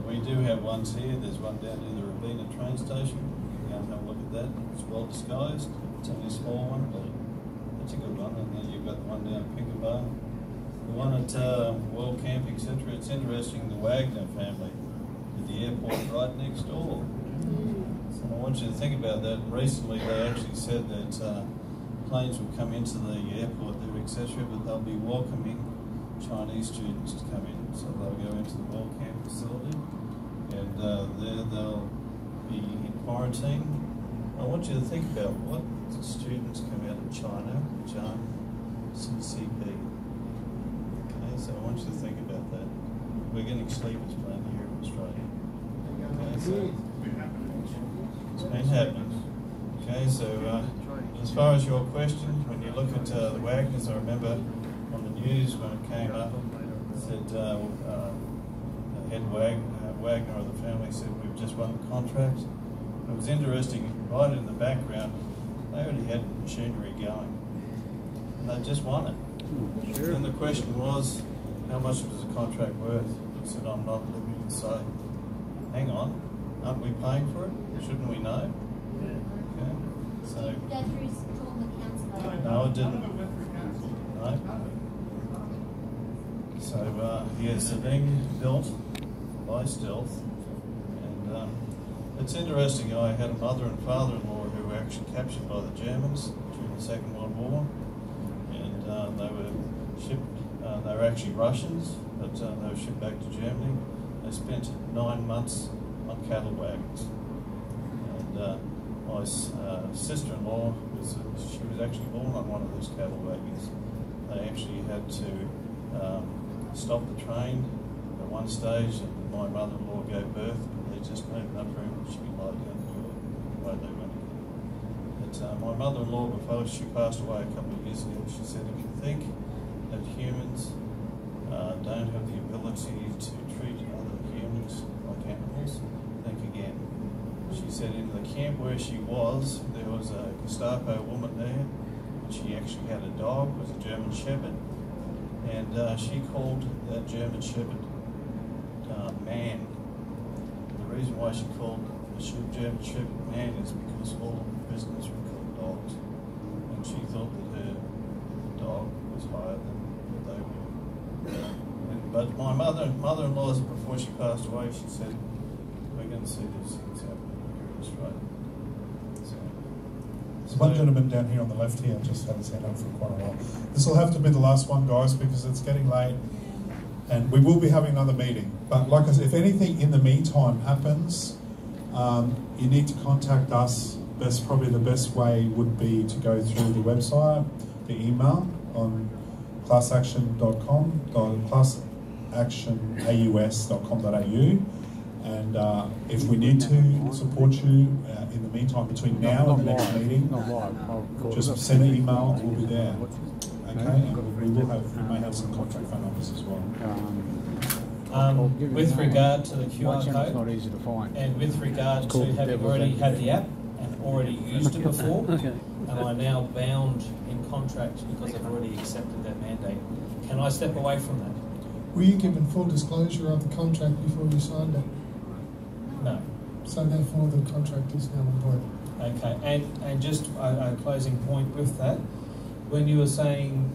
We do have ones here. There's one down near the Robina train station. You can go and have a look at that. It's well disguised. It's only a small one, but it's a good one. And then you've got the one down at Pinkenbar. The one at World Camp, etc. It's interesting, the Wagner family with the airport right next door. And I want you to think about that. Recently they actually said that planes will come into the airport there, etc., but they'll be welcoming Chinese students to come in. So they'll go into the World Camp facility, and there they'll be in quarantine. I want you to think about what students come out of China, CCP. Okay, so I want you to think about that. We're getting sleepers playing here in Australia. Okay, so it's been happening. Okay, Okay, so as far as your question, when you look at the Wagners, I remember on the news when it came up, it said the head Wagner of the family said, we've just won the contract. It was interesting, right in the background, they already had machinery going, and they just won it. Sure. And the question was, how much was the contract worth? He said, I'm not looking to say. Hang on, aren't we paying for it? Shouldn't we know? Okay. So, did you go through all the council? No, it didn't. No. So, yes, they're being built by stealth. And it's interesting, I had a mother and father-in-law who were actually captured by the Germans during the Second World War. And they were shipped, they were actually Russians, but they were shipped back to Germany. They spent 9 months on cattle wagons. And my sister-in-law, she was actually born on one of those cattle wagons. They actually had to stop the train at one stage, and my mother-in-law gave birth, but they just made enough room and she'd be lied down to where they went again. But my mother-in-law, before she passed away a couple of years ago, she said, if you think that humans don't have the ability to treat other humans like animals, think again. She said in the camp where she was, there was a Gestapo woman there, and she actually had a dog, it was a German Shepherd, and she called that German Shepherd Man. The reason why she called the German Shepherd Man is because all of the prisoners were called dogs, and she thought that her dog was higher than they were. But my mother-in-law, before she passed away, she said, we're going to see these things happening here in Australia. There's one gentleman down here on the left here, just had his hand up for quite a while. This will have to be the last one, guys, because it's getting late. And we will be having another meeting. But like I said, if anything in the meantime happens, you need to contact us. Probably the best way would be to go through the website, the email on classaction.com, classactionaus.com.au. And if we need to support you in the meantime between now and the next meeting, just send an email, we'll be there. Okay, and we may have some contact phone numbers as well. With regard to the QR code, it's not easy to find. and with regard to having already had the app and already used it before, am I now bound in contract because I've already accepted that mandate? Can I step away from that? Were you given full disclosure of the contract before you signed it? No. So therefore the contract is now void. Okay, and just a closing point with that, when you were saying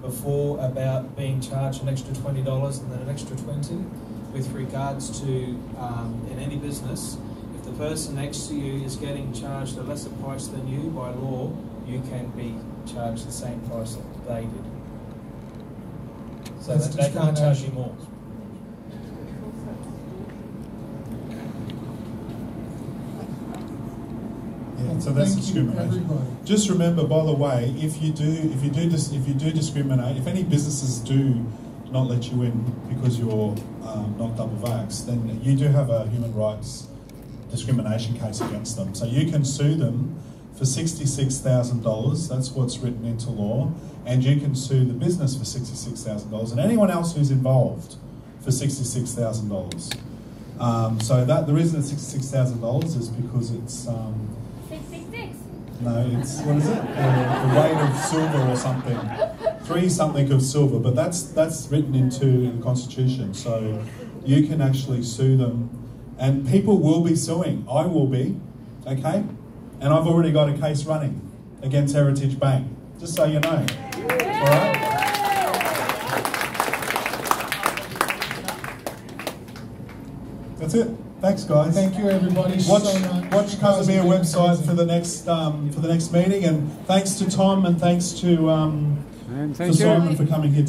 before about being charged an extra $20 and then an extra $20, with regards to in any business, if the person next to you is getting charged a lesser price than you, by law, you can be charged the same price that they did. So that they can't charge you more. Yeah, so that's discrimination. Just remember, by the way, if you do discriminate, if any businesses do not let you in because you're not double vaxxed, then you do have a human rights discrimination case against them. So you can sue them for $66,000. That's what's written into law, and you can sue the business for $66,000, and anyone else who's involved for $66,000. So that the reason it's $66,000 is because it's. 666. No, it's, what is it? The weight of silver or something. 3 something of silver, but that's written into the Constitution. So you can actually sue them, and people will be suing. I will be, okay? And I've already got a case running against Heritage Bank, just so you know. All right? That's it. Thanks, guys. Thank you, everybody. Watch Casimir website for the next meeting, and thanks to Tom and thanks to Simon for coming here.